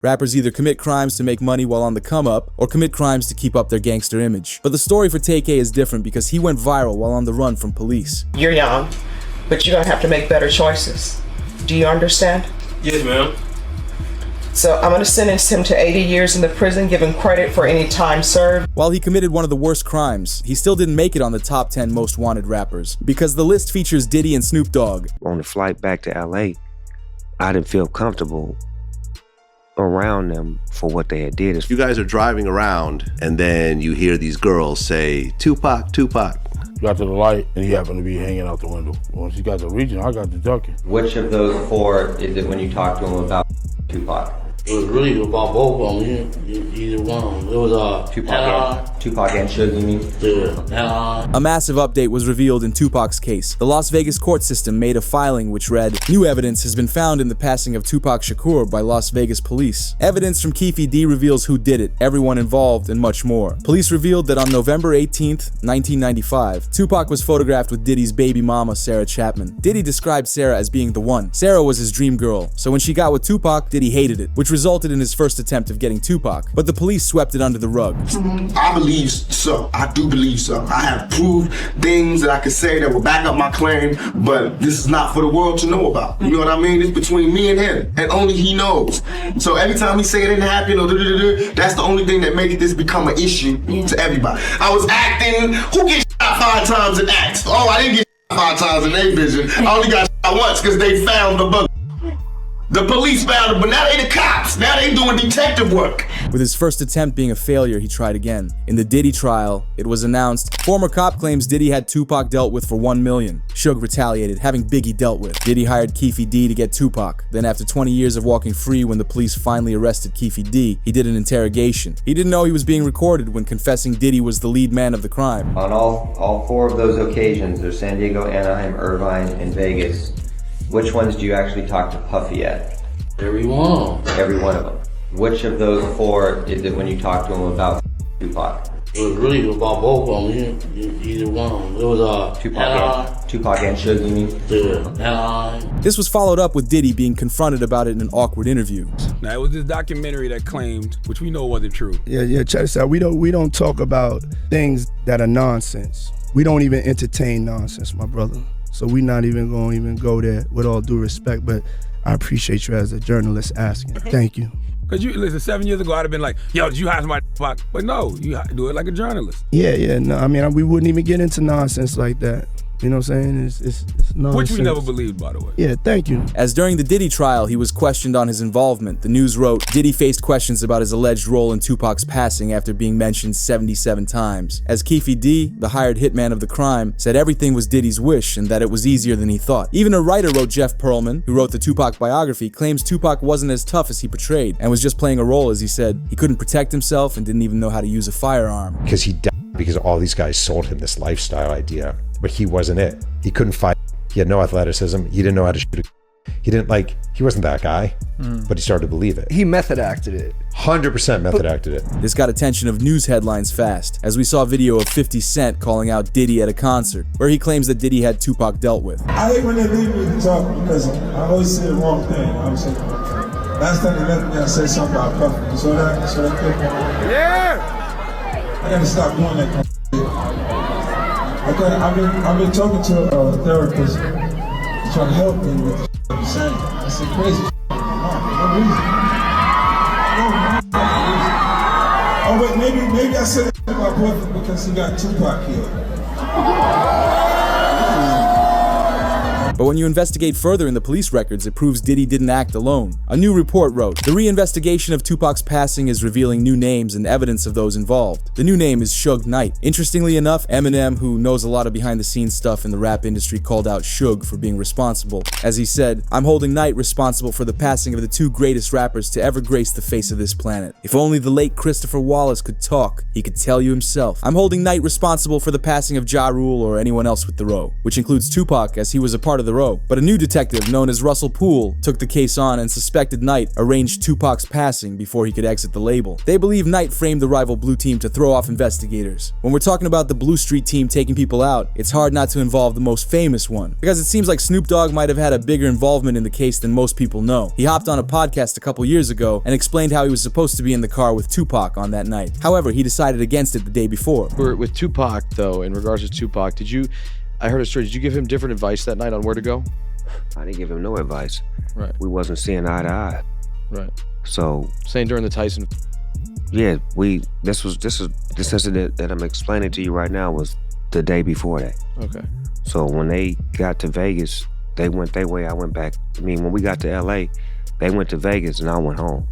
Rappers either commit crimes to make money while on the come up, or commit crimes to keep up their gangster image. But the story for Tay-K is different because he went viral while on the run from police. You're young, but you're gonna have to make better choices. Do you understand? Yes, ma'am. So I'm gonna sentence him to 80 years in the prison, give him credit for any time served. While he committed one of the worst crimes, he still didn't make it on the top 10 most wanted rappers, because the list features Diddy and Snoop Dogg. On the flight back to LA, I didn't feel comfortable around them for what they had did. You guys are driving around and then you hear these girls say, Tupac, Tupac. Got to the light and he happened to be hanging out the window. Once he got to reaching, I got to ducking. Which of those four is it when you talk to him about Tupac? It was really about both of them. Either one. It was Tupac and Suge, you mean? Yeah. A massive update was revealed in Tupac's case. The Las Vegas court system made a filing which read, "New evidence has been found in the passing of Tupac Shakur by Las Vegas police. Evidence from Keffe D reveals who did it, everyone involved, and much more." Police revealed that on November 18th, 1995, Tupac was photographed with Diddy's baby mama, Sarah Chapman. Diddy described Sarah as being the one. Sarah was his dream girl, so when she got with Tupac, Diddy hated it, which resulted in his first attempt of getting Tupac. But the police swept it under the rug. I believe so. I do believe so. I have proved things that I could say that will back up my claim, but this is not for the world to know about. You know what I mean? It's between me and him, and only he knows. So every time he say it didn't happen, or that's the only thing that makes this become an issue to everybody. I was acting. Who gets shot 5 times in acts? Oh, I didn't get shot 5 times in A Vision. I only got shot once because they found the bug. The police found him, but now they the cops. Now they doing detective work. With his first attempt being a failure, he tried again. In the Diddy trial, it was announced, former cop claims Diddy had Tupac dealt with for $1 million. Suge retaliated, having Biggie dealt with. Diddy hired Keffe D to get Tupac. Then after 20 years of walking free, when the police finally arrested Keffe D, he did an interrogation. He didn't know he was being recorded when confessing Diddy was the lead man of the crime. On all four of those occasions, there's San Diego, Anaheim, Irvine, and Vegas. Which ones do you actually talk to Puffy at? Every one. Every one of them. Which of those four is it when you talk to him about Tupac? It was really about both of them. Either one. It was Tupac and Suge, you mean? Yeah. This was followed up with Diddy being confronted about it in an awkward interview. Now, it was this documentary that claimed, which we know wasn't true. Yeah, check this out. We don't talk about things that are nonsense. We don't even entertain nonsense, my brother. So we're not even going to go there, with all due respect, but I appreciate you as a journalist asking. Thank you. Because you, listen, 7 years ago, I'd have been like, yo, did you hire somebody? But no, you do it like a journalist. Yeah, no, I mean, we wouldn't even get into nonsense like that. You know what I'm saying? It's nonsense. Which we never believed, by the way. Yeah, thank you. As during the Diddy trial, he was questioned on his involvement. The news wrote, Diddy faced questions about his alleged role in Tupac's passing after being mentioned 77 times. As Keffe D, the hired hitman of the crime, said everything was Diddy's wish and that it was easier than he thought. Even a writer wrote, Jeff Pearlman, who wrote the Tupac biography, claims Tupac wasn't as tough as he portrayed and was just playing a role. As he said, he couldn't protect himself and didn't even know how to use a firearm. Because he died because all these guys sold him this lifestyle idea, but he wasn't it. He couldn't fight. He had no athleticism. He didn't know how to shoot. He wasn't that guy, but he started to believe it. He method acted it. 100% method acted it. This got attention of news headlines fast, as we saw a video of 50 Cent calling out Diddy at a concert, where he claims that Diddy had Tupac dealt with. I hate when they leave me to talk because I always say the wrong thing. Last time they left me, I said something about Puffy. So that clip. Yeah! I gotta stop doing that. I've been talking to a therapist trying to help me with the I'm saying. I said crazy no reason. Oh wait, maybe I said it about Puffy because he got Tupac killed. But when you investigate further in the police records, it proves Diddy didn't act alone. A new report wrote, the reinvestigation of Tupac's passing is revealing new names and evidence of those involved. The new name is Suge Knight. Interestingly enough, Eminem, who knows a lot of behind-the-scenes stuff in the rap industry, called out Suge for being responsible. As he said, I'm holding Knight responsible for the passing of the two greatest rappers to ever grace the face of this planet. If only the late Christopher Wallace could talk, he could tell you himself. I'm holding Knight responsible for the passing of Ja Rule or anyone else with the row, which includes Tupac, as he was a part of the the row. But a new detective known as Russell Poole took the case on and suspected Knight arranged Tupac's passing before he could exit the label. They believe Knight framed the rival blue team to throw off investigators. When we're talking about the Blue Street team taking people out, it's hard not to involve the most famous one, because it seems like Snoop Dogg might have had a bigger involvement in the case than most people know. He hopped on a podcast a couple years ago and explained how he was supposed to be in the car with Tupac on that night. However, he decided against it the day before. With Tupac, though, in regards to Tupac, I heard a story, did you give him different advice that night on where to go? I didn't give him no advice. Right. We wasn't seeing eye to eye. Right. So saying during the Tyson. Yeah, this incident that I'm explaining to you right now was the day before that. Okay. So when they got to Vegas, they went their way, I went back. I mean, when we got to LA, they went to Vegas and I went home.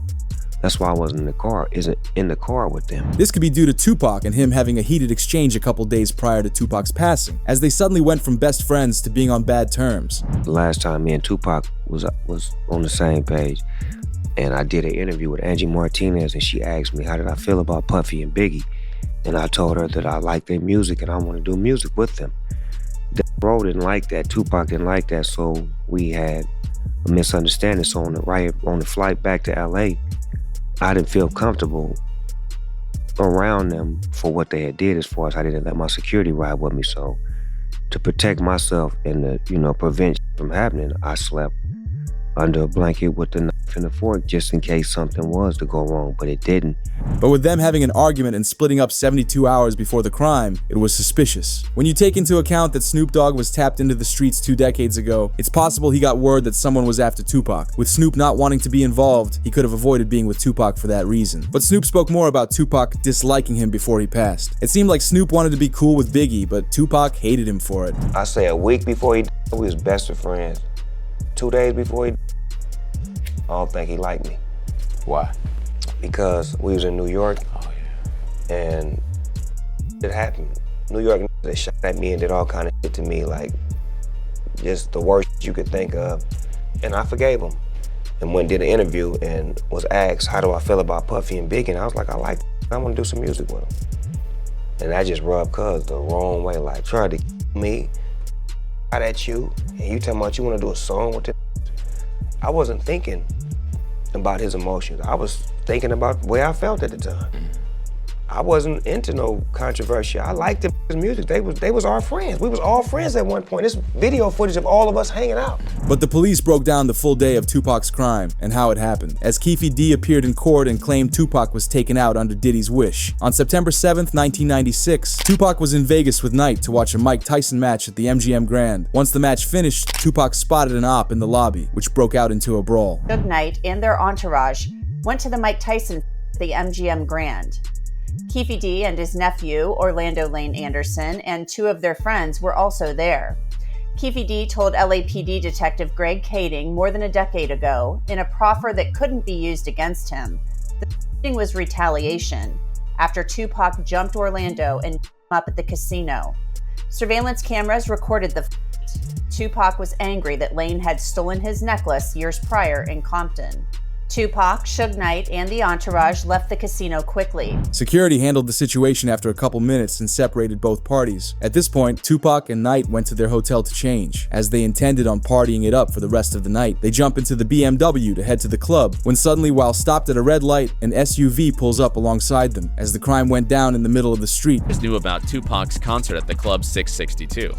That's why I wasn't in the car with them. This could be due to Tupac and him having a heated exchange a couple days prior to Tupac's passing, as they suddenly went from best friends to being on bad terms. The last time me and Tupac was on the same page, and I did an interview with Angie Martinez, and she asked me how did I feel about Puffy and Biggie, and I told her that I like their music and I want to do music with them. Bro didn't like that, Tupac didn't like that, so we had a misunderstanding. So on the flight back to LA, I didn't feel comfortable around them for what they had did, as far as I didn't let my security ride with me. So to protect myself and to prevent from happening, I slept under a blanket with the knife and the fork just in case something was to go wrong, but it didn't. But with them having an argument and splitting up 72 hours before the crime, it was suspicious. When you take into account that Snoop Dogg was tapped into the streets 2 decades ago, it's possible he got word that someone was after Tupac. With Snoop not wanting to be involved, he could have avoided being with Tupac for that reason. But Snoop spoke more about Tupac disliking him before he passed. It seemed like Snoop wanted to be cool with Biggie, but Tupac hated him for it. I say a week before he died, we was best of friends. 2 days before he died, I don't think he liked me. Why? Because we was in New York. Oh, yeah. And it happened. New York, they shot at me and did all kind of shit to me, like just the worst you could think of. And I forgave him. And went and did an interview and was asked, how do I feel about Puffy and Biggie? And I was like, I like them. I want to do some music with them. And that just rubbed Cuz the wrong way, like tried to me, out at you, and you talking about you want to do a song with them. I wasn't thinking about his emotions. I was thinking about the way I felt at the time. I wasn't into no controversy. I liked his music. They was our friends. We was all friends at one point. This video footage of all of us hanging out. But the police broke down the full day of Tupac's crime and how it happened, as Keffe D appeared in court and claimed Tupac was taken out under Diddy's wish. On September 7th, 1996, Tupac was in Vegas with Knight to watch a Mike Tyson match at the MGM Grand. Once the match finished, Tupac spotted an op in the lobby, which broke out into a brawl. Suge Knight and their entourage went to the Mike Tyson at the MGM Grand. Keffe D and his nephew, Orlando Lane Anderson, and 2 of their friends were also there. Keffe D told LAPD Detective Greg Kading more than a decade ago, in a proffer that couldn't be used against him, the shooting was retaliation after Tupac jumped Orlando and him up at the casino. Surveillance cameras recorded the fight. Tupac was angry that Lane had stolen his necklace years prior in Compton. Tupac, Suge Knight, and the entourage left the casino quickly. Security handled the situation after a couple minutes and separated both parties. At this point, Tupac and Knight went to their hotel to change. As they intended on partying it up for the rest of the night, they jump into the BMW to head to the club, when suddenly, while stopped at a red light, an SUV pulls up alongside them. As the crime went down in the middle of the street, knew about Tupac's concert at the Club 662.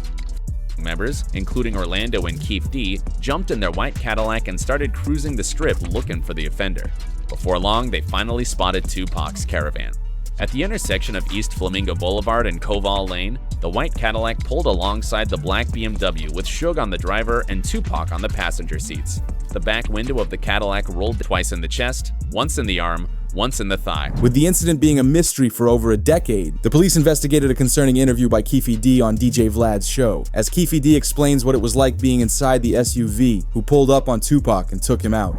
Members, including Orlando and Keffe D, jumped in their white Cadillac and started cruising the strip looking for the offender. Before long, they finally spotted Tupac's caravan. At the intersection of East Flamingo Boulevard and Koval Lane, the white Cadillac pulled alongside the black BMW with Suge on the driver and Tupac on the passenger seats. The back window of the Cadillac rolled twice in the chest, once in the arm, once in the thigh. With the incident being a mystery for over a decade, the police investigated a concerning interview by Keffe D on DJ Vlad's show, as Keffe D explains what it was like being inside the SUV, who pulled up on Tupac and took him out.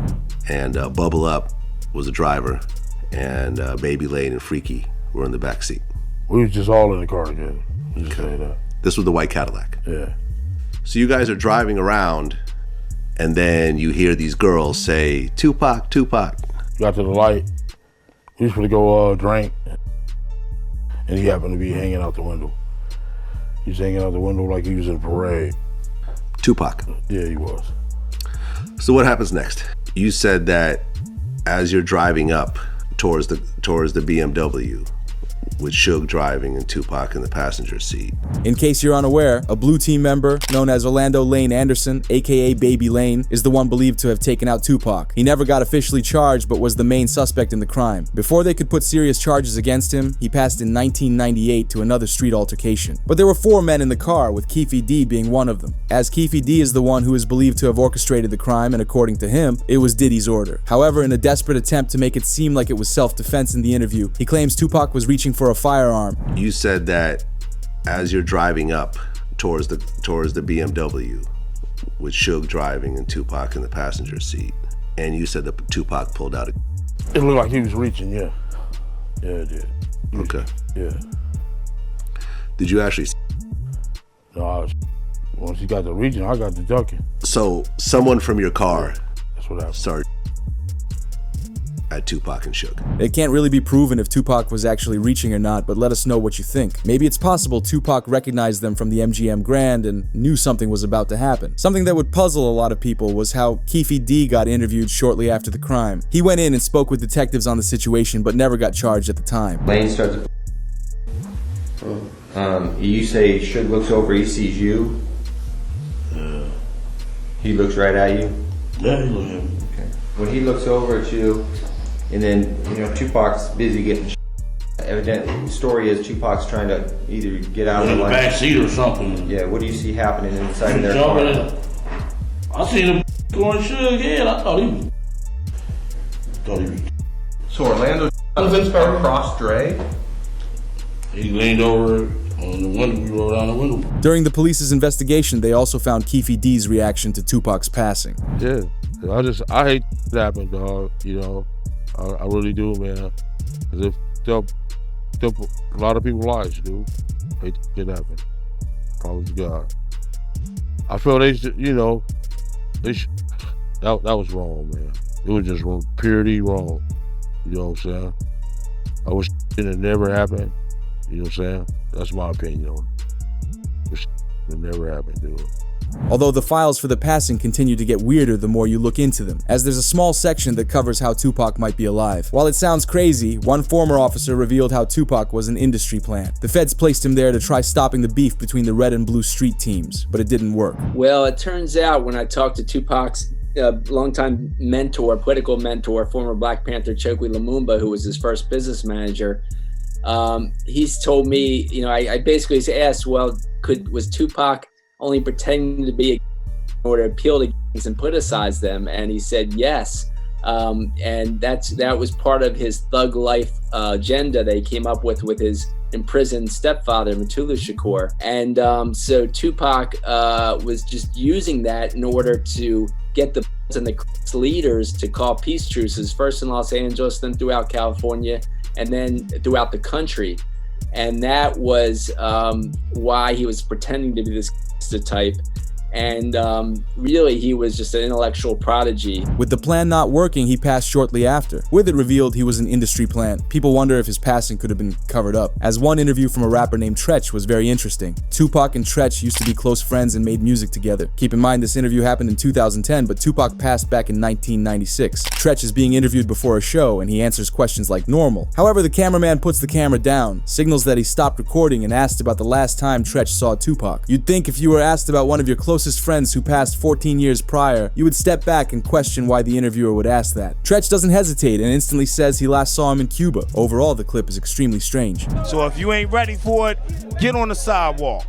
And Bubble Up was the driver, and Baby Lane and Freaky were in the back seat. We was just all in the car together. Just say that. This was the white Cadillac. Yeah. So you guys are driving around, and then you hear these girls say, Tupac, Tupac. Got to the light. We was gonna go drink, and he happened to be hanging out the window. He's hanging out the window like he was in a parade. Tupac. Yeah, he was. So what happens next? You said that as you're driving up towards the BMW, with Suge driving and Tupac in the passenger seat. In case you're unaware, a Blue Team member known as Orlando Lane Anderson, aka Baby Lane, is the one believed to have taken out Tupac. He never got officially charged, but was the main suspect in the crime. Before they could put serious charges against him, he passed in 1998 to another street altercation. But there were 4 men in the car, with Keefe D being one of them, as Keefe D is the one who is believed to have orchestrated the crime, and according to him, it was Diddy's order. However, in a desperate attempt to make it seem like it was self-defense in the interview, he claims Tupac was reaching for a firearm. You said that as you're driving up towards the BMW, with Suge driving and Tupac in the passenger seat, and you said that Tupac pulled out a... It looked like he was reaching, yeah. Yeah, it did. Okay. Yeah. Did you actually... No, once he got the reaching, I got the ducking. So someone from your car... That's what happened. ...started at Tupac and Suge. It can't really be proven if Tupac was actually reaching or not, but let us know what you think. Maybe it's possible Tupac recognized them from the MGM Grand and knew something was about to happen. Something that would puzzle a lot of people was how Keefe D got interviewed shortly after the crime. He went in and spoke with detectives on the situation, but never got charged at the time. Lane starts. You say Suge looks over, he sees you. He looks right at you. Yeah, he looked at me. Okay. When he looks over at you, and then Tupac's busy getting. Evidently, the story is Tupac's trying to either get out of the back seat or something. Yeah. What do you see happening inside of their car? I seen him going Suge head. I thought he was. So Orlando was across Dre. He leaned over on the window. We rolled down the window. During the police's investigation, they also found Keefe D's reaction to Tupac's passing. Yeah, I hate that happened, dog. I really do, man. Cause it took a lot of people's lives, dude. I hate that happen. Promise to God. I feel that was wrong, man. It was just purely wrong. You know what I'm saying? I wish it had never happened. You know what I'm saying? That's my opinion on it. It never happened, dude. Although the files for the passing continue to get weirder the more you look into them, as there's a small section that covers how Tupac might be alive. While it sounds crazy, one former officer revealed how Tupac was an industry plant. The feds placed him there to try stopping the beef between the red and blue street teams, but it didn't work. Well, it turns out when I talked to Tupac's longtime mentor, political mentor, former Black Panther Chokwe Lumumba, who was his first business manager, he's told me, I basically asked, well, was Tupac only pretending to be in order to appeal to gangs and politicize them? And he said yes. And that was part of his thug life agenda that he came up with his imprisoned stepfather, Mutulu Shakur. And so Tupac was just using that in order to get the and the leaders to call peace truces, first in Los Angeles, then throughout California, and then throughout the country. And that was why he was pretending to be this type. And really, he was just an intellectual prodigy. With the plan not working, he passed shortly after. With it revealed he was an industry plant, people wonder if his passing could have been covered up, as one interview from a rapper named Treach was very interesting. Tupac and Treach used to be close friends and made music together. Keep in mind this interview happened in 2010, but Tupac passed back in 1996. Treach is being interviewed before a show, and he answers questions like normal. However, the cameraman puts the camera down, signals that he stopped recording, and asked about the last time Treach saw Tupac. You'd think if you were asked about one of your closest friends who passed 14 years prior, you would step back and question why the interviewer would ask that. Treach doesn't hesitate and instantly says he last saw him in Cuba. Overall, the clip is extremely strange. So if you ain't ready for it, get on the sidewalk.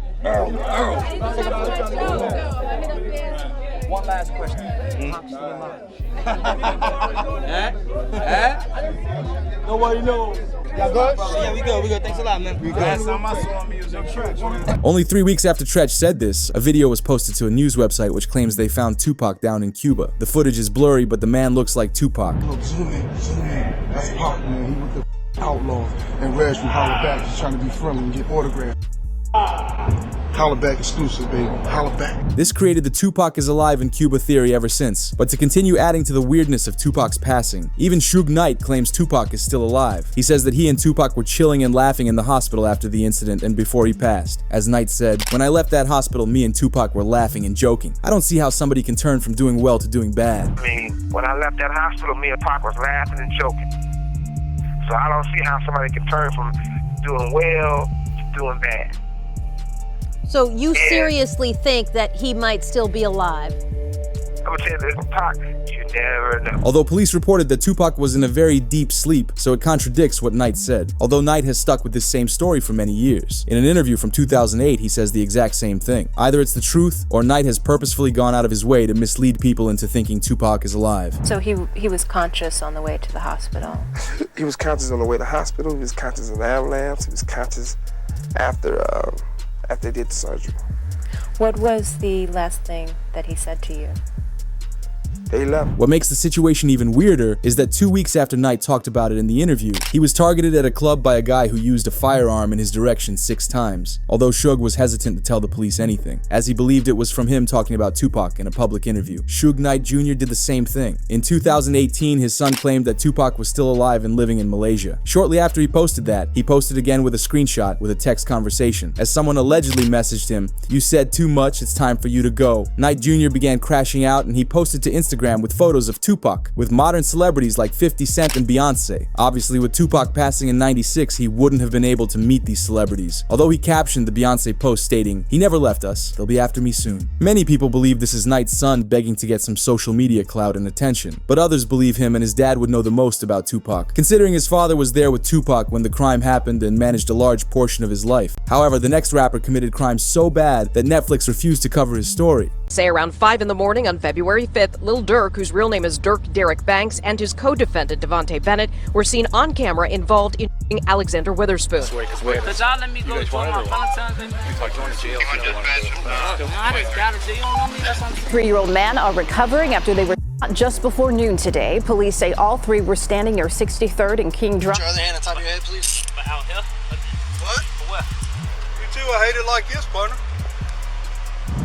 One last question. Nobody knows. Y'all good? Yeah, we good. Thanks a lot, man. Last time I saw him, he was in church. Only 3 weeks after Treach said this, a video was posted to a news website which claims they found Tupac down in Cuba. The footage is blurry, but the man looks like Tupac. Look, zoom in. That's Pac, man. He with the outlaws. And Reg from Hollow Back, just trying to be friendly and get autographs. Holla back exclusive, baby. Holla back. This created the Tupac is alive in Cuba theory ever since. But to continue adding to the weirdness of Tupac's passing, even Suge Knight claims Tupac is still alive. He says that he and Tupac were chilling and laughing in the hospital after the incident and before he passed. As Knight said, "When I left that hospital, me and Tupac were laughing and joking. I don't see how somebody can turn from doing well to doing bad." I mean, when I left that hospital, me and Pac was laughing and joking. So I don't see how somebody can turn from doing well to doing bad. So you seriously think that he might still be alive? I would say this, Pac, you never know. Although police reported that Tupac was in a very deep sleep, so it contradicts what Knight said. Although Knight has stuck with this same story for many years. In an interview from 2008, he says the exact same thing. Either it's the truth, or Knight has purposefully gone out of his way to mislead people into thinking Tupac is alive. So he was conscious on the way to the hospital? He was conscious on the way to the hospital, he was conscious in the ambulance, he was conscious after they did the surgery. What was the last thing that he said to you? They left. What makes the situation even weirder is that 2 weeks after Knight talked about it in the interview, he was targeted at a club by a guy who used a firearm in his direction 6 times, although Suge was hesitant to tell the police anything, as he believed it was from him talking about Tupac in a public interview. Suge Knight Jr. did the same thing. In 2018, his son claimed that Tupac was still alive and living in Malaysia. Shortly after he posted that, he posted again with a screenshot with a text conversation, as someone allegedly messaged him, "You said too much, it's time for you to go." Knight Jr. began crashing out and he posted to Instagram with photos of Tupac, with modern celebrities like 50 Cent and Beyonce. Obviously, with Tupac passing in '96, he wouldn't have been able to meet these celebrities, although he captioned the Beyonce post stating, "He never left us, they'll be after me soon." Many people believe this is Knight's son begging to get some social media clout and attention, but others believe him and his dad would know the most about Tupac, considering his father was there with Tupac when the crime happened and managed a large portion of his life. However, the next rapper committed crimes so bad that Netflix refused to cover his story. Say around 5 in the morning on February 5th, Lil Durk, whose real name is Dirk Derek Banks, and his co-defendant Devontae Bennett were seen on camera involved in Alexander Witherspoon. Cause y'all let me go to my Valentine's Day. Three-year-old men are recovering after they were shot just before noon today. Police say all 3 were standing near 63rd and King Drive. Put your other hand on top of your head, please. Out here? What? What? You too, I hate it like this, partner.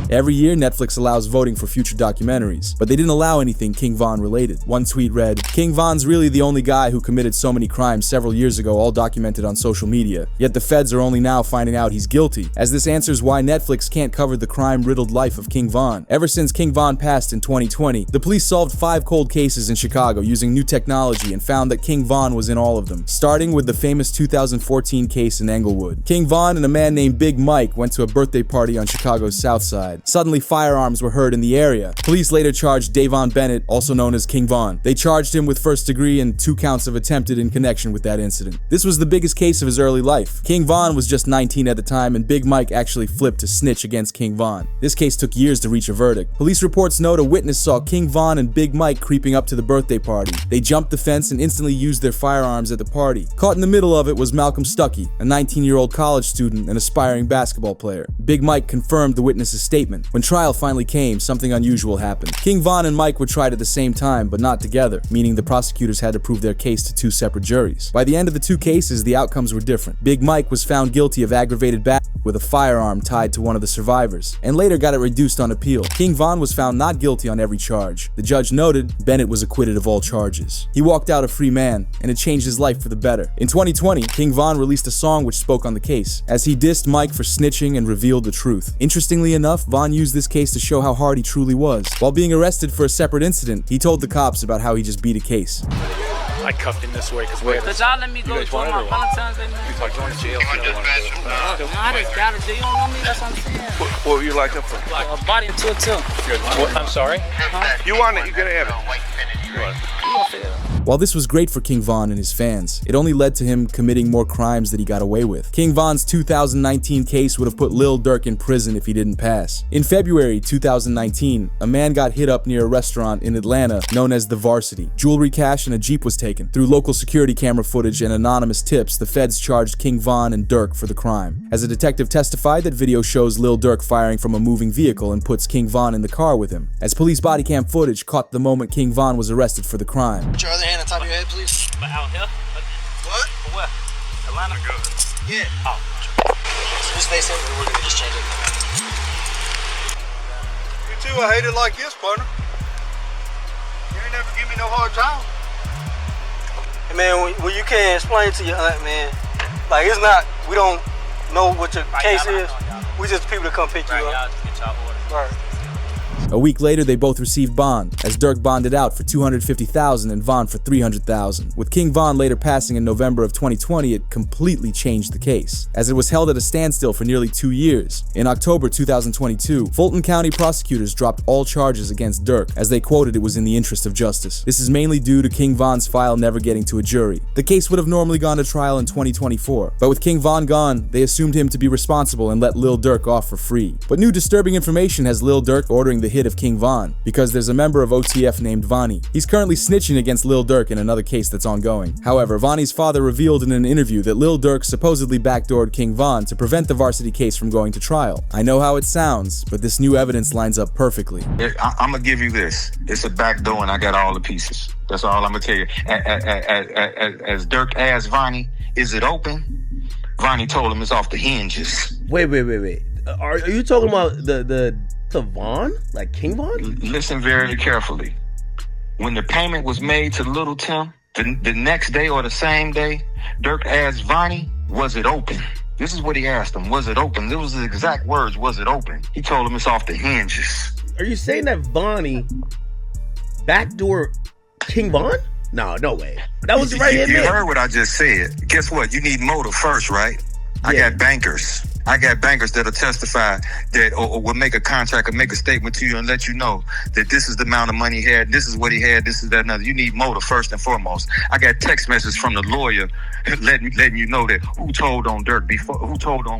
Every year, Netflix allows voting for future documentaries, but they didn't allow anything King Von related. One tweet read, "King Von's really the only guy who committed so many crimes several years ago, all documented on social media. Yet the feds are only now finding out he's guilty, as this answers why Netflix can't cover the crime-riddled life of King Von. Ever since King Von passed in 2020, the police solved 5 cold cases in Chicago using new technology and found that King Von was in all of them, starting with the famous 2014 case in Englewood. King Von and a man named Big Mike went to a birthday party on Chicago's South Side. Suddenly, firearms were heard in the area. Police later charged Davon Bennett, also known as King Von. They charged him with first degree and 2 counts of attempted in connection with that incident. This was the biggest case of his early life. King Von was just 19 at the time, and Big Mike actually flipped to snitch against King Von. This case took years to reach a verdict. Police reports note a witness saw King Von and Big Mike creeping up to the birthday party. They jumped the fence and instantly used their firearms at the party. Caught in the middle of it was Malcolm Stuckey, a 19-year-old college student and aspiring basketball player. Big Mike confirmed the witness's statement. When trial finally came, something unusual happened. King Von and Mike were tried at the same time, but not together, meaning the prosecutors had to prove their case to 2 separate juries. By the end of the 2 cases, the outcomes were different. Big Mike was found guilty of aggravated battery with a firearm tied to one of the survivors, and later got it reduced on appeal. King Von was found not guilty on every charge. The judge noted Bennett was acquitted of all charges. He walked out a free man, and it changed his life for the better. In 2020, King Von released a song which spoke on the case, as he dissed Mike for snitching and revealed the truth. Interestingly enough, Von used this case to show how hard he truly was. While being arrested for a separate incident, he told the cops about how he just beat a case. I cuffed him this way because y'all let me go to my Valentine's Day. You talk going to jail. I just got a deal. You don't know me. That's what I'm saying. What were you like up for? Like a body and 2. I'm sorry. You want it? You gonna have it. While this was great for King Von and his fans, it only led to him committing more crimes that he got away with. King Von's 2019 case would have put Lil Durk in prison if he didn't pass. In February 2019, a man got hit up near a restaurant in Atlanta known as The Varsity. Jewelry, cash, and a Jeep was taken. Through local security camera footage and anonymous tips, the feds charged King Von and Durk for the crime. As a detective testified, that video shows Lil Durk firing from a moving vehicle and puts King Von in the car with him. As police body cam footage caught the moment King Von was arrested for the crime. Put your other hand on top of your head, please. Out here? What? What? Atlanta? Yeah. Oh. Just stay simple. We're gonna just change it. You too. I hate it like this, partner. You ain't never give me no hard time. Hey, man, when you can't explain to your aunt, man, like it's not. We don't know what your case is. We just people that come pick you up. Right. A week later, they both received bond, as Dirk bonded out for $250,000 and Von for $300,000. With King Von later passing in November of 2020, it completely changed the case, as it was held at a standstill for nearly 2 years. In October 2022, Fulton County prosecutors dropped all charges against Dirk, as they quoted it was in the interest of justice. This is mainly due to King Von's file never getting to a jury. The case would have normally gone to trial in 2024, but with King Von gone, they assumed him to be responsible and let Lil Durk off for free. But new disturbing information has Lil Durk ordering the hit of King Von, because there's a member of OTF named Vonnie. He's currently snitching against Lil Durk in another case that's ongoing. However, Vonnie's father revealed in an interview that Lil Durk supposedly backdoored King Von to prevent the varsity case from going to trial. I know how it sounds, but this new evidence lines up perfectly. I'm gonna give you this. It's a backdoor and I got all the pieces. That's all I'm gonna tell you. As Durk asked Vonnie, is it open? Vonnie told him it's off the hinges. Wait. Are you talking about the Von? Like King Von? Listen very carefully. When the payment was made to Little Tim, the next day or the same day, Durk asked Vonnie, was it open? This is what he asked him. Was it open? It was the exact words, was it open? He told him it's off the hinges. Are you saying that Vonnie backdoor King Von? No way. That was right here. You heard what I just said. Guess what? You need motive first, right? I got bankers. That'll testify that or will make a contract or make a statement to you and let you know that this is the amount of money he had, this is what he had, this is that another. You need motive first and foremost. I got text messages from the lawyer letting you know that who told on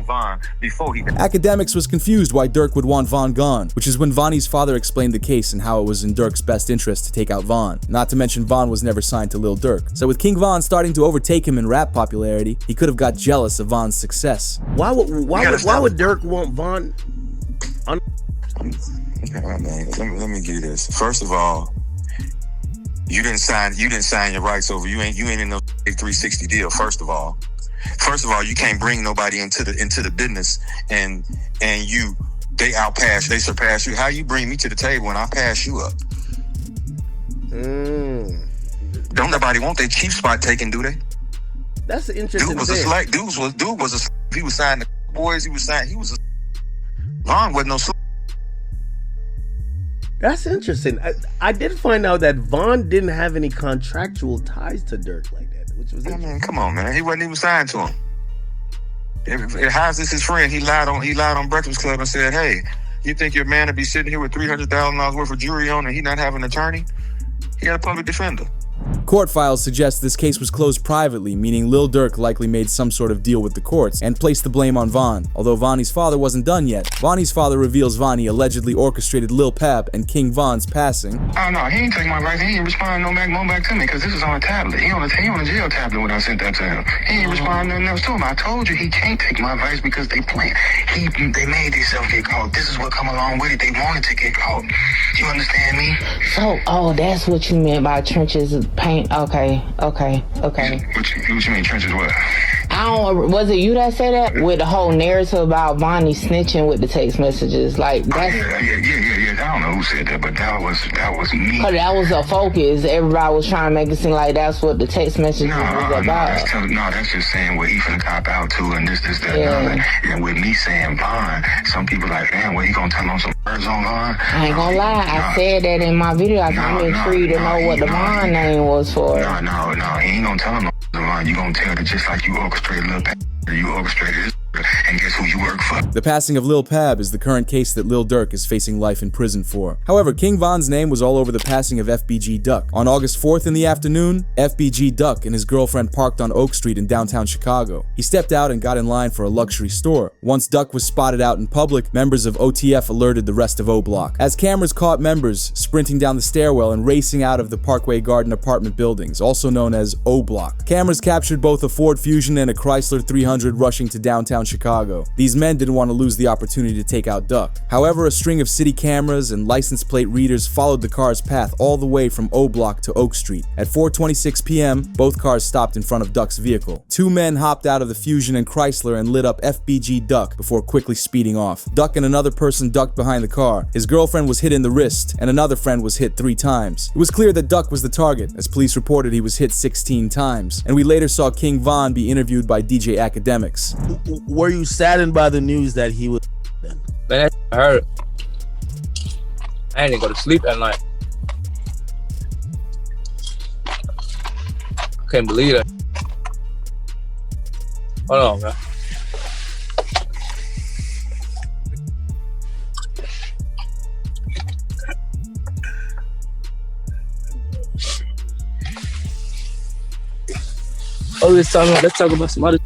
Von before he. Academics was confused why Durk would want Von gone, which is when Vonnie's father explained the case and how it was in Durk's best interest to take out Von. Not to mention Von was never signed to Lil Durk. So with King Von starting to overtake him in rap popularity, he could have got jealous of Von's success. Why would Durk want Von? Let me give you this. First of all, you didn't sign your rights over. You ain't in no 360 deal. First of all, you can't bring nobody into the business and they surpass you. How you bring me to the table and I pass you up? Don't nobody want their chief spot taken, do they? That's an interesting dude was thing. A select. Dude was a. He was signed to boys. He was a. Von wasn't no. That's interesting. I did find out that Von didn't have any contractual ties to Durk like that, which was interesting. I mean, come on, man. He wasn't even signed to him. How's this his friend? He lied on Breakfast Club and said, "Hey, you think your man would be sitting here with $300,000 worth of jewelry on and he not have an attorney? He had a public defender." Court files suggest this case was closed privately, meaning Lil Durk likely made some sort of deal with the courts and placed the blame on Von, although Vonnie's father wasn't done yet. Vonnie's father reveals Vonnie allegedly orchestrated Lil Pep and King Von's passing. Oh no, he ain't take my advice. He ain't respond no back to me because this is on a tablet. He on a jail tablet when I sent that to him. He ain't respond nothing else to him. I told you he can't take my advice because they playing. They made themselves get caught. This is what come along with it. They wanted to get caught. You understand me? So, that's what you meant by trenches of paint. Okay. What you mean trenches what? Was it you that said that? With the whole narrative about Vonnie snitching with the text messages, like that's. Yeah. I don't know who said that, but that was me. Cause that was a focus. Everybody was trying to make it seem like that's what the text messages was about. That's just saying what he finna cop out to and this, that, and and with me saying Von, some people like, man, what he gonna tell on some birds on Von? I ain't gonna lie, I said that in my video. I'm free to know what the Von name was for. No, he ain't gonna tell him no Von. You gonna tell it just like you orchestrated Lil Pep. You orchestrated this, and guess who you work for? The passing of Lil Pab is the current case that Lil Durk is facing life in prison for. However, King Von's name was all over the passing of FBG Duck. On August 4th in the afternoon, FBG Duck and his girlfriend parked on Oak Street in downtown Chicago. He stepped out and got in line for a luxury store. Once Duck was spotted out in public, members of OTF alerted the rest of O Block. As cameras caught members sprinting down the stairwell and racing out of the Parkway Garden apartment buildings, also known as O Block. Cameras captured both a Ford Fusion and a Chrysler 300 rushing to downtown Chicago. These men didn't want to lose the opportunity to take out Duck. However, a string of city cameras and license plate readers followed the car's path all the way from O Block to Oak Street. At 4:26 p.m., both cars stopped in front of Duck's vehicle. Two men hopped out of the Fusion and Chrysler and lit up FBG Duck before quickly speeding off. Duck and another person ducked behind the car. His girlfriend was hit in the wrist, and another friend was hit 3 times. It was clear that Duck was the target, as police reported he was hit 16 times, and we later saw King Von be interviewed by DJ Academics. Were you saddened by the news that he was? Man, I heard it. I didn't go to sleep at night. I can't believe it. Hold on, man. Oh, let's talk about some other.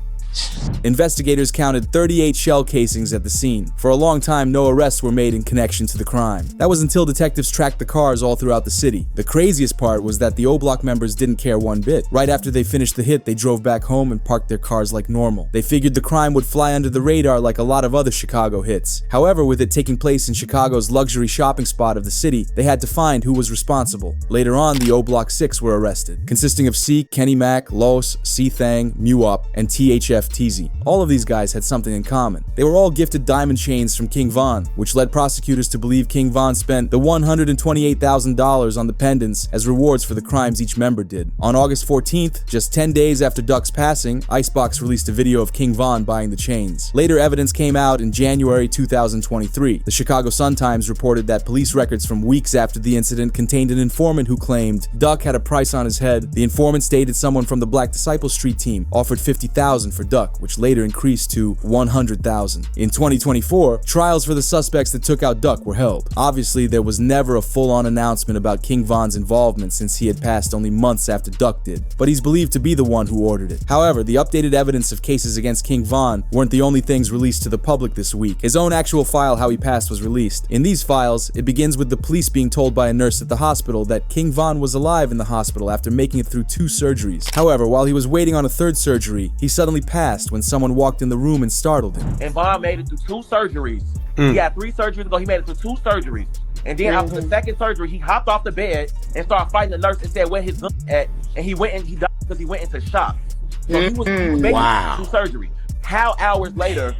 Investigators counted 38 shell casings at the scene. For a long time, no arrests were made in connection to the crime. That was until detectives tracked the cars all throughout the city. The craziest part was that the O Block members didn't care one bit. Right after they finished the hit, they drove back home and parked their cars like normal. They figured the crime would fly under the radar like a lot of other Chicago hits. However, with it taking place in Chicago's luxury shopping spot of the city, they had to find who was responsible. Later on, the O Block 6 were arrested, consisting of C, Kenny Mac, Los, C Thang, Muop, and THF Teasy. All of these guys had something in common. They were all gifted diamond chains from King Von, which led prosecutors to believe King Von spent the $128,000 on the pendants as rewards for the crimes each member did. On August 14th, just 10 days after Duck's passing, Icebox released a video of King Von buying the chains. Later evidence came out in January 2023. The Chicago Sun-Times reported that police records from weeks after the incident contained an informant who claimed Duck had a price on his head. The informant stated someone from the Black Disciple Street team offered $50,000 for Duck, which later increased to $100,000. In 2024, trials for the suspects that took out Duck were held. Obviously, there was never a full-on announcement about King Von's involvement since he had passed only months after Duck did, but he's believed to be the one who ordered it. However, the updated evidence of cases against King Von weren't the only things released to the public this week. His own actual file how he passed was released. In these files, it begins with the police being told by a nurse at the hospital that King Von was alive in the hospital after making it through 2 surgeries. However, while he was waiting on a 3rd surgery, he suddenly passed when someone walked in the room and startled him. And Von made it through 2 surgeries. He had 3 surgeries ago. He made it through 2 surgeries. And then after the 2nd surgery, he hopped off the bed and started fighting the nurse and said where his gun at. And he went and he died because he went into shock. So he was making 2 surgeries. How hours later,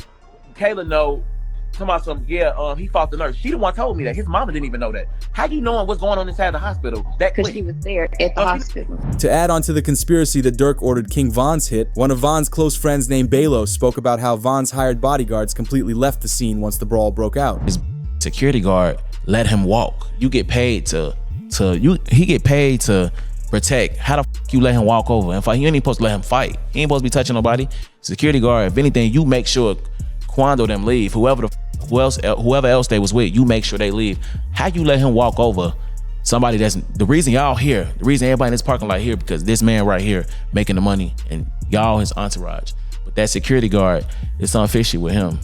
Kayla know he fought the nurse. She the one told me that. His mama didn't even know that. How you knowing what's going on inside the hospital? Because she was there at the hospital. To add on to the conspiracy that Dirk ordered King Von's hit, one of Von's close friends named Balo spoke about how Von's hired bodyguards completely left the scene once the brawl broke out. His security guard let him walk. You get paid he get paid to protect. How the you let him walk over? In fact, you ain't supposed to let him fight. He ain't supposed to be touching nobody. Security guard, if anything, you make sure Quando them leave. Whoever else they was with, you make sure they leave. How you let him walk over somebody that's the reason y'all here, the reason everybody in this parking lot here, because this man right here making the money and y'all his entourage. But that security guard, it's something fishy with him.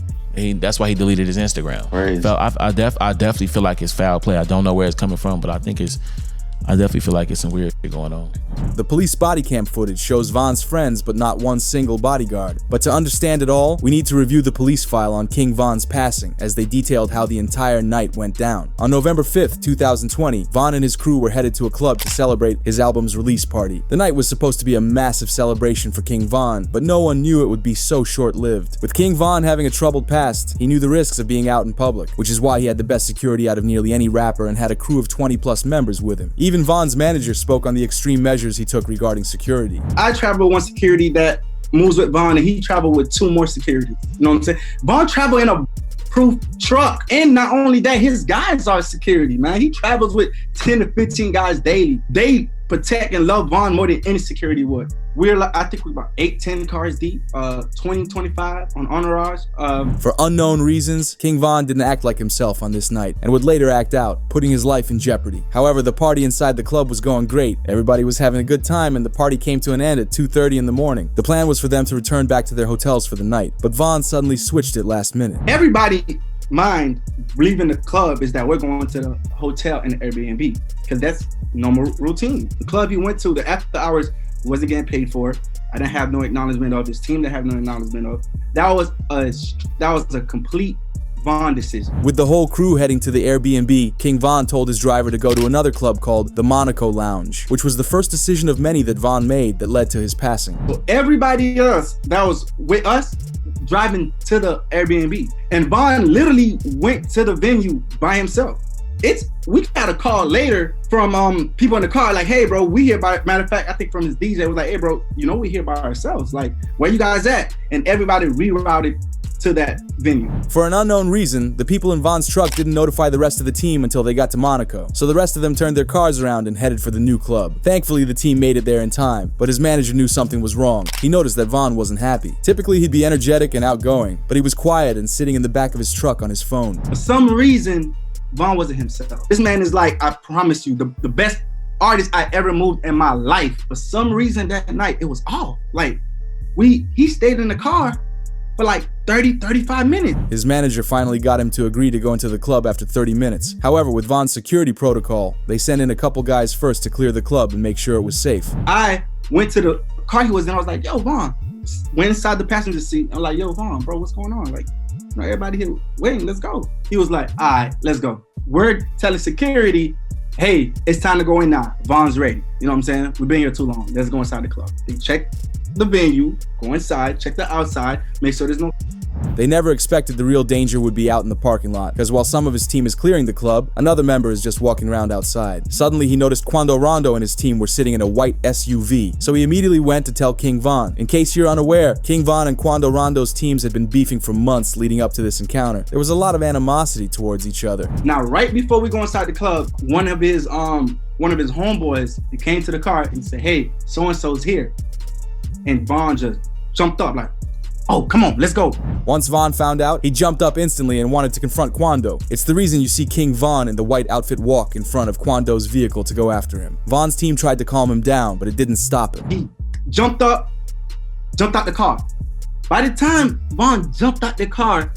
That's why he deleted his Instagram. I definitely feel like it's foul play. I don't know where it's coming from, but I definitely feel like it's some weird shit going on. The police body cam footage shows Von's friends, but not one single bodyguard. But to understand it all, we need to review the police file on King Von's passing, as they detailed how the entire night went down. On November 5th, 2020, Von and his crew were headed to a club to celebrate his album's release party. The night was supposed to be a massive celebration for King Von, but no one knew it would be so short-lived. With King Von having a troubled past, he knew the risks of being out in public, which is why he had the best security out of nearly any rapper and had a crew of 20+ members with him. Even Von's manager spoke on the extreme measures he took regarding security. I travel with one security that moves with Von, and he traveled with 2 more security. You know what I'm saying? Von traveled in a proof truck, and not only that, his guys are security, man. He travels with 10 to 15 guys daily. They protect and love Von more than any security would. I think we're about 8-10 cars deep, 20-25 on entourage. For unknown reasons, King Von didn't act like himself on this night and would later act out, putting his life in jeopardy. However, the party inside the club was going great. Everybody was having a good time, and the party came to an end at 2:30 in the morning. The plan was for them to return back to their hotels for the night, but Von suddenly switched it last minute. Everybody mind leaving the club is that we're going to the hotel and the Airbnb, because that's normal routine. The club he went to, the after hours wasn't getting paid for. I didn't have no acknowledgement of. His team didn't have no acknowledgement of. That was a complete Von decision. With the whole crew heading to the Airbnb, King Von told his driver to go to another club called the Monaco Lounge, which was the first decision of many that Von made that led to his passing. So everybody else that was with us driving to the Airbnb, and Von literally went to the venue by himself. We got a call later from people in the car, like, hey bro, we here by, matter of fact, I think from his DJ was like, hey bro, you know we here by ourselves, like where you guys at? And everybody rerouted to that venue. For an unknown reason, the people in Von's truck didn't notify the rest of the team until they got to Monaco, so the rest of them turned their cars around and headed for the new club. Thankfully, the team made it there in time, but his manager knew something was wrong. He noticed that Von wasn't happy. Typically, he'd be energetic and outgoing, but he was quiet and sitting in the back of his truck on his phone. For some reason, Von wasn't himself. This man is like, I promise you, the best artist I ever moved in my life. For some reason that night, it was off. Like, he stayed in the car for like 35 minutes. His manager finally got him to agree to go into the club after 30 minutes. However, with Von's security protocol, they sent in a couple guys first to clear the club and make sure it was safe. I went to the car he was in. I was like, yo, Von. Went inside the passenger seat. I'm like, yo, Von, bro, what's going on? Like, everybody here waiting, let's go. He was like, all right, let's go. We're telling security, hey, it's time to go in now. Von's ready. You know what I'm saying? We've been here too long. Let's go inside the club. They check the venue, go inside, check the outside, make sure there's no... They never expected the real danger would be out in the parking lot, because while some of his team is clearing the club, another member is just walking around outside. Suddenly, he noticed Quando Rondo and his team were sitting in a white SUV, so he immediately went to tell King Von. In case you're unaware, King Von and Quando Rondo's teams had been beefing for months leading up to this encounter. There was a lot of animosity towards each other. Now, right before we go inside the club, one of his homeboys, he came to the car and said, hey, so-and-so's here. And Von just jumped up like, oh, come on, let's go. Once Von found out, he jumped up instantly and wanted to confront Quando. It's the reason you see King Von in the white outfit walk in front of Quando's vehicle to go after him. Von's team tried to calm him down, but it didn't stop him. He jumped out the car. By the time Von jumped out the car,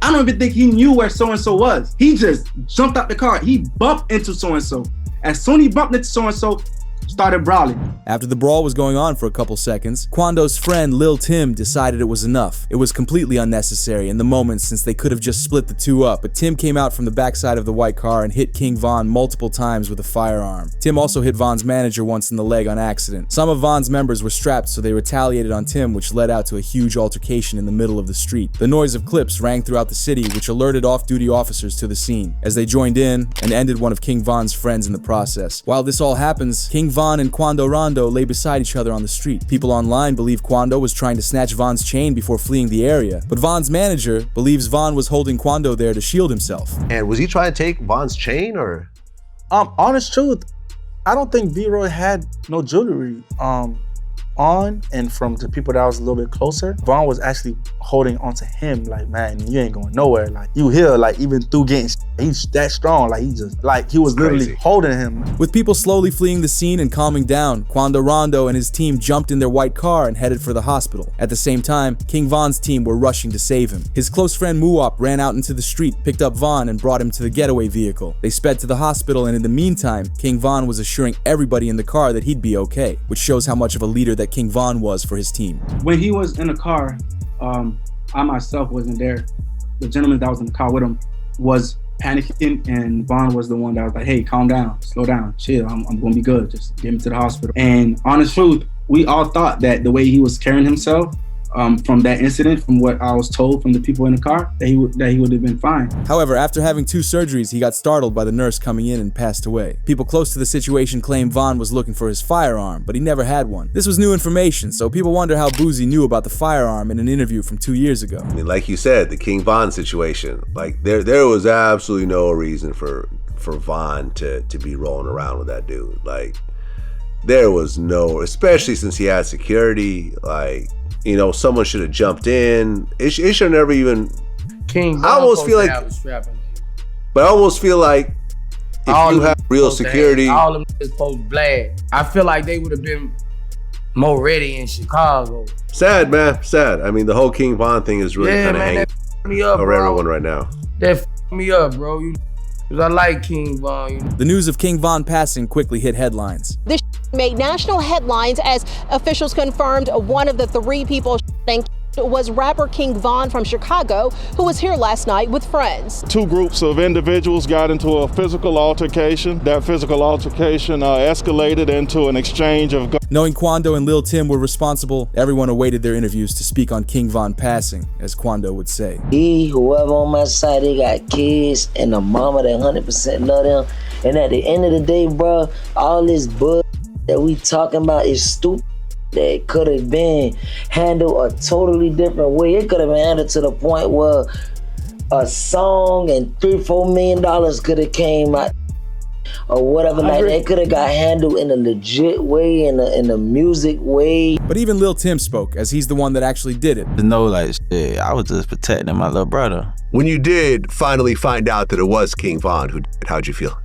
I don't even think he knew where so-and-so was. He just jumped out the car. He bumped into so-and-so. As soon as he bumped into so-and-so, started brawling. After the brawl was going on for a couple seconds, Quando's friend Lil Tim decided it was enough. It was completely unnecessary in the moment since they could have just split the two up, but Tim came out from the backside of the white car and hit King Von multiple times with a firearm. Tim also hit Von's manager once in the leg on accident. Some of Von's members were strapped, so they retaliated on Tim, which led out to a huge altercation in the middle of the street. The noise of clips rang throughout the city, which alerted off-duty officers to the scene, as they joined in and ended one of King Von's friends in the process. While this all happens, King Von and Quando Rondo lay beside each other on the street. People online believe Quando was trying to snatch Von's chain before fleeing the area, but Von's manager believes Von was holding Quando there to shield himself. And was he trying to take Von's chain, or? Honest truth, I don't think V-Roy had no jewelry on, and from the people that was a little bit closer, Von was actually holding onto him like, man, you ain't going nowhere. Like, you here, like, even through getting, he's that strong. Like, he was literally holding him. With people slowly fleeing the scene and calming down, Quando Rondo and his team jumped in their white car and headed for the hospital. At the same time, King Von's team were rushing to save him. His close friend Muop ran out into the street, picked up Von, and brought him to the getaway vehicle. They sped to the hospital, and in the meantime, King Von was assuring everybody in the car that he'd be okay, which shows how much of a leader that King Von was for his team. When he was in the car, I myself wasn't there. The gentleman that was in the car with him was panicking, and Von was the one that was like, hey, calm down, slow down, chill, I'm gonna be good, just get me to the hospital. And honest truth, we all thought that the way he was carrying himself, from that incident, from what I was told from the people in the car, that he would have been fine. However, after having 2 surgeries, he got startled by the nurse coming in and passed away. People close to the situation claim Von was looking for his firearm, but he never had one. This was new information, so people wonder how Boosie knew about the firearm in an interview from 2 years ago. I mean, like you said, the King Von situation, like there was absolutely no reason for Von to be rolling around with that dude. Like, there was no, especially since he had security, like, you know, someone should have jumped in. It should never even. King. I almost feel like, but I almost feel like if all you have real security, all of them is supposed to blast. I feel like they would have been more ready in Chicago. Sad, man, sad. I mean, the whole King Von thing is really kind of hanging me up, over bro. everyone right now. That me up, bro. Cause I like King Von. The news of King Von passing quickly hit headlines. This made national headlines as officials confirmed one of the 3 people was rapper King Von from Chicago, who was here last night with friends. 2 groups of individuals got into a physical altercation. That physical altercation escalated into an exchange of guns. Knowing Quando and Lil Tim were responsible, everyone awaited their interviews to speak on King Von passing, as Quando would say. Whoever on my side, they got kids and a mama that 100% love them. And at the end of the day, bro, all this bull that we talking about is stupid. That could have been handled a totally different way. It could have been handled to the point where a song and $3-4 million could have came out or whatever. Like that could have got handled in a legit way, in a music way. But even Lil Tim spoke, as he's the one that actually did it. No, like shit, I was just protecting my little brother. When you did finally find out that it was King Von who did it, how'd you feel?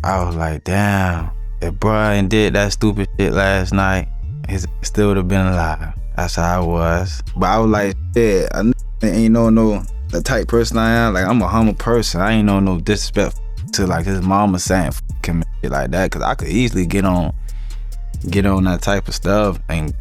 I was like, damn. If Brian did that stupid shit last night, he still would have been alive. That's how I was. But I was like, yeah, I ain't no the type person I am. Like, I'm a humble person. I ain't no disrespect to like his mama saying him shit like that. Cause I could easily get on that type of stuff and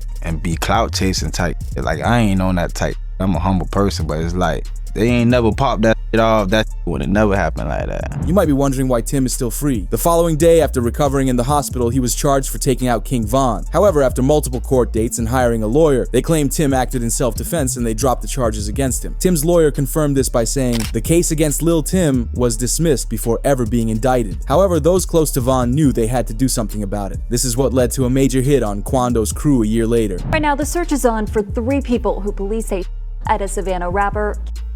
be clout chasing type. Like, I ain't on that type. I'm a humble person, but it's like, they ain't never popped that shit off. That would have never happened like that. You might be wondering why Tim is still free. The following day, after recovering in the hospital, he was charged for taking out King Von. However, after multiple court dates and hiring a lawyer, they claimed Tim acted in self-defense and they dropped the charges against him. Tim's lawyer confirmed this by saying the case against Lil Tim was dismissed before ever being indicted. However, those close to Von knew they had to do something about it. This is what led to a major hit on Quando's crew a year later. Right now, the search is on for 3 people who police say at a Savannah rapper,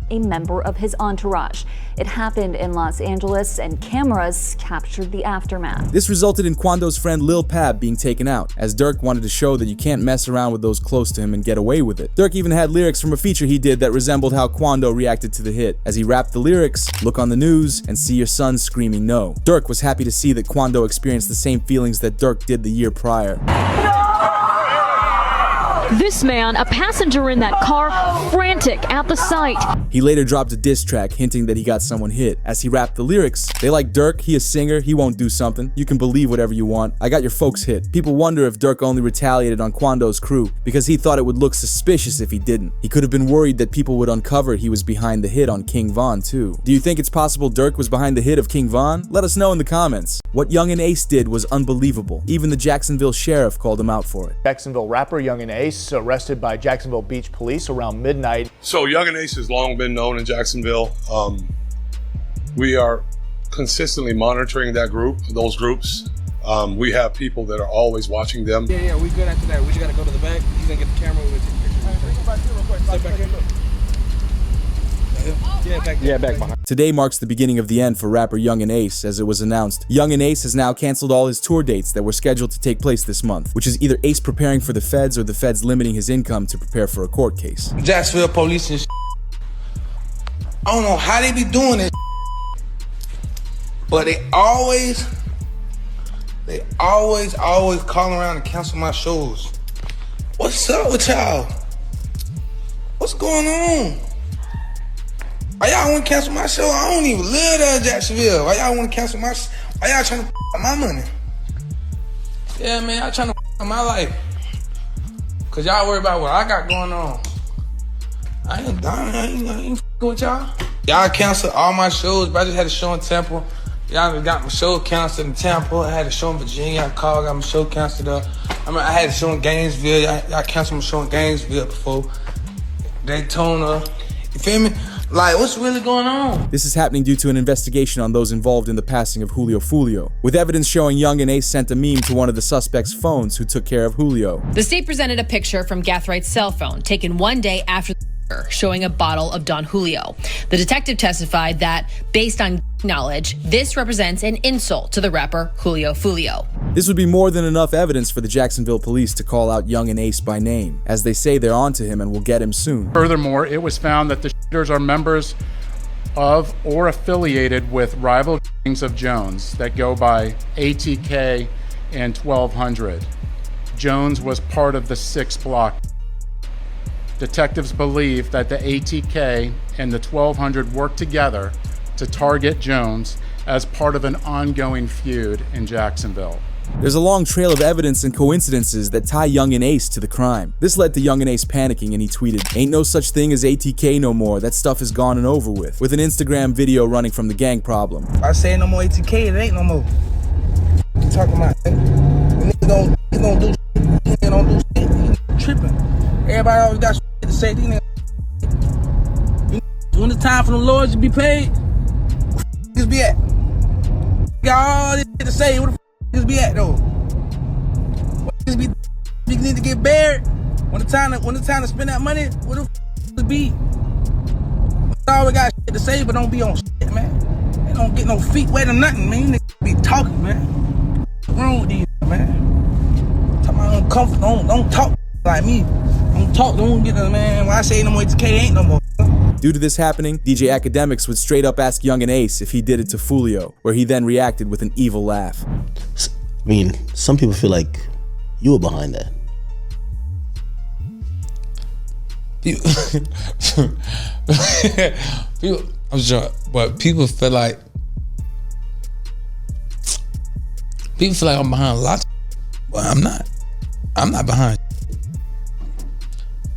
a member of his entourage. It happened in Los Angeles and cameras captured the aftermath. This resulted in Quando's friend Lil Pab being taken out, as Durk wanted to show that you can't mess around with those close to him and get away with it. Durk even had lyrics from a feature he did that resembled how Quando reacted to the hit. As he rapped the lyrics, "Look on the news and see your son screaming no." Durk was happy to see that Quando experienced the same feelings that Durk did the year prior. This man, a passenger in that car, frantic at the sight. He later dropped a diss track hinting that he got someone hit. As he rapped the lyrics, "They like Durk, he a singer, he won't do something. You can believe whatever you want. I got your folks hit." People wonder if Durk only retaliated on Quando's crew because he thought it would look suspicious if he didn't. He could have been worried that people would uncover he was behind the hit on King Von too. Do you think it's possible Durk was behind the hit of King Von? Let us know in the comments. What Young and Ace did was unbelievable. Even the Jacksonville sheriff called him out for it. Jacksonville rapper Young and Ace arrested by Jacksonville Beach police around midnight. So Young and Ace has long been known in Jacksonville. We are consistently monitoring those groups. We have people that are always watching them. Yeah, we good after that. We just gotta go to the back. He's gonna get the camera. We'll take pictures. Step back here. Yeah, back behind. Today marks the beginning of the end for rapper Young and Ace, as it was announced. Young and Ace has now canceled all his tour dates that were scheduled to take place this month, which is either Ace preparing for the feds or the feds limiting his income to prepare for a court case. Jacksonville police and I don't know how they be doing this, but they always call around and cancel my shows. What's up with y'all? What's going on? Why y'all want to cancel my show? I don't even live there in Jacksonville. Why y'all want to cancel my? Why y'all trying to my money? Yeah, man, y'all trying to my life. Cause y'all worry about what I got going on. I ain't dying. I ain't with y'all. Y'all canceled all my shows, but I just had a show in Temple. Y'all got my show canceled in Tampa. I had a show in Virginia. I called, got my show canceled up. I had a show in Gainesville. Y'all canceled my show in Gainesville before. Daytona. You feel me? Like, what's really going on? This is happening due to an investigation on those involved in the passing of Julio Fulio, with evidence showing Young and Ace sent a meme to one of the suspects' phones who took care of Julio. The state presented a picture from Gathrigh's cell phone taken one day after the showing a bottle of Don Julio. The detective testified that, based on knowledge, this represents an insult to the rapper Julio Fulio. This would be more than enough evidence for the Jacksonville police to call out Young and Ace by name, as they say they're onto him and will get him soon. Furthermore, it was found that the shooters are members of or affiliated with rival gangs of Jones that go by ATK and 1200. Jones was part of the 6 block. Detectives believe that the ATK and the 1200 worked together to target Jones as part of an ongoing feud in Jacksonville. There's a long trail of evidence and coincidences that tie Young and Ace to the crime. This led to Young and Ace panicking, and he tweeted, "Ain't no such thing as ATK no more. That stuff is gone and over with an Instagram video running from the gang problem. I say no more ATK, it ain't no more. What you talking about? Niggas don't do shit. Niggas don't do shit. Niggas tripping. Everybody always got shit to say. These niggas. When it's time for the Lords to be paid, where the niggas be at? Got all this shit to say. Where the niggas be at though? What niggas be need to get buried? When the time to spend that money, where the niggas be? Always got shit to say, but don't be on shit, man. They don't get no feet wet or nothing, man. Niggas be talking, man. What's wrong with these, man? Talking about uncomfortable. Don't talk like me. Don't get them, man. When I say no more ATK, ain't no more. Due to this happening, DJ Akademiks would straight up ask Young and Ace if he did it to Foolio, where he then reacted with an evil laugh. I mean, some people feel like you were behind that. I'm sure, but people feel like I'm behind a lot, but I'm not. I'm not behind.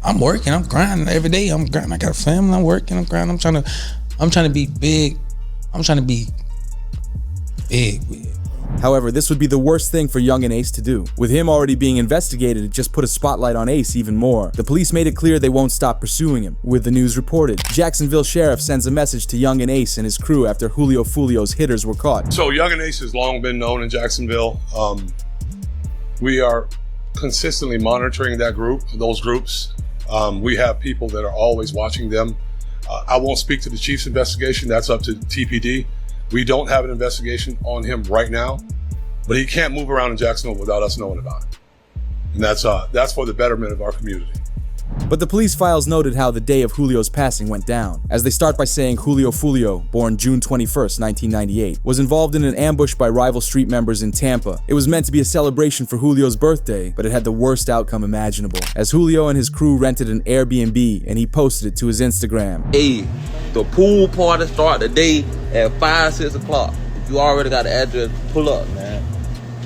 I'm working. I'm grinding every day. I'm grinding. I got a family. I'm working. I'm grinding. I'm trying to be big. I'm trying to be big. However, this would be the worst thing for Young and Ace to do. With him already being investigated, it just put a spotlight on Ace even more. The police made it clear they won't stop pursuing him. With the news reported, Jacksonville Sheriff sends a message to Young and Ace and his crew after Julio Foolio's hitters were caught. So Young and Ace has long been known in Jacksonville. We are consistently monitoring those groups. We have people that are always watching them. I won't speak to the chief's investigation. That's up to TPD. We don't have an investigation on him right now, but he can't move around in Jacksonville without us knowing about it. And that's for the betterment of our community. But the police files noted how the day of Julio's passing went down, as they start by saying Julio Foolio, born June 21st, 1998, was involved in an ambush by rival street members in Tampa. It was meant to be a celebration for Julio's birthday, but it had the worst outcome imaginable, as Julio and his crew rented an Airbnb and he posted it to his Instagram. Hey, the pool party start today at 5, 6 o'clock. If you already got the address, pull up, man.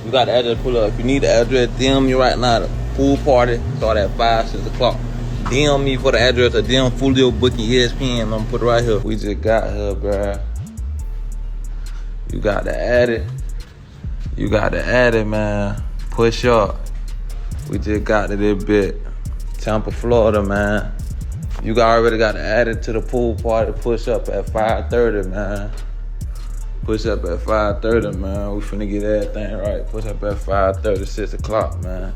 You got the address, pull up. If you need the address, DM me right now. The pool party start at 5, 6 o'clock. DM me for the address or DM Foolio Booking ESPN. I'm gonna put it right here. We just got here, bruh. You got to add it. You got to add it, man. Push up. We just got to this bit. Tampa, Florida, man. You already got to add it to the pool party. Push up at 5:30, man. Push up at 5:30, man. We finna get everything right. Push up at 5:30, 6 o'clock, man.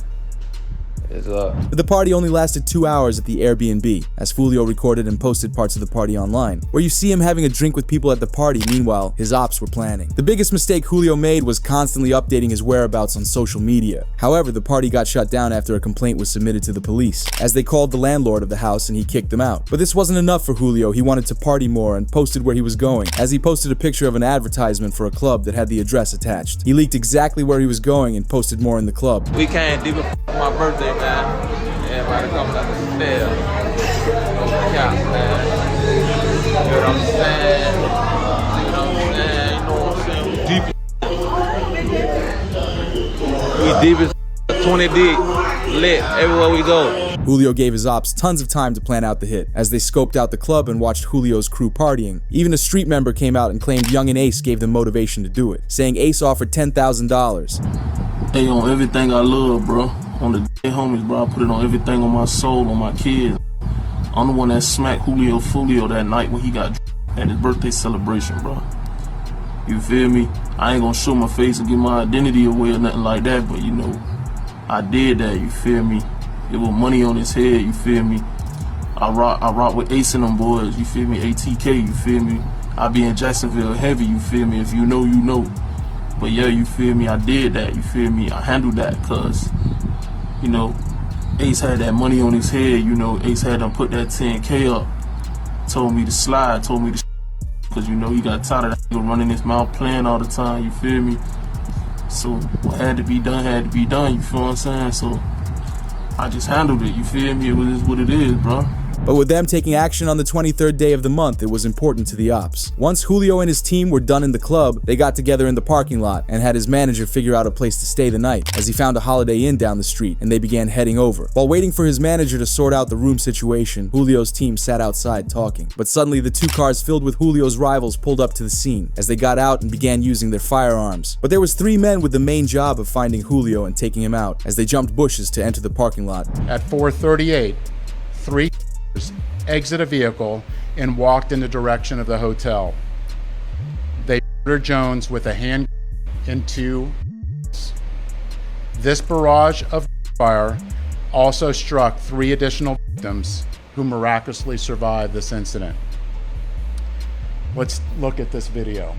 The party only lasted 2 hours at the Airbnb, as Foolio recorded and posted parts of the party online, where you see him having a drink with people at the party. Meanwhile, his ops were planning. The biggest mistake Julio made was constantly updating his whereabouts on social media. However, the party got shut down after a complaint was submitted to the police, as they called the landlord of the house and he kicked them out. But this wasn't enough for Julio. He wanted to party more and posted where he was going, as he posted a picture of an advertisement for a club that had the address attached. He leaked exactly where he was going and posted more in the club. We can't do it for my birthday, man. Everybody coming up the stairs. No cap, man. You know what I'm saying? You know what I'm saying? We deep as 20 deep. Lit everywhere we go. Julio gave his ops tons of time to plan out the hit, as they scoped out the club and watched Julio's crew partying. Even a street member came out and claimed Young and Ace gave them motivation to do it, saying Ace offered $10,000. Hey, on everything I love, bro. On the dead homies, bro, I put it on everything, on my soul, on my kids. I'm the one that smacked Julio Foolio that night when he got at his birthday celebration, bro. You feel me? I ain't gonna show my face and give my identity away or nothing like that, but you know, I did that, you feel me? It was money on his head, you feel me? I rock with Ace and them boys, you feel me? ATK, you feel me? I be in Jacksonville heavy, you feel me? If you know, you know. But yeah, you feel me? I did that, you feel me? I handled that, cause you know, Ace had that money on his head, you know, Ace had them put that 10K up, told me to slide, told me to cause you know, he got tired of that nigga running his mouth playing all the time, you feel me? So what had to be done, you feel what I'm saying? So I just handled it, you feel me? It was what it is, bro. But with them taking action on the 23rd day of the month, it was important to the ops. Once Julio and his team were done in the club, they got together in the parking lot and had his manager figure out a place to stay the night, as he found a Holiday Inn down the street, and they began heading over. While waiting for his manager to sort out the room situation, Julio's team sat outside talking. But suddenly the two cars filled with Julio's rivals pulled up to the scene, as they got out and began using their firearms. But there was 3 men with the main job of finding Julio and taking him out, as they jumped bushes to enter the parking lot. At 4:38, 3 cars exited a vehicle and walked in the direction of the hotel. They murdered Jones with a handgun and 2 guns. This barrage of fire also struck 3 additional victims who miraculously survived this incident. Let's look at this video.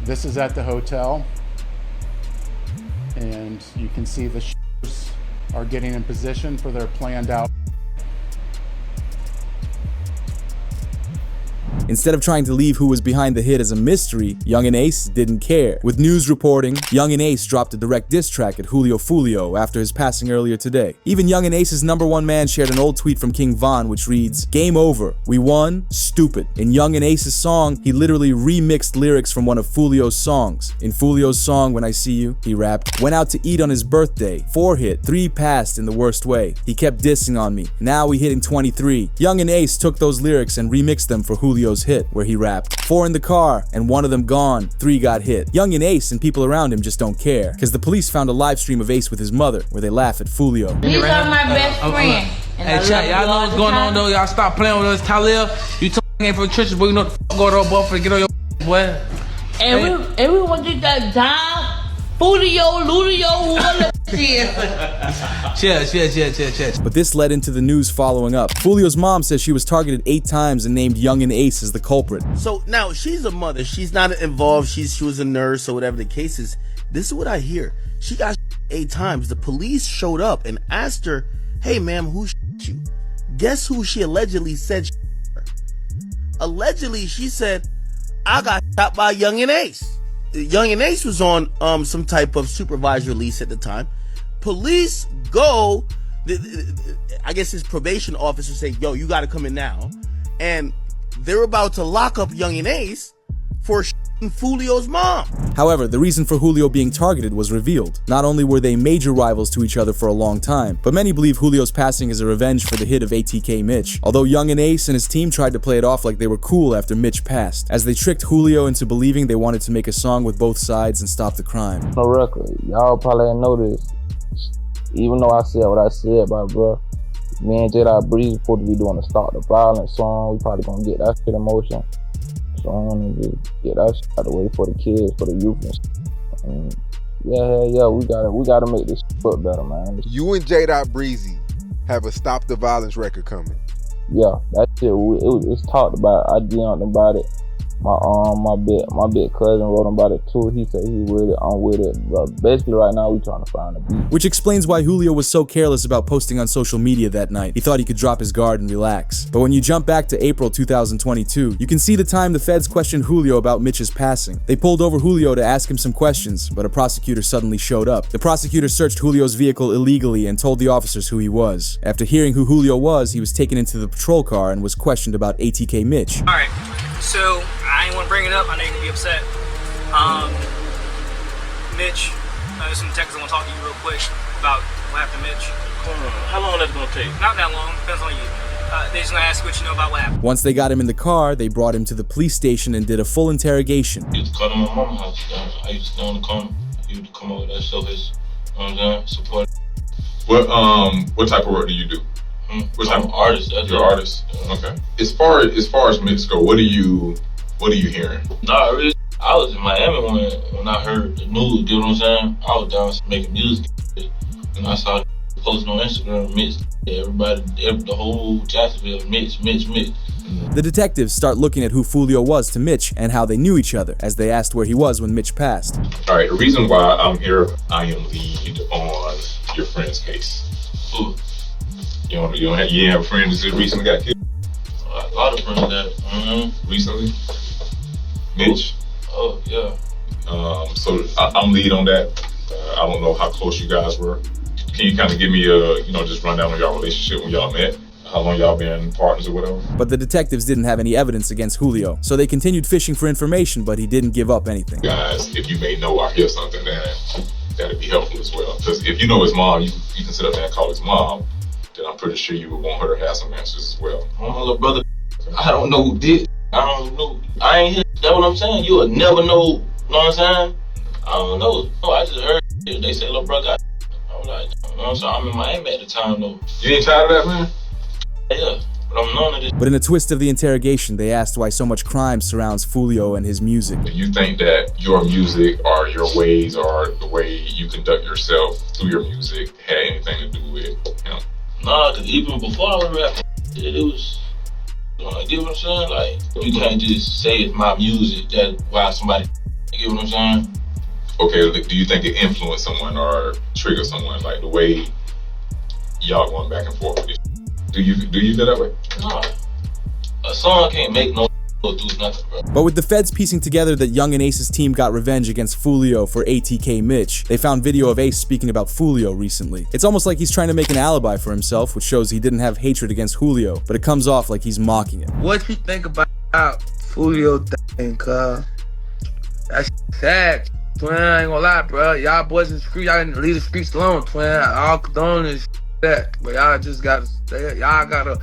This is at the hotel, and you can see the shooters are getting in position for their planned out. Instead of trying to leave who was behind the hit as a mystery, Young and Ace didn't care. With news reporting, Young and Ace dropped a direct diss track at Julio Foolio after his passing earlier today. Even Young and Ace's #1 man shared an old tweet from King Von which reads, "Game over. We won. Stupid." In Young and Ace's song, he literally remixed lyrics from one of Foolio's songs. In Foolio's song, When I See You, he rapped, "Went out to eat on his birthday. 4 hit, 3 passed in the worst way. He kept dissing on me. Now we hitting 23. Young and Ace took those lyrics and remixed them for Julio's hit, where he rapped, 4 in the car, and 1 of them gone, 3 got hit. Young and Ace and people around him just don't care, because the police found a live stream of Ace with his mother, where they laugh at Foolio. These are my best friends. Hey, chat, y'all know what's going on, though. Y'all stop playing with us, Talib. You talking for the churches, but you know what the f going on, boy, for get on your boy. And we want to get that down. Foolio, Ludio, whatever shit. Cheers. But this led into the news following up. Foolio's mom says she was targeted 8 times and named Young and Ace as the culprit. So now she's a mother. She's not involved. She was a nurse or whatever the case is. This is what I hear. She got 8 times. The police showed up and asked her, "Hey, ma'am, who shot you?" Guess who she allegedly said shot her? Allegedly, she said, "I got shot by Young and Ace." Young and Ace was on some type of supervised release at the time. Police go, I guess his probation officer say, "Yo, you got to come in now," and they're about to lock up Young and Ace for shooting Foolio's mom. However, the reason for Julio being targeted was revealed. Not only were they major rivals to each other for a long time, but many believe Julio's passing is a revenge for the hit of ATK Mitch. Although Young and Ace and his team tried to play it off like they were cool after Mitch passed, as they tricked Julio into believing they wanted to make a song with both sides and stop the crime. No record. Y'all probably didn't know this. Even though I said what I said, bro, me and J.Dot Breezy supposed to be doing a Stop the Violence song. We probably gonna get that shit in motion. So I'm gonna just get that shit out of the way for the kids, for the youth and shit. And yeah, we gotta make this look better, man. You and J.Dot Breezy have a Stop the Violence record coming. Yeah, that shit, it's talked about. I DM'd about it. My big cousin wrote about it too. He said he with it, I'm with it. But basically right now we trying to find a beat. Which explains why Julio was so careless about posting on social media that night. He thought he could drop his guard and relax. But when you jump back to April 2022, you can see the time the feds questioned Julio about Mitch's passing. They pulled over Julio to ask him some questions, but a prosecutor suddenly showed up. The prosecutor searched Julio's vehicle illegally and told the officers who he was. After hearing who Julio was, he was taken into the patrol car and was questioned about ATK Mitch. Alright, so I ain't want to bring it up. I know you're going to be upset. Mitch, there's some texts I want to talk to you real quick about what happened to Mitch. How long that's going to take? Not that long. Depends on you. They just going to ask you what you know about what happened. Once they got him in the car, they brought him to the police station and did a full interrogation. I used to come to my mama's house. I used to stay on the corner. He used to come over there, show his, support. What type of work do you do? What type of artist? You're an artist. Okay. As far as Mitch go, what are you hearing? Nah, really, I was in Miami when I heard the news. You know what I'm saying? I was down making music, and I saw posting on Instagram. Mitch, everybody, the whole Jacksonville, Mitch. The detectives start looking at who Foolio was to Mitch and how they knew each other, as they asked where he was when Mitch passed. All right. The reason why I'm here, I am lead on your friend's case. Ooh. You ain't have a friend that recently got killed? A lot of friends that recently. Mitch? Oh, yeah. So I'm lead on that. I don't know how close you guys were. Can you kind of give me a, just rundown on y'all relationship when y'all met? How long y'all been partners or whatever? But the detectives didn't have any evidence against Julio, so they continued fishing for information, but he didn't give up anything. Guys, if you may know or hear something, then that'd be helpful as well. Because if you know his mom, you can sit up there and call his mom, then I'm pretty sure you would want her to have some answers as well. Oh, my little brother, I don't know who did. I don't know. I ain't here. That's what I'm saying. You will never know. You know what I'm saying? I don't know. No, I just heard they say little brother got. I was like, you know what I'm saying? I'm in Miami at the time though. You ain't tired of that, man? Yeah, but I'm none of this. But in a twist of the interrogation, they asked why so much crime surrounds Fulio and his music. Do you think that your music or your ways or the way you conduct yourself through your music had anything to do with him? Nah, because even before I was rapping, it was, you get what I'm saying? Like, you can't just say it's my music, that's why somebody, you get what I'm saying? Okay, do you think it influenced someone or triggered someone, like the way y'all going back and forth with this? Do you feel that way? Nah, a song can't make no do nothing, bro. But with the feds piecing together that Young and Ace's team got revenge against Fulio for ATK Mitch, they found video of Ace speaking about Fulio recently. It's almost like he's trying to make an alibi for himself, which shows he didn't have hatred against Julio, but it comes off like he's mocking him. What you think about Fulio thing, cuz? That's sad, twin. I ain't gonna lie, bro. Y'all boys in the street, y'all didn't leave the streets alone, twin. All condone is that, but y'all just gotta stay. Y'all gotta.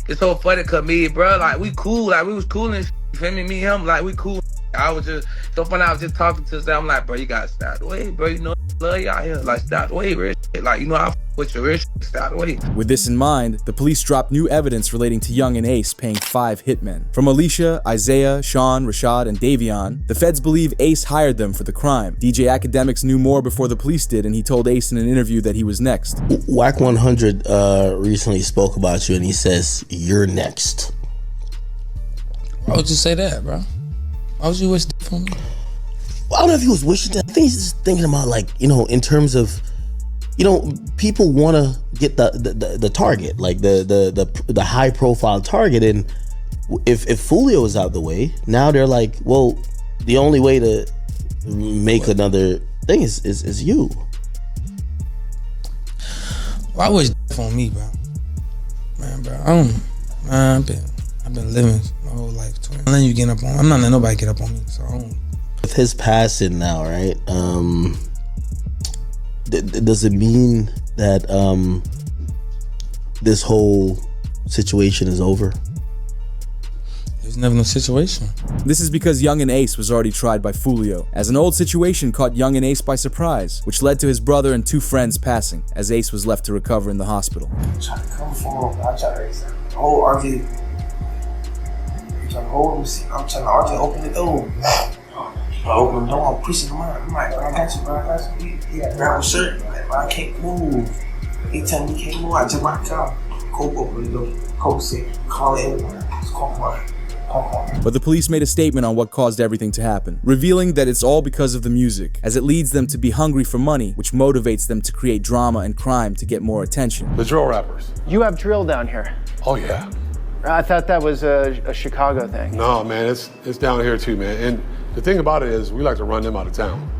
It's so funny, cause me, bro, like we cool, like we was cool and shit, you feel me? Me and him, like we cool. I was just so funny. I was just talking to them. I'm like, bro, you gotta stay out the way, bro. You know, love y'all here, like stay out the way, real shit. Like, you know, I with your real shit, stay out the way. With this in mind, the police dropped new evidence relating to Young and Ace paying 5 hitmen. From Alicia, Isaiah, Sean, Rashad, and Davion, the feds believe Ace hired them for the crime. DJ Academics knew more before the police did, and he told Ace in an interview that he was next. Wack 100 recently spoke about you, and he says, you're next. Why would you say that, bro? Why would you wish that for me? Well, I don't know if he was wishing that. I think he's just thinking about, like, you know, in terms of, you know, people want to get the target, like the high profile target, and if Fulio is out of the way, now they're like, well, the only way to make another thing is you. Why wish that on me, bro? Man, bro, I've been living my whole life. I'm letting you get up on. I'm not letting nobody get up on me. So I don't. With his passing now, right? Does it mean that this whole situation is over? There's never no situation. This is because Young and Ace was already tried by Fulio, as an old situation caught Young and Ace by surprise, which led to his brother and 2 friends passing, as Ace was left to recover in the hospital. I'm trying to come for him. I'm trying to hold RJ. I'm trying to hold him. I'm trying to RJ open the door. I open the door, I'm pushing him out. I'm like, I got you, bro. I got you. He got grab a shirt. I'm like, bro, I can't move. He tell me he can't move. I jump out the car. Cope open the door. Cope said, call it everyone. It's call one. But the police made a statement on what caused everything to happen, revealing that it's all because of the music, as it leads them to be hungry for money, which motivates them to create drama and crime to get more attention. The drill rappers. You have drill down here. Oh yeah. I thought that was a Chicago thing. No, man, it's down here too, man. And the thing about it is, we like to run them out of town.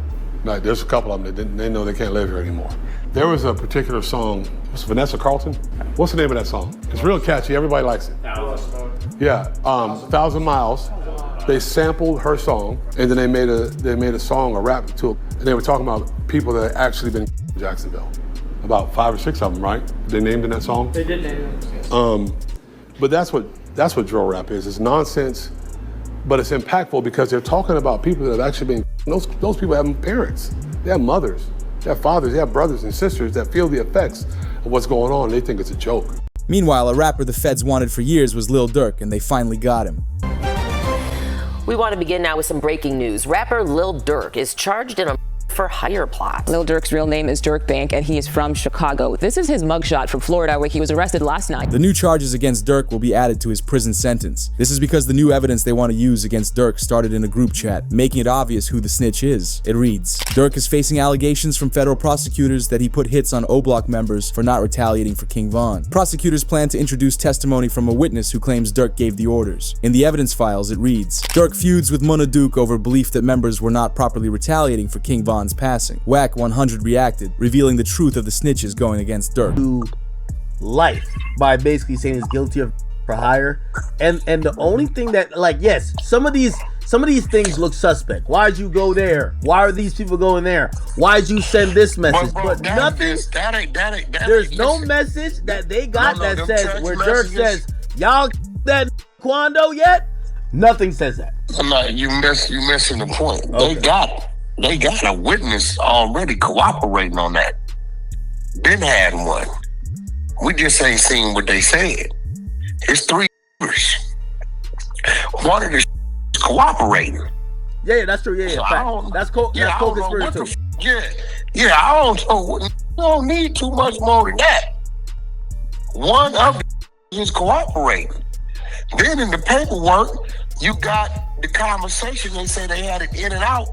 Like, there's a couple of them that they know they can't live here anymore. There was a particular song, was Vanessa Carlton? What's the name of that song? It's real catchy, everybody likes it. Yeah, 1,000 Miles. They sampled her song, and then they made a song, a rap to it. And they were talking about people that had actually been in Jacksonville. About 5 or 6 of them, right? They named in that song? They did name it, yes. But that's what drill rap is. It's nonsense, but it's impactful because they're talking about people that have actually been, those people have parents, they have mothers, they have fathers, they have brothers and sisters that feel the effects of what's going on, and they think it's a joke. Meanwhile, a rapper the feds wanted for years was Lil Durk, and they finally got him. We want to begin now with some breaking news. Rapper Lil Durk is charged in a for hire plot. Lil Durk's real name is Dirk Bank, and he is from Chicago. This is his mugshot from Florida, where he was arrested last night. The new charges against Durk will be added to his prison sentence. This is because the new evidence they want to use against Durk started in a group chat, making it obvious who the snitch is. It reads, Durk is facing allegations from federal prosecutors that he put hits on O-Block members for not retaliating for King Von. Prosecutors plan to introduce testimony from a witness who claims Durk gave the orders. In the evidence files, it reads, Durk feuds with Mona Duke over belief that members were not properly retaliating for King Von Von's passing. Whack 100 reacted, revealing the truth of the snitches going against Durk. To life by basically saying he's guilty of for hire, and the only thing that, like, yes, some of these things look suspect. Why'd you go there? Why are these people going there? Why'd you send this message? But nothing. There's no message that they got that says where Durk says y'all that Quando yet. Nothing says that. You missing the point. Okay. They got a witness already cooperating on that. Been had one. We just ain't seen what they said. It's 3 years. One of the cooperating. Yeah, that's true. Yeah, so that's co-conspiracy. Yeah, I don't know. You don't need too much more than that. One of the is cooperating. Then in the paperwork, you got the conversation. They say they had it in and out.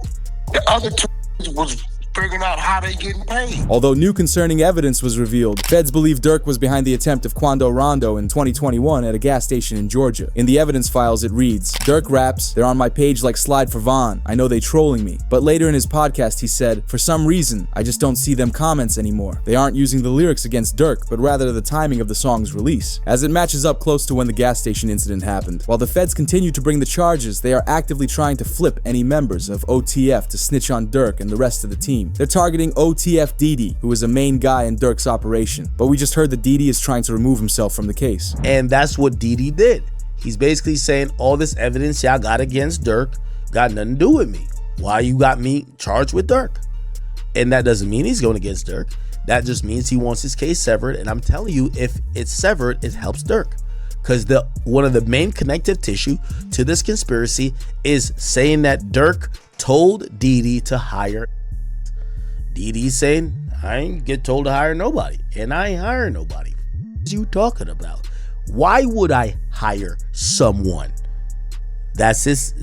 The other 2 was figuring out how they getting paid. Although new concerning evidence was revealed, feds believe Durk was behind the attempt of Quando Rondo in 2021 at a gas station in Georgia. In the evidence files it reads, Durk raps, "They're on my page like Slide for Von. I know they trolling me." But later in his podcast he said, "For some reason, I just don't see them comments anymore. They aren't using the lyrics against Durk, but rather the timing of the song's release," as it matches up close to when the gas station incident happened. While the feds continue to bring the charges, they are actively trying to flip any members of OTF to snitch on Durk and the rest of the team. They're targeting OTF Didi, who is a main guy in Durk's operation. But we just heard that Didi is trying to remove himself from the case. And that's what Didi did. He's basically saying all this evidence y'all got against Durk got nothing to do with me. Why you got me charged with Durk? And that doesn't mean he's going against Durk. That just means he wants his case severed. And I'm telling you, if it's severed, it helps Durk. Because one of the main connective tissue to this conspiracy is saying that Durk told Didi to hire. Didi's saying, I ain't get told to hire nobody, and I ain't hiring nobody. What are you talking about? Why would I hire someone? That's his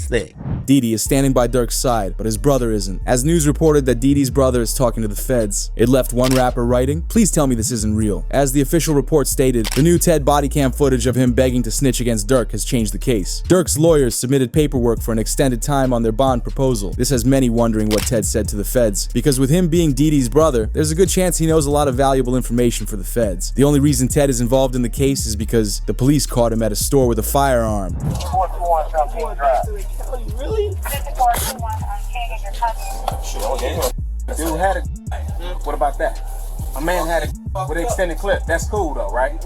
thing. Didi is standing by Durk's side, but his brother isn't. As news reported that Didi's brother is talking to the feds, it left one rapper writing, "Please tell me this isn't real." As the official report stated, the new Ted body cam footage of him begging to snitch against Durk has changed the case. Durk's lawyers submitted paperwork for an extended time on their bond proposal. This has many wondering what Ted said to the feds, because with him being Didi's brother, there's a good chance he knows a lot of valuable information for the feds. The only reason Ted is involved in the case is because the police caught him at a store with a firearm. Really? Dude had a. What about that? A man had a with an extended clip. That's cool though, right?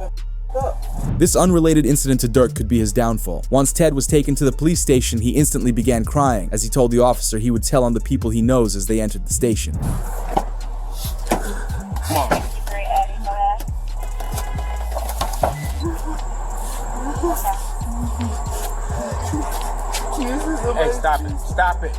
This unrelated incident to Durk could be his downfall. Once Ted was taken to the police station, he instantly began crying as he told the officer he would tell on the people he knows as they entered the station. Come on. Hey, stop it. Stop it.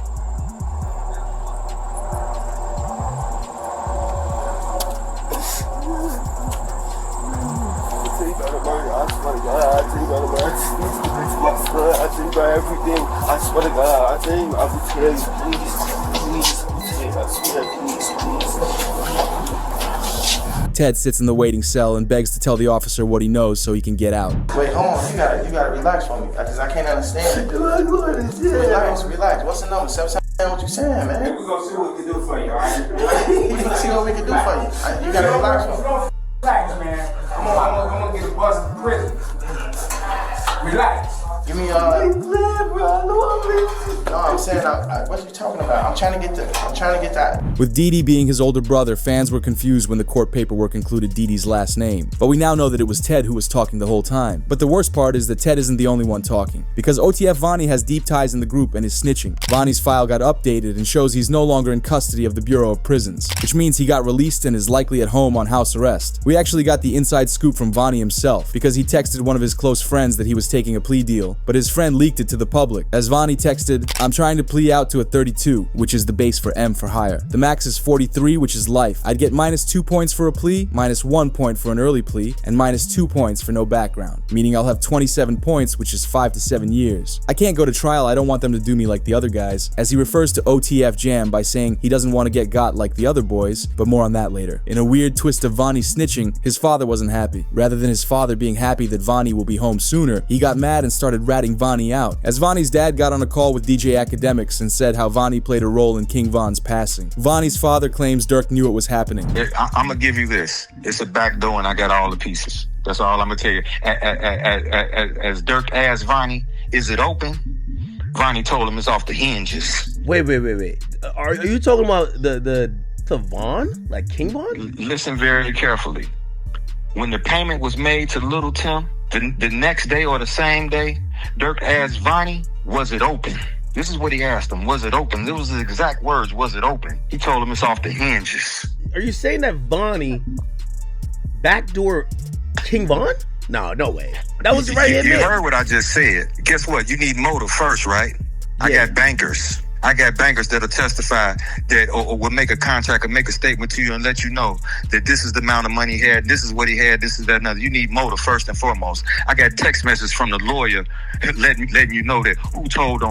Ted sits in the waiting cell and begs to tell the officer what he knows so he can get out. Wait, hold on. You gotta relax for me, because I can't understand it. Relax. What's the number? 7 what you saying, man? We're gonna see what we can do for you, alright? We're gonna see what we can do for you. You gotta relax for me. Relax, man. I'm gonna get a bus to prison. Relax. Give me No, I'm saying, what are you talking about? I'm trying to get that. With Didi being his older brother, fans were confused when the court paperwork included Didi's last name. But we now know that it was Ted who was talking the whole time. But the worst part is that Ted isn't the only one talking, because OTF Vonnie has deep ties in the group and is snitching. Vonnie's file got updated and shows he's no longer in custody of the Bureau of Prisons, which means he got released and is likely at home on house arrest. We actually got the inside scoop from Vonnie himself, because he texted one of his close friends that he was taking a plea deal, but his friend leaked it to the public. As Vonnie texted, "I'm trying to plea out to a 32, which is the base for M for hire. The max is 43, which is life. I'd get -2 points for a plea, -1 point for an early plea, and -2 points for no background, meaning I'll have 27 points, which is 5 to 7 years. I can't go to trial. I don't want them to do me like the other guys," as he refers to OTF Jam by saying he doesn't want to get got like the other boys, but more on that later. In a weird twist of Vonnie snitching, his father wasn't happy. Rather than his father being happy that Vonnie will be home sooner, he got mad and started ratting Vonnie out. As as Vonnie's dad got on a call with DJ Academics and said how Vonnie played a role in King Von's passing. Vonnie's father claims Durk knew what was happening. I'm gonna give you this. It's a back door and I got all the pieces. That's all I'm gonna tell you. As Durk asked Vonnie, is it open? Vonnie told him it's off the hinges. Wait. Are you talking about the Von? Like King Von? Listen very carefully. When the payment was made to Little Tim, the next day or the same day, Durk asked Vonnie, was it open? This is what he asked him. Was it open? It was the exact words, was it open? He told him it's off the hinges. Are you saying that Vonnie backdoor King Von? No way. That was right here. You heard what I just said. Guess what? You need motive first, right? I got bankers. I got bankers that'll testify that or will make a contract or make a statement to you and let you know that this is the amount of money he had, this is what he had, this is that another. You need motive first and foremost. I got text messages from the lawyer letting you know that who told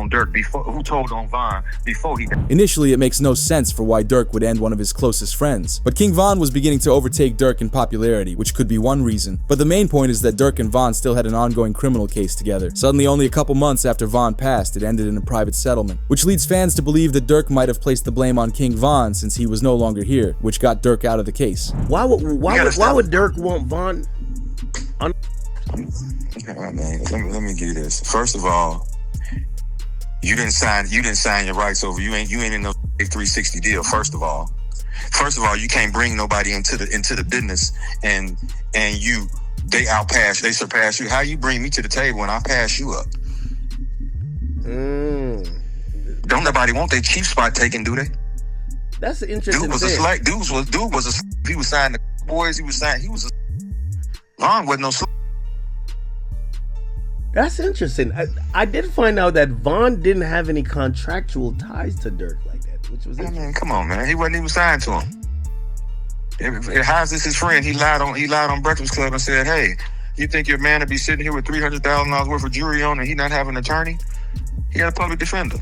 on Von before he died. Initially, it makes no sense for why Durk would end one of his closest friends, but King Von was beginning to overtake Durk in popularity, which could be one reason. But the main point is that Durk and Von still had an ongoing criminal case together. Suddenly, only a couple months after Von passed, it ended in a private settlement, which leads fans to believe that Durk might have placed the blame on King Von since he was no longer here, which got Durk out of the case. Why would Durk want Von? Let me give you this. First of all, you didn't sign your rights over. You ain't in no 360 deal. First of all, you can't bring nobody into the business and they surpass you. How you bring me to the table and I pass you up? Don't nobody want their chief spot taken, do they? That's an interesting thing. He was signing the boys. He was Von wasn't no slack. That's interesting. I did find out that Von didn't have any contractual ties to Durk like that, which was interesting. Come on, man. He wasn't even signed to him. How's this his friend? He lied on Breakfast Club and said, "Hey, you think your man would be sitting here with $300,000 worth of jewelry on and he not have an attorney? He got a public defender."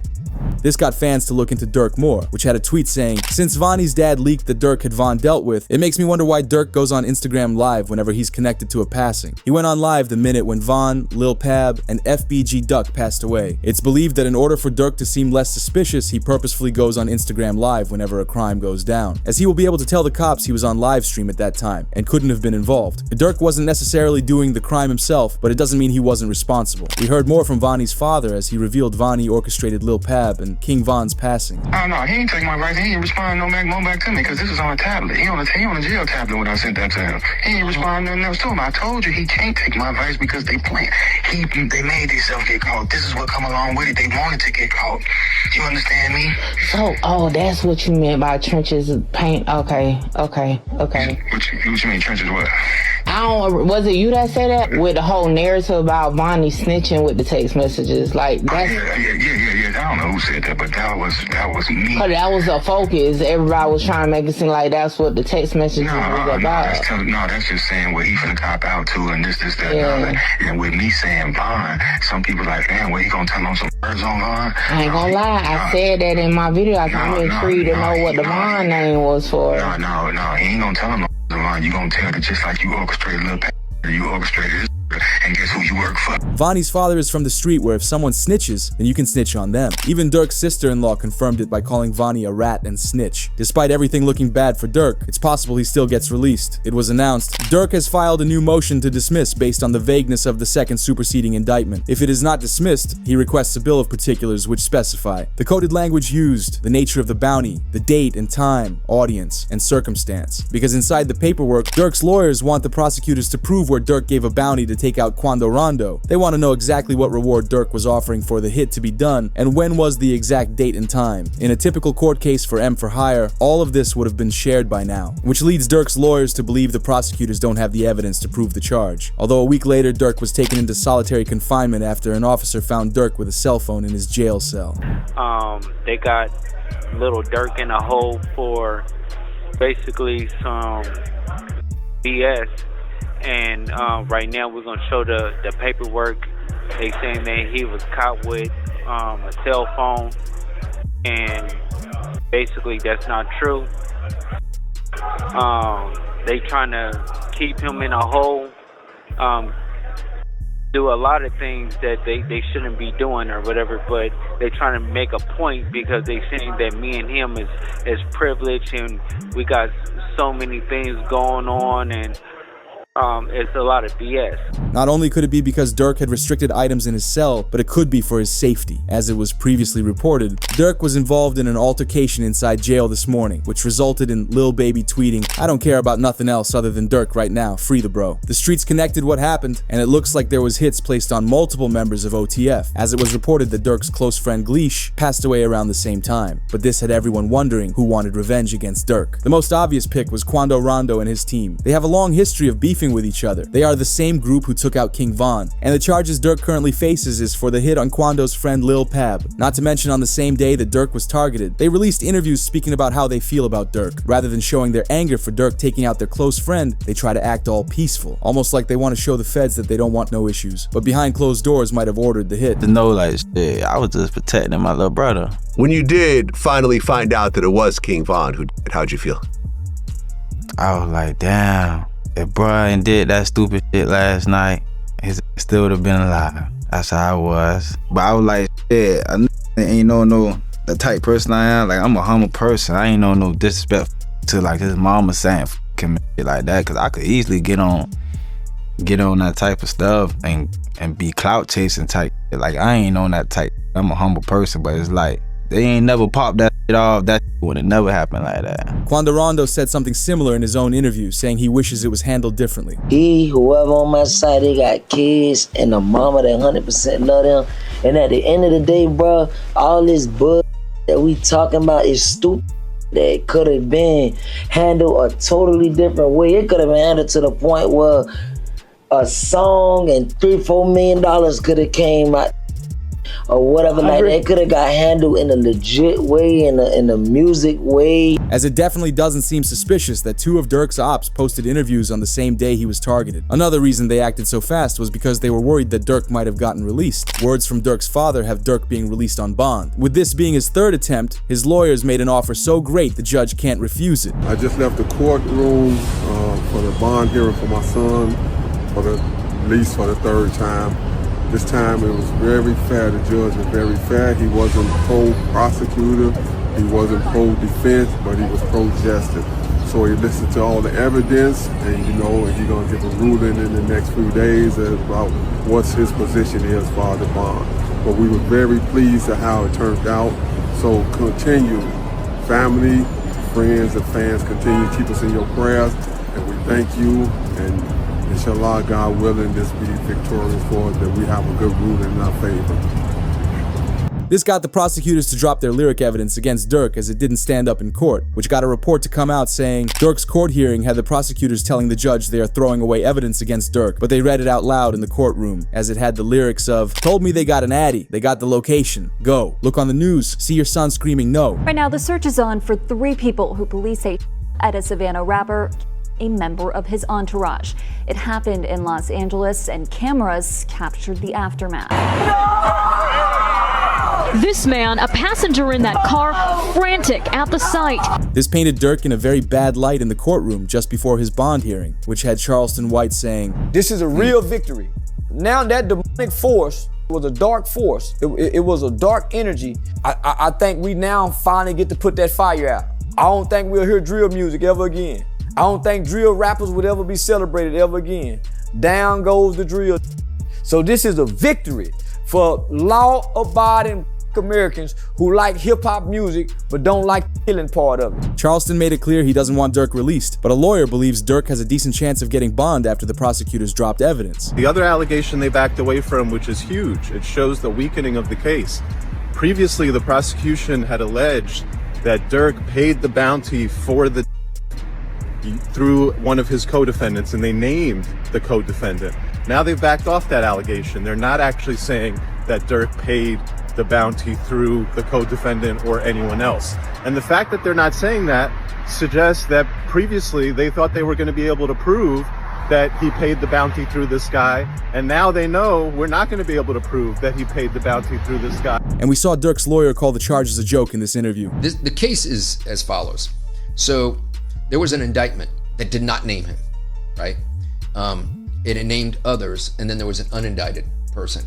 This got fans to look into Durk more, which had a tweet saying, "Since Vonnie's dad leaked that Durk had Von dealt with, it makes me wonder why Durk goes on Instagram Live whenever he's connected to a passing. He went on live the minute when Von, Lil Pab, and FBG Duck passed away. It's believed that in order for Durk to seem less suspicious, he purposefully goes on Instagram Live whenever a crime goes down, as he will be able to tell the cops he was on live stream at that time and couldn't have been involved. Durk wasn't necessarily doing the crime himself, but it doesn't mean he wasn't responsible." We heard more from Vonnie's father as he revealed Vonnie orchestrated Lil Pab and King Von's passing. Oh no, he ain't take my rights. He ain't respond no back to me because this is on a tablet. He on a jail tablet when I sent that to him. He ain't respond nothing else to him. I told you he can't take my advice because they playing. They made themselves get caught. This is what come along with it. They wanted to get caught. You understand me? So, that's what you meant by trenches paint. Okay. What you mean trenches what? Was it you that said that? With the whole narrative about Vonnie snitching with the text messages, like that's. Yeah. I don't know who said that, but that was me. But that was a focus. Everybody was trying to make it seem like that's what the text messages was about. That's just saying what he finna cop out to, and this, that, and and with me saying Von, some people like, damn, what he gonna tell on some words on Von? I ain't gonna lie, I said that in my video. I'm intrigued to know what the Von name was for. No, he ain't gonna tell him no Von. You gonna tell it just like you orchestrated Lil Pab, you orchestrated this. And guess who you work for? Vonnie's father is from the street where if someone snitches, then you can snitch on them. Even Durk's sister-in-law confirmed it by calling Vonnie a rat and snitch. Despite everything looking bad for Durk, it's possible he still gets released. It was announced, Durk has filed a new motion to dismiss based on the vagueness of the second superseding indictment. If it is not dismissed, he requests a bill of particulars which specify the coded language used, the nature of the bounty, the date and time, audience, and circumstance. Because inside the paperwork, Durk's lawyers want the prosecutors to prove where Durk gave a bounty to take out Quando Rondo. They want to know exactly what reward Durk was offering for the hit to be done and when was the exact date and time. In a typical court case for M for Hire, all of this would have been shared by now, which leads Durk's lawyers to believe the prosecutors don't have the evidence to prove the charge. Although a week later, Durk was taken into solitary confinement after an officer found Durk with a cell phone in his jail cell. They got little Durk in a hole for basically some BS. And right now we're going to show the paperwork. They saying that he was caught with a cell phone, and basically that's not true. They trying to keep him in a hole, do a lot of things that they shouldn't be doing or whatever, but they trying to make a point because they saying that me and him is privileged and we got so many things going on, and it's a lot of BS. Not only could it be because Durk had restricted items in his cell, but it could be for his safety. As it was previously reported, Durk was involved in an altercation inside jail this morning, which resulted in Lil Baby tweeting, "I don't care about nothing else other than Durk right now, free the bro." The streets connected what happened, and it looks like there was hits placed on multiple members of OTF, as it was reported that Durk's close friend Gleesh passed away around the same time. But this had everyone wondering who wanted revenge against Durk. The most obvious pick was Quando Rondo and his team. They have a long history of beefing with each other. They are the same group who took out King Von, and the charges Durk currently faces is for the hit on Quando's friend Lil Pab. Not to mention, on the same day that Durk was targeted, they released interviews speaking about how they feel about Durk. Rather than showing their anger for Durk taking out their close friend, they try to act all peaceful, almost like they want to show the feds that they don't want no issues, but behind closed doors might have ordered the hit. To know, like, shit, I was just protecting my little brother. When you did finally find out that it was King Von who did it, how'd you feel? I was like, damn, if Brian did that stupid shit last night, he still would have been alive. That's how I was. But I was like, shit, I ain't no the type person I am. Like, I'm a humble person. I ain't no disrespect to like his mama saying him shit like that, because I could easily get on that type of stuff and be clout chasing type. Like, I ain't on that type. I'm a humble person, but it's like, they ain't never popped that shit off. That would have never happened like that. Quando Rondo said something similar in his own interview, saying he wishes it was handled differently. Whoever on my side, they got kids and a mama that 100% love them. And at the end of the day, bro, all this bull that we talking about is stupid. That could have been handled a totally different way. It could have been handled to the point where a song and $3-4 million could have came out, or whatever. Like, they could have got handled in a legit way, in a music way. As it definitely doesn't seem suspicious that two of Durk's ops posted interviews on the same day he was targeted. Another reason they acted so fast was because they were worried that Durk might have gotten released. Words from Durk's father have Durk being released on bond. With this being his third attempt, his lawyers made an offer so great the judge can't refuse it. I just left the courtroom for the bond hearing for my son, at least for the third time. This time it was very fair. The judge was very fair. He wasn't pro-prosecutor, he wasn't pro-defense, but he was pro-justice. So he listened to all the evidence, and he's gonna give a ruling in the next few days about what his position is for the bond. But we were very pleased at how it turned out. So continue, family, friends, and fans, continue to keep us in your prayers, and we thank you. And inshallah, God willing, this be victorious for us, that we have a good ruling in our favor. This got the prosecutors to drop their lyric evidence against Durk, as it didn't stand up in court, which got a report to come out saying Durk's court hearing had the prosecutors telling the judge they are throwing away evidence against Durk, but they read it out loud in the courtroom, as it had the lyrics of, "Told me they got an addy, they got the location, go. Look on the news, see your son screaming no." Right now, the search is on for 3 people who police say at a Savannah rapper, a member of his entourage. It happened in Los Angeles, and cameras captured the aftermath. This man, a passenger in that car, frantic at the sight. This painted Durk in a very bad light in the courtroom just before his bond hearing, which had Charleston White saying, "This is a real victory. Now that demonic force was a dark force. It was a dark energy. I think we now finally get to put that fire out. I don't think we'll hear drill music ever again. I don't think drill rappers would ever be celebrated ever again. Down goes the drill. So this is a victory for law-abiding Americans who like hip-hop music but don't like the killing part of it." Charleston made it clear he doesn't want Durk released, but a lawyer believes Durk has a decent chance of getting bond after the prosecutors dropped evidence. The other allegation they backed away from, which is huge, it shows the weakening of the case. Previously, the prosecution had alleged that Durk paid the bounty for the through one of his co-defendants, and they named the co-defendant. Now they've backed off that allegation. They're not actually saying that Durk paid the bounty through the co-defendant or anyone else. And the fact that they're not saying that suggests that previously they thought they were going to be able to prove that he paid the bounty through this guy, and now they know we're not going to be able to prove that he paid the bounty through this guy. And we saw Durk's lawyer call the charges a joke in this interview. The case is as follows. So there was an indictment that did not name him, right? it named others, and then there was an unindicted person.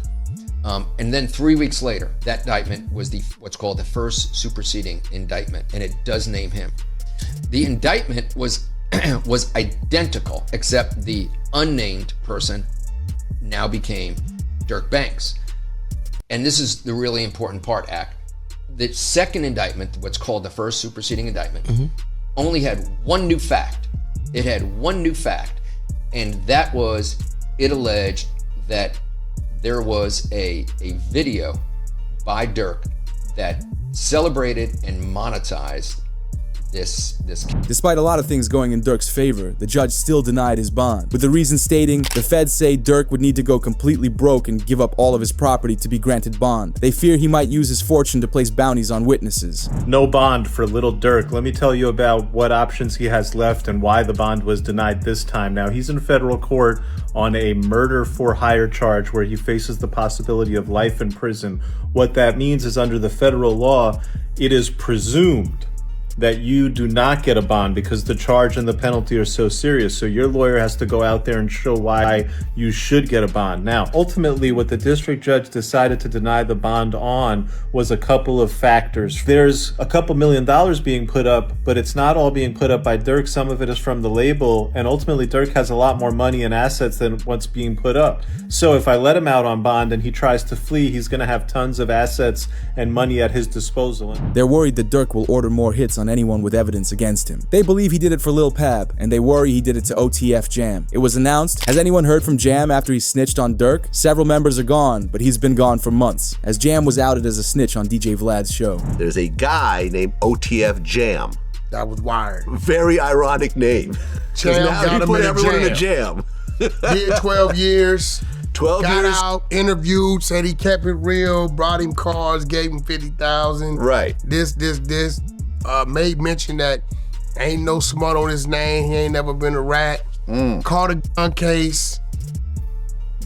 And then 3 weeks later, that indictment was what's called the first superseding indictment, and it does name him. The indictment was identical, except the unnamed person now became Dirk Banks. And this is the really important part, Act. The second indictment, what's called the first superseding indictment, only had one new fact. It had one new fact, and that was it alleged that there was a video by Dirk that celebrated and monetized this. Despite a lot of things going in Dirk's favor, the judge still denied his bond, with the reason stating the feds say Dirk would need to go completely broke and give up all of his property to be granted bond. They fear he might use his fortune to place bounties on witnesses. No bond for Little Dirk. Let me tell you about what options he has left and why the bond was denied this time. Now, he's in federal court on a murder for hire charge where he faces the possibility of life in prison. What that means is under the federal law, it is presumed that you do not get a bond because the charge and the penalty are so serious. So your lawyer has to go out there and show why you should get a bond. Now, ultimately, what the district judge decided to deny the bond on was a couple of factors. There's a couple $1 million being put up, but it's not all being put up by Dirk. Some of it is from the label, and ultimately Dirk has a lot more money and assets than what's being put up. So if I let him out on bond and he tries to flee, he's gonna have tons of assets and money at his disposal. They're worried that Dirk will order more hits on anyone with evidence against him. They believe he did it for Lil Pab, and they worry he did it to OTF Jam. It was announced, has anyone heard from Jam after he snitched on Dirk? Several members are gone, but he's been gone for months, as Jam was outed as a snitch on DJ Vlad's show. There's a guy named OTF Jam. That was wired. Very ironic name. Jam now he put everyone in the jam. Did 12 years. 12 got years. out, interviewed, said he kept it real, brought him cars, gave him 50,000. Right. This. Made mention that ain't no smut on his name. He ain't never been a rat. Caught a gun case.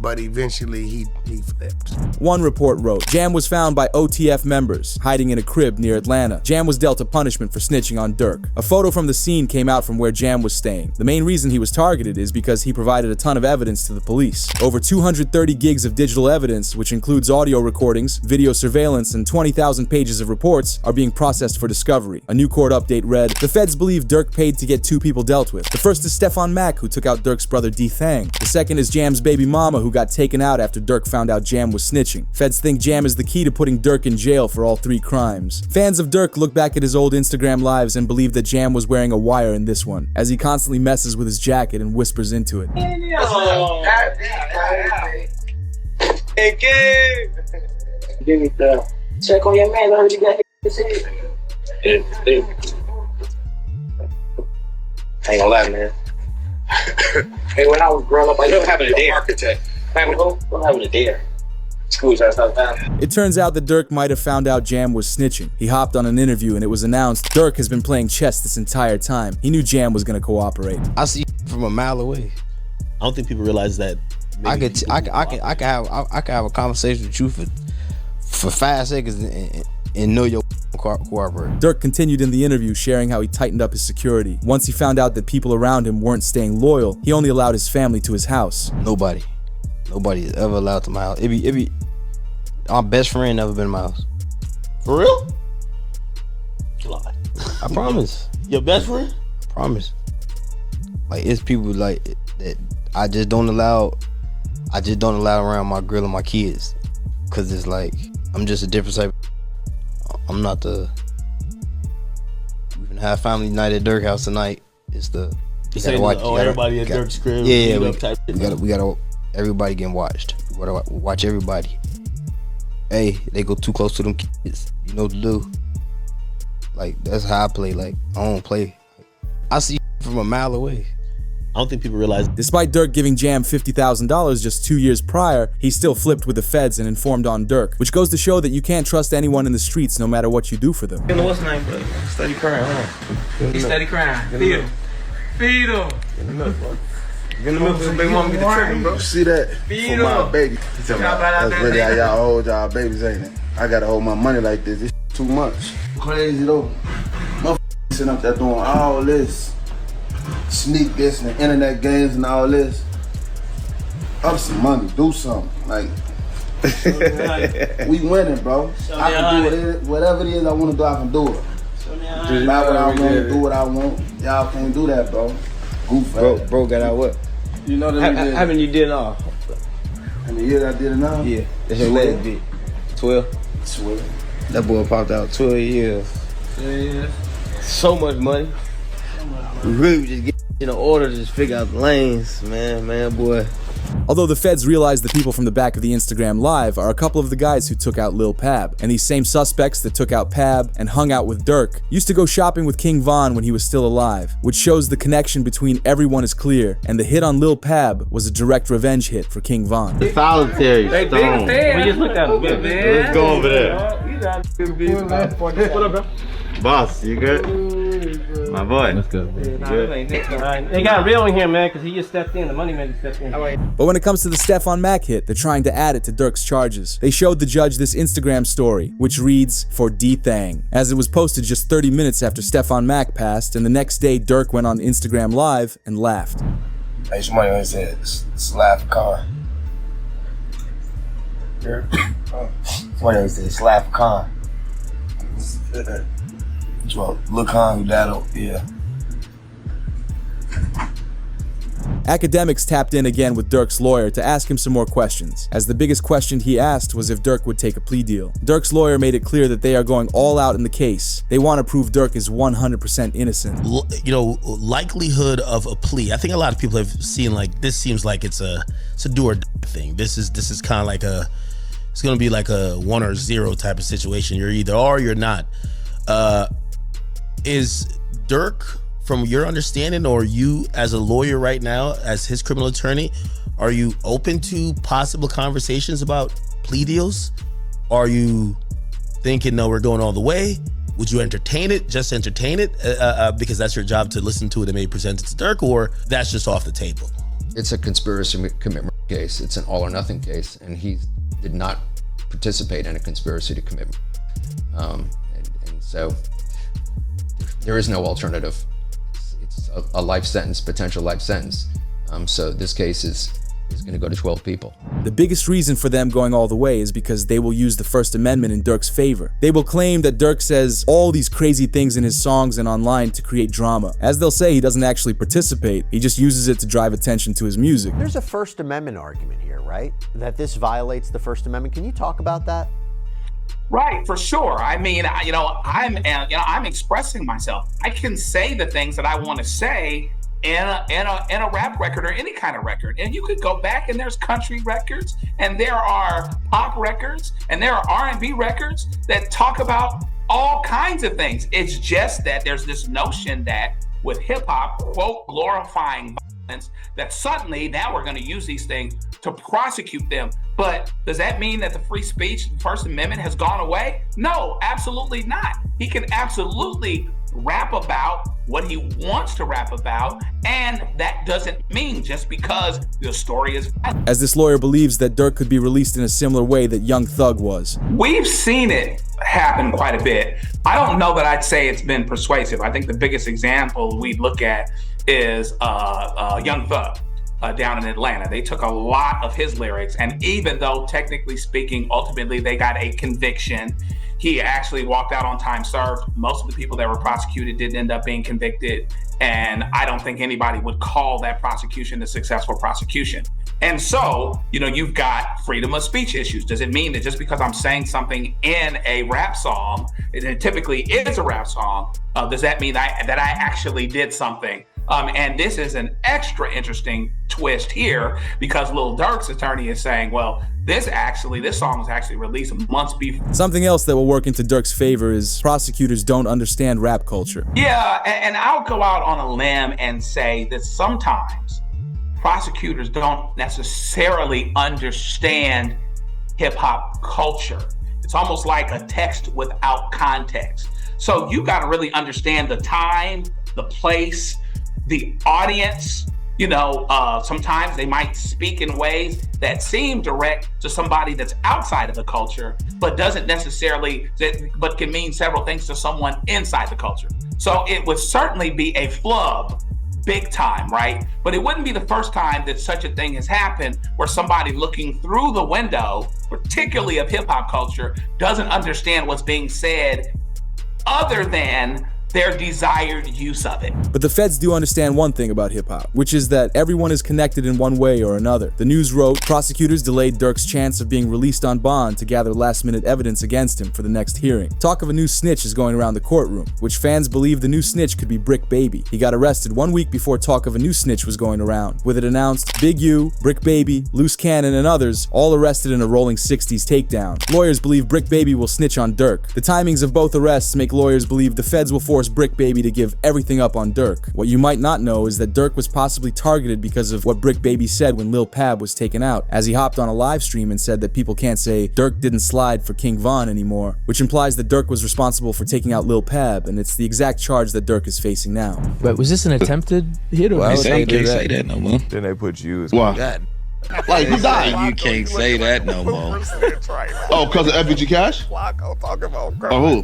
But eventually he flipped. One report wrote, Jam was found by OTF members, hiding in a crib near Atlanta. Jam was dealt a punishment for snitching on Dirk. A photo from the scene came out from where Jam was staying. The main reason he was targeted is because he provided a ton of evidence to the police. Over 230 gigs of digital evidence, which includes audio recordings, video surveillance, and 20,000 pages of reports, are being processed for discovery. A new court update read, the feds believe Dirk paid to get two people dealt with. The first is Stefan Mack, who took out Dirk's brother D Thang. The second is Jam's baby mama, who got taken out after Dirk found out Jam was snitching. Feds think Jam is the key to putting Dirk in jail for all three crimes. Fans of Dirk look back at his old Instagram lives and believe that Jam was wearing a wire in this one, as he constantly messes with his jacket and whispers into it. Give me the check on your man. I heard you got his head. I ain't gonna lie, man. Hey, when I was growing up, I used to have a dare. Architect. I'm having a dare. It turns out that Dirk might have found out Jam was snitching. He hopped on an interview and it was announced Dirk has been playing chess this entire time. He knew Jam was gonna cooperate. I see from a mile away. I don't think people realize that. I could have a conversation with you for 5 seconds and know your cooperate. Dirk continued in the interview, sharing how he tightened up his security. Once he found out that people around him weren't staying loyal, he only allowed his family to his house. Nobody is ever allowed to my house. It be our best friend never been in my house. For real? I promise. Your best friend? I promise. Like, it's people like that I just don't allow around my girl and my kids, cause it's like I'm just a different type. I'm not the. We're gonna have family night at Dirk house tonight. It's the. You gotta watch. Everybody at Dirk's crib. Yeah, we gotta. Everybody getting watched. We gotta watch everybody. Hey, they go too close to them kids. You know what to do. Like, that's how I play. Like, I don't play. I see from a mile away. I don't think people realize. Despite Dirk giving Jam $50,000 just 2 years prior, he still flipped with the feds and informed on Dirk, which goes to show that you can't trust anyone in the streets no matter what you do for them. You know what's his name, bro? Steady crying, huh? He steady crying. Feed him. Feed him. Get the milk so baby mama get the tripping, bro. You see that? Feed for my him. baby. That's really how y'all hold y'all babies, ain't it? I gotta hold my money like this. This too much. Crazy though. Motherfuckers sitting up there doing all this. Sneak this and the internet games and all this. up some money, do something. Like, we winning, bro. I can do whatever it is I want to do, I can do it. Not what I want to do what I want. Y'all can't do that, bro. Goof. Bro got out what? You know that how many you did now? How many years I did it now? Yeah, that's your last bit. 12? 12. That boy popped out 12 years. Yeah. So much money. We really just get in order to just figure out the lanes, man, boy. Although the feds realize the people from the back of the Instagram Live are a couple of the guys who took out Lil Pab, and these same suspects that took out Pab and hung out with Durk used to go shopping with King Von when he was still alive, which shows the connection between everyone is clear, and the hit on Lil Pab was a direct revenge hit for King Von. Solitary Stone. We just looked at him, man. Let's go over there. What up, bro? Boss, you good? My boy. Let's go. They got real in here, man, because he just stepped in. The money man just stepped in. But when it comes to the Stefan Mack hit, they're trying to add it to Durk's charges. They showed the judge this Instagram story, which reads, "For D-Thang," as it was posted just 30 minutes after Stefan Mack passed, and the next day Durk went on Instagram Live and laughed. Hey, somebody always said, it's laugh Khan. Somebody always said, it's laugh Khan. Well, look on that'll, yeah. Academics tapped in again with Durk's lawyer to ask him some more questions, as the biggest question he asked was if Durk would take a plea deal. Durk's lawyer made it clear that they are going all out in the case. They want to prove Durk is 100% innocent. You know, likelihood of a plea. I think a lot of people have seen, like, this seems like it's a do or die thing. This is kind of like it's going to be like a 1 or 0 type of situation. You're either are or you're not. Is Durk, from your understanding, or you as a lawyer right now, as his criminal attorney, are you open to possible conversations about plea deals? Are you thinking, no, we're going all the way? Would you entertain it, just entertain it, because that's your job to listen to it and maybe present it to Durk, or that's just off the table? It's a conspiracy commitment case. It's an all or nothing case, and he did not participate in a conspiracy to commit. And so there is no alternative. It's a life sentence, potential life sentence. So this case is going to go to 12 people. The biggest reason for them going all the way is because they will use the First Amendment in Durk's favor. They will claim that Durk says all these crazy things in his songs and online to create drama. As they'll say, he doesn't actually participate, he just uses it to drive attention to his music. There's a First Amendment argument here, right? That this violates the First Amendment. Can you talk about that? Right, for sure. I mean, I'm expressing myself. I can say the things that I want to say in a rap record or any kind of record. And you could go back and there's country records and there are pop records and there are R&B records that talk about all kinds of things. It's just that there's this notion that with hip hop, quote, glorifying violence, that suddenly now we're going to use these things to prosecute them. But does that mean that the free speech, First Amendment has gone away? No, absolutely not. He can absolutely rap about what he wants to rap about, and that doesn't mean just because the story is violent. As this lawyer believes that Durk could be released in a similar way that Young Thug was. We've seen it happen quite a bit. I don't know that I'd say it's been persuasive. I think the biggest example we look at is Young Thug. Down in Atlanta. They took a lot of his lyrics, and even though technically speaking, ultimately they got a conviction, he actually walked out on time served. Most of the people that were prosecuted didn't end up being convicted, and I don't think anybody would call that prosecution a successful prosecution. And so, you've got freedom of speech issues. Does it mean that just because I'm saying something in a rap song, and it typically is a rap song, does that mean that I actually did something? And this is an extra interesting twist here because Lil Durk's attorney is saying, well, this song was actually released months before. Something else that will work into Durk's favor is prosecutors don't understand rap culture. Yeah, and I'll go out on a limb and say that sometimes prosecutors don't necessarily understand hip hop culture. It's almost like a text without context. So you got to really understand the time, the place, the audience. Sometimes they might speak in ways that seem direct to somebody that's outside of the culture, but doesn't necessarily, but can mean several things to someone inside the culture. So it would certainly be a flub big time, right? But it wouldn't be the first time that such a thing has happened where somebody looking through the window, particularly of hip hop culture, doesn't understand what's being said other than their desired use of it. But the feds do understand one thing about hip-hop, which is that everyone is connected in one way or another. The news wrote, prosecutors delayed Durk's chance of being released on bond to gather last-minute evidence against him for the next hearing. Talk of a new snitch is going around the courtroom, which fans believe the new snitch could be Brick Baby. He got arrested 1 week before talk of a new snitch was going around, with it announced Big U, Brick Baby, Loose Cannon, and others all arrested in a rolling 60s takedown. Lawyers believe Brick Baby will snitch on Durk. The timings of both arrests make lawyers believe the feds will force Brick Baby to give everything up on Durk. What you might not know is that Durk was possibly targeted because of what Brick Baby said when Lil Pab was taken out, as he hopped on a live stream and said that people can't say Durk didn't slide for King Von anymore, which implies that Durk was responsible for taking out Lil Pab, and it's the exact charge that Durk is facing now. But was this an attempted hit? Or You can't say that no more. Then they put you as Why? Like, you died. You can't say that no more. Oh, because of FBG Cash? Oh, who?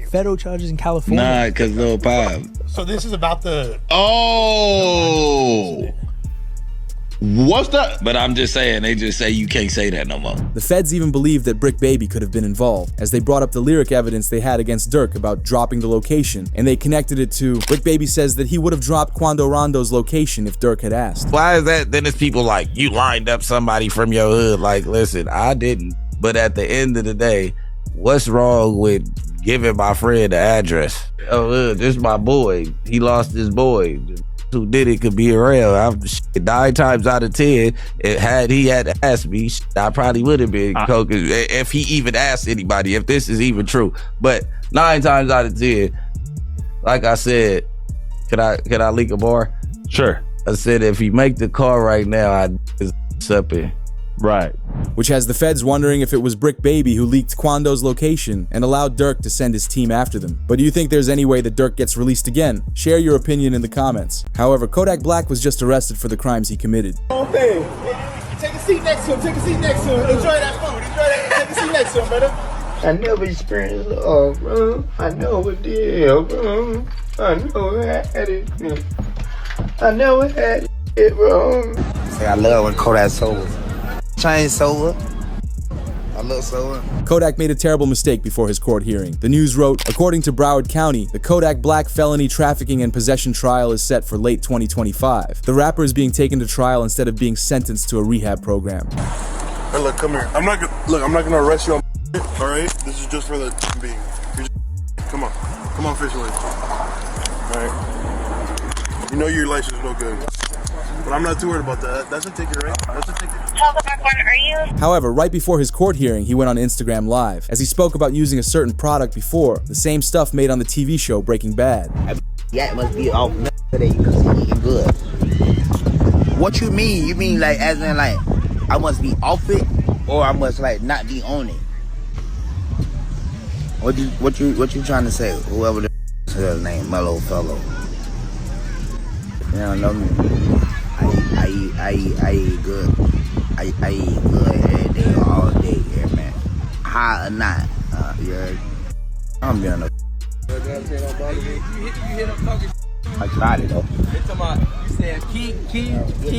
Federal charges in California. Nah, because Lil Pab. So this is about the... Oh! What's that? But I'm just saying, they just say you can't say that no more. The feds even believe that Brick Baby could have been involved, as they brought up the lyric evidence they had against Durk about dropping the location, and they connected it to Brick Baby says that he would have dropped Quando Rondo's location if Durk had asked. Why is that? Then it's people like, you lined up somebody from your hood. Like, listen, I didn't. But at the end of the day, what's wrong with giving my friend the address? Oh, this is my boy. He lost his boy. Who did it could be around. 9 times out of 10, had he had to ask me, I probably would have been if he even asked anybody, if this is even true. But 9 times out of 10, like I said, can I leak a bar? Sure. I said if he make the call right now, I'd something. Right. Which has the feds wondering if it was Brick Baby who leaked Quando's location and allowed Durk to send his team after them. But do you think there's any way that Durk gets released again? Share your opinion in the comments. However, Kodak Black was just arrested for the crimes he committed. Take a seat next to him. Take a seat next to him. Enjoy that food. Enjoy that. Take a seat next to him, brother. I never experienced love, bro. I know it did, bro. I know I had it. I never had it, bro. Say I love when Kodak sober. Change sober. I love sober. Kodak made a terrible mistake before his court hearing. The news wrote, according to Broward County, the Kodak Black felony trafficking and possession trial is set for late 2025. The rapper is being taken to trial instead of being sentenced to a rehab program. Hey, look, come here. I'm not gonna arrest you on all right? This is just for the time being. Come on, officially. All right. You know your license is no good. But I'm not too worried about that. That's a ticket, right? That's a ticket. However, right before his court hearing, he went on Instagram Live, as he spoke about using a certain product before, the same stuff made on the TV show Breaking Bad. Yeah, it must be off today because he eating good. What you mean? You mean like as in like I must be off it, or I must like not be on it? What you trying to say? Whoever the his name, Mellow Fellow. You don't know me. I eat good. I eat good every day, all day, yeah, man. High or not, yeah. I'm being a. I tried it though. You said keep.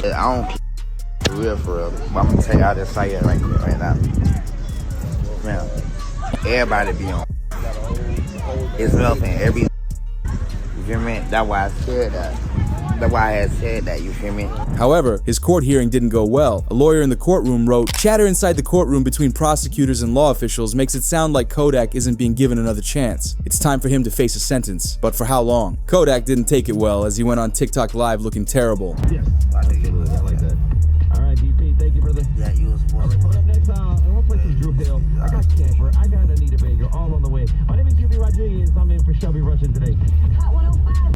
I don't keep for real. But I'm gonna tell y'all this right here, right now. Man, everybody be on. It's nothing. Every. You feel me? That's why I said that. That's why I had said that, you feel me? However, his court hearing didn't go well. A lawyer in the courtroom wrote, chatter inside the courtroom between prosecutors and law officials makes it sound like Kodak isn't being given another chance. It's time for him to face a sentence, but for how long? Kodak didn't take it well as he went on TikTok Live looking terrible. Yes. I like that. All right, DP, thank you, brother. Yeah, you was supposed to. Coming up next, I'm gonna play some Drew Hill. I got Camper, I got Anita Baker, all on the way. My name is Jimmy Rodriguez. I'm in for Shelby Russian today. Hot 105.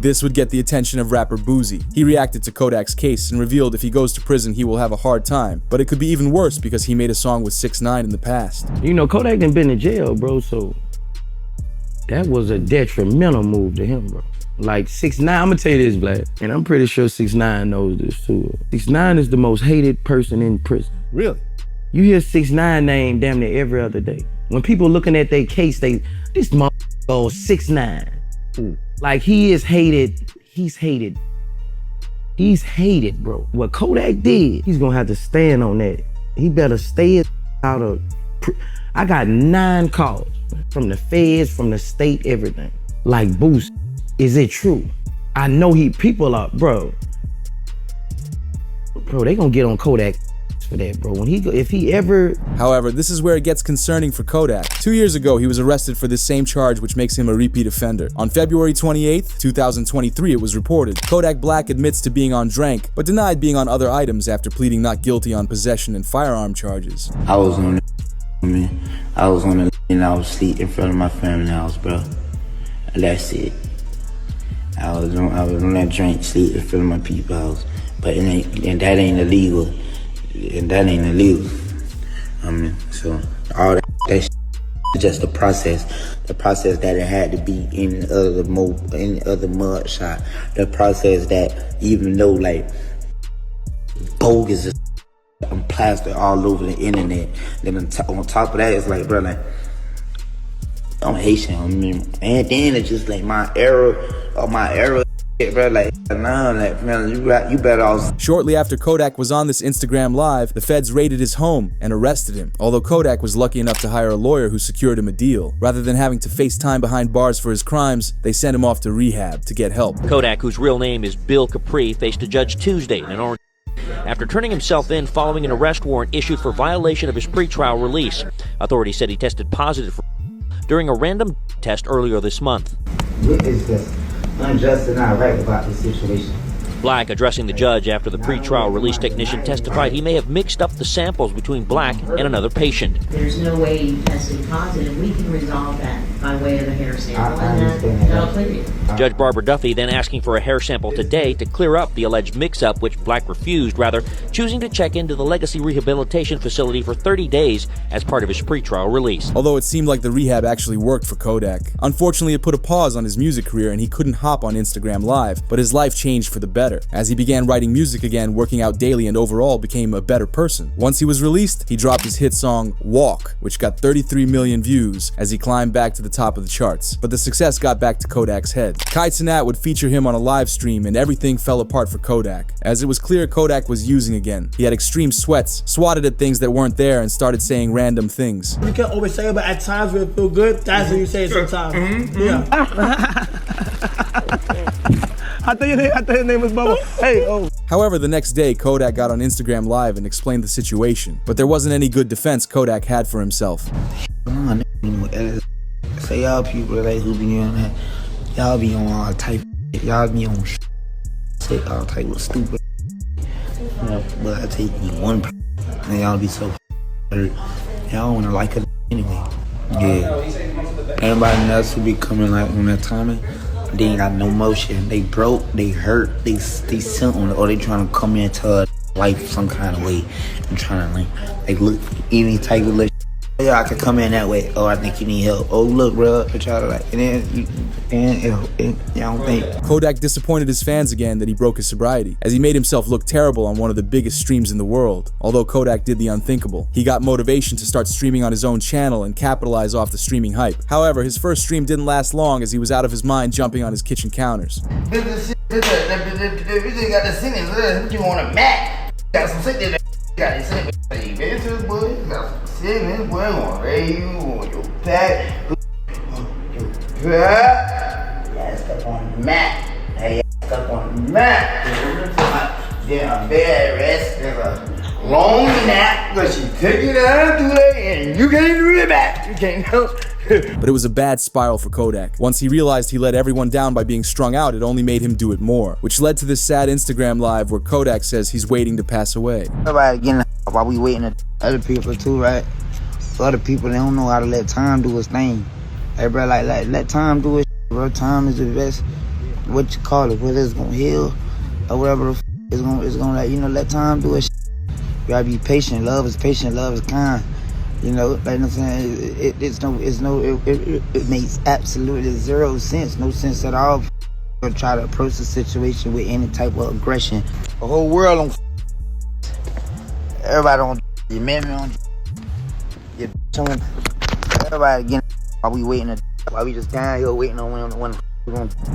This would get the attention of rapper Boosie. He reacted to Kodak's case and revealed if he goes to prison he will have a hard time, but it could be even worse because he made a song with 6ix9ine in the past. You know, Kodak done been in jail, bro, so that was a detrimental move to him, bro. Like 6ix9ine, I'm gonna tell you this, Vlad, and I'm pretty sure 6ix9ine knows this too. 6ix9ine is the most hated person in prison. Really? You hear 6ix9ine name damn near every other day. When people looking at their case, this motherfucker goes 6'9". Like he is hated. He's hated. He's hated, bro. What Kodak did, he's gonna have to stand on that. He better stay out of. I got 9 calls from the feds, from the state, everything. Like, Boost, is it true? I know people are, bro, they gonna get on Kodak for that, bro. If he ever. However, this is where it gets concerning for Kodak. 2 years ago, he was arrested for this same charge, which makes him a repeat offender. On February 28th, 2023, it was reported. Kodak Black admits to being on drank, but denied being on other items after pleading not guilty on possession and firearm charges. I was on I was on the and I was asleep in front of my family house, bro. That's it. I was on that drink, sleep in front of my people's house. But that ain't illegal. And that ain't illegal. So all that shit is just the process that it had to be in the other mud shot. The process that even though like bogus I'm plastered all over the internet. Then on top of that, it's like, bro, like, I'm Haitian. And then it's just like my error, bro, like, nah, like, man, you better off. Shortly after Kodak was on this Instagram Live, the feds raided his home and arrested him. Although Kodak was lucky enough to hire a lawyer who secured him a deal. Rather than having to face time behind bars for his crimes, they sent him off to rehab to get help. Kodak, whose real name is Bill Capri, faced a judge Tuesday in Orange after turning himself in following an arrest warrant issued for violation of his pretrial release. Authorities said he tested positive for during a random test earlier this month. What is this unjust and not right about this situation? Black, addressing the judge after the pretrial release technician testified he may have mixed up the samples between Black and another patient. There's no way you tested positive. We can resolve that by way of a hair sample, and that'll clear you. Judge Barbara Duffy then asking for a hair sample today to clear up the alleged mix-up, which Black refused, rather choosing to check into the Legacy Rehabilitation Facility for 30 days as part of his pretrial release. Although it seemed like the rehab actually worked for Kodak. Unfortunately, it put a pause on his music career and he couldn't hop on Instagram Live, but his life changed for the better. As he began writing music again, working out daily, and overall became a better person. Once he was released, he dropped his hit song, Walk, which got 33 million views as he climbed back to the top of the charts. But the success got back to Kodak's head. Kai Cenat would feature him on a live stream and everything fell apart for Kodak. As it was clear Kodak was using again. He had extreme sweats, swatted at things that weren't there, and started saying random things. You can't always say it, but at times when it feel good, that's what you say sometimes. Yeah. I thought your name was Bubba. Hey, oh. However, the next day, Kodak got on Instagram Live and explained the situation. But there wasn't any good defense Kodak had for himself. Come on, say y'all people like who be on that. Y'all be on all type of shit. Y'all be on shit. Say all type of stupid. But I take you one and y'all be so hurt. Y'all wanna like it anyway. Yeah. Everybody else who be coming like on that timing. They ain't got no motion. They broke, they hurt, they something, or they trying to come into life some kind of way and trying to like look any type of look. Yeah, I could come in that way. Oh, I think you need help. Oh, look, bro, I try to like, and then you don't think. Kodak disappointed his fans again that he broke his sobriety, as he made himself look terrible on one of the biggest streams in the world. Although Kodak did the unthinkable, he got motivation to start streaming on his own channel and capitalize off the streaming hype. However, his first stream didn't last long as he was out of his mind jumping on his kitchen counters. This got the sentence. What you want a Mac? Got some sick there. Got his sentence. You been to the boy? Got some sickness. Boy, want raise you on your back. Yeah, stuck on the mat. Hey, stuck on the mat. Then a bed rest. There's a long nap because she took it out through there and you can't do it back. You can't help. But it was a bad spiral for Kodak. Once he realized he let everyone down by being strung out, it only made him do it more, which led to this sad Instagram Live where Kodak says he's waiting to pass away. Everybody getting while we waiting on other people too, right? Other people, they don't know how to let time do its thing. Hey, bro, like let time do its shit, bro. Time is the best, what you call it, whether it's gonna heal or whatever it's gonna let, you know, let time do its shit. You gotta be patient. Love is patient, love is kind. You know, like I'm saying, it makes absolutely zero sense, no sense at all to try to approach the situation with any type of aggression. The whole world on everybody on your man on your Everybody getting while we waiting. While we just down here waiting on when.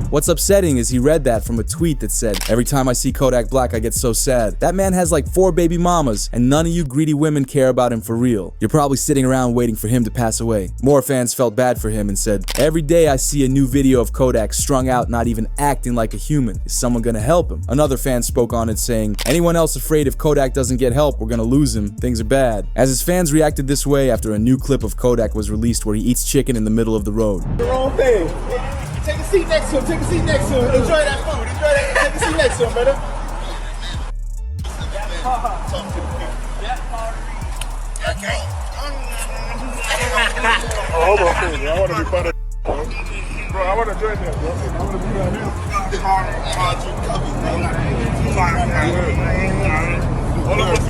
What's upsetting is he read that from a tweet that said, "Every time I see Kodak Black, I get so sad. That man has like 4 baby mamas, and none of you greedy women care about him for real. You're probably sitting around waiting for him to pass away." More fans felt bad for him and said, "Every day I see a new video of Kodak strung out, not even acting like a human. Is someone gonna help him?" Another fan spoke on it saying, "Anyone else afraid if Kodak doesn't get help, we're gonna lose him. Things are bad." As his fans reacted this way after a new clip of Kodak was released where he eats chicken in the middle of the road. The wrong thing. Take a seat next to him. Take a seat next to him. Enjoy that food. Enjoy that. Take a seat next to him, brother. Oh, hold on, please. I want to be part of bro, I want to join that, bro. I want to be down here.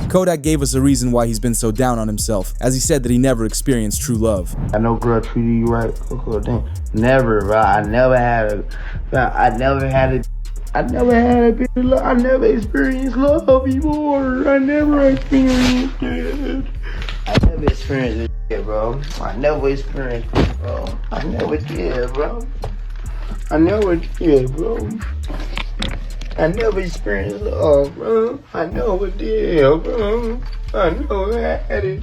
Kodak gave us a reason why he's been so down on himself, as he said that he never experienced true love. I know girl treated you right. Never, bro. I never had a bit of love. I never experienced love before. I never experienced it. I never experienced it, bro. I never experienced it, bro. I never did, bro. I never did, bro. I never experienced love, bro. I never did, bro. I never had it.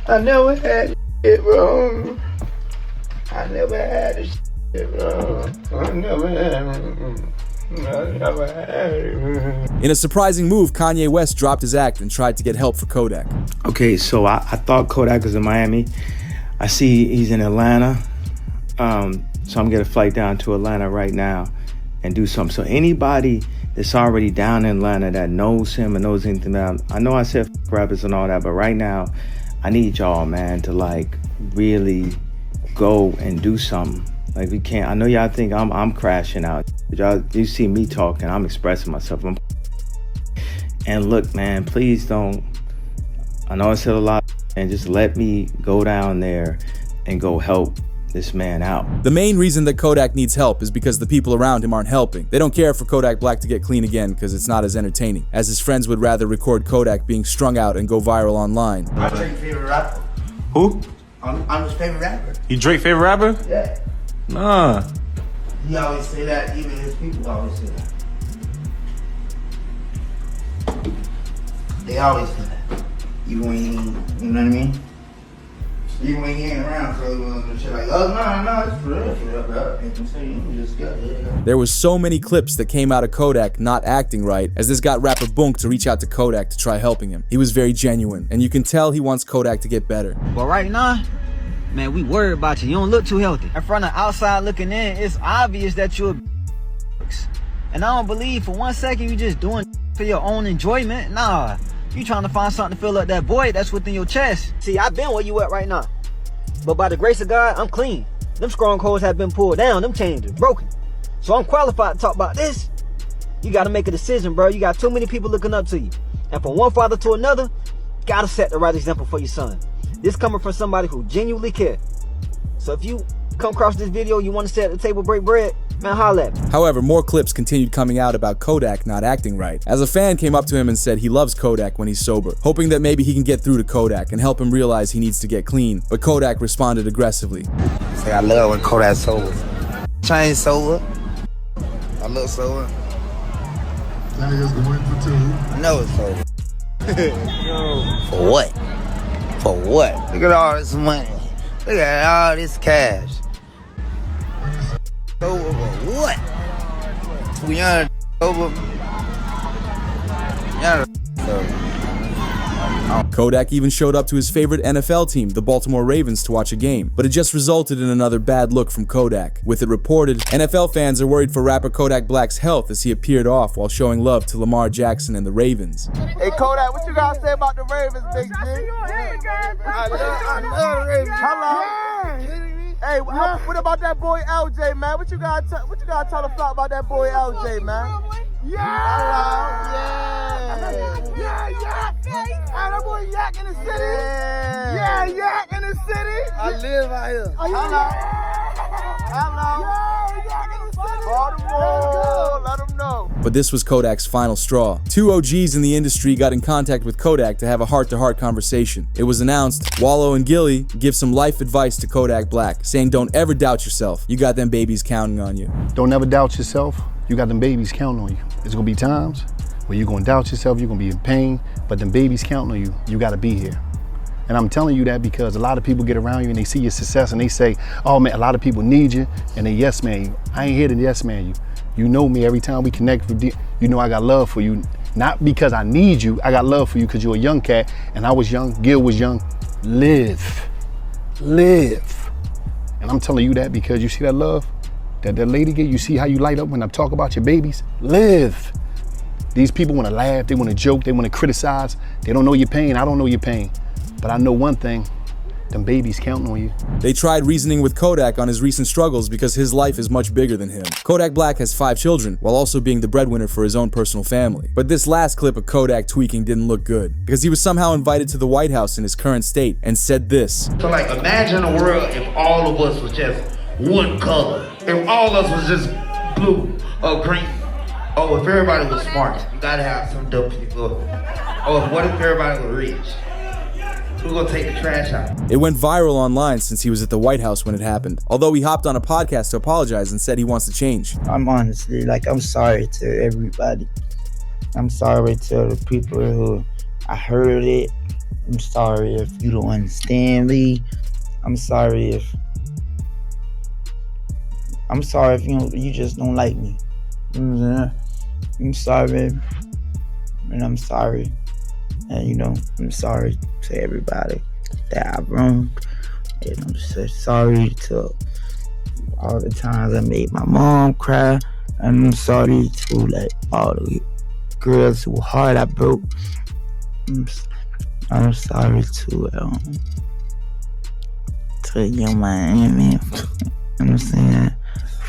I never had it, bro. I never had it, bro. I never had it. I never had it. In a surprising move, Kanye West dropped his act and tried to get help for Kodak. Okay, so I thought Kodak was in Miami. I see he's in Atlanta. So I'm getting a flight down to Atlanta right now and do something. So anybody that's already down in Atlanta that knows him and knows anything about him, I know I said rappers and all that, but right now I need y'all, man, to like really go and do something. Like we can't, I know y'all think I'm crashing out. Y'all, you see me talking, I'm expressing myself. And look, man, please don't, I know I said a lot, and just let me go down there and go help this man out. The main reason that Kodak needs help is because the people around him aren't helping. They don't care for Kodak Black to get clean again because it's not as entertaining, as his friends would rather record Kodak being strung out and go viral online. I'm Drake's favorite rapper. Who? I'm his favorite rapper. You Drake favorite rapper? Yeah. Nah. He always say that, even his people always say that. They always say that. Even when he, you know what I mean? Even when he ain't around, so shit like, oh, no, it's for real, bro. There was so many clips that came out of Kodak not acting right, as this got rapper Bunk to reach out to Kodak to try helping him. He was very genuine, and you can tell he wants Kodak to get better. Well, right now, man, we worried about you. You don't look too healthy. And from the outside looking in, it's obvious that you're a and I don't believe for 1 second you just doing for your own enjoyment. Nah. You trying to find something to fill up that void that's within your chest. See, I've been where you at right now. But by the grace of God, I'm clean. Them strongholds have been pulled down. Them chains are broken. So I'm qualified to talk about this. You got to make a decision, bro. You got too many people looking up to you. And from one father to another, you got to set the right example for your son. This coming from somebody who genuinely cares. So if you come across this video, you want to sit at the table, break bread, man, holla at me. However, more clips continued coming out about Kodak not acting right, as a fan came up to him and said he loves Kodak when he's sober, hoping that maybe he can get through to Kodak and help him realize he needs to get clean. But Kodak responded aggressively. Say I love when Kodak's sober. Change sober. I look sober. That nigga's going for 2. I know it's sober. For what? For what? Look at all this money. Look at all this cash. Sober for what? We young sober. Kodak even showed up to his favorite NFL team, the Baltimore Ravens, to watch a game, but it just resulted in another bad look from Kodak. With it reported, NFL fans are worried for rapper Kodak Black's health as he appeared off while showing love to Lamar Jackson and the Ravens. Hey Kodak, what you gotta say about the Ravens, big G? I love the Ravens. Hello. Hey, what about that boy LJ, man? What you gotta tell the flock about that boy LJ, man? Yeah. Hey, that boy Yak in the city. Yeah, Yak in the city. I live out here. Hello. Yeah, Yak in the city. Baltimore, let them know. But this was Kodak's final straw. Two OGs in the industry got in contact with Kodak to have a heart-to-heart conversation. It was announced Wallow and Gilly give some life advice to Kodak Black, saying don't ever doubt yourself. You got them babies counting on you. Don't ever doubt yourself. You got them babies counting on you. There's gonna be times where you're gonna doubt yourself, you're gonna be in pain, but them babies counting on you. You gotta be here. And I'm telling you that because a lot of people get around you and they see your success and they say, oh man, a lot of people need you, and they yes man you. I ain't here to yes man you. You know me, every time we connect, you know I got love for you. Not because I need you, I got love for you because you're a young cat and I was young, Gil was young. Live. And I'm telling you that because you see that love that lady get, you see how you light up when I talk about your babies? Live. These people wanna laugh, they wanna joke, they wanna criticize. They don't know your pain, I don't know your pain. But I know one thing, them babies counting on you. They tried reasoning with Kodak on his recent struggles because his life is much bigger than him. Kodak Black has 5 children, while also being the breadwinner for his own personal family. But this last clip of Kodak tweaking didn't look good, because he was somehow invited to the White House in his current state and said this. So like, imagine a world if all of us was just one color. If all of us was just blue or green. Oh, if everybody was smart, you gotta have some dumb people. Oh, what if everybody was rich? Who's gonna take the trash out? It went viral online since he was at the White House when it happened, although he hopped on a podcast to apologize and said he wants to change. I'm honestly, I'm sorry to everybody. I'm sorry to the people who I heard it. I'm sorry if you don't understand me. I'm sorry if you just don't like me. I'm sorry, and I'm sorry. And I'm sorry to everybody that I wronged. And I'm so sorry to all the times I made my mom cry. And I'm sorry to all the girls whose heart I broke. I'm sorry to Young Miami. You know what I'm saying?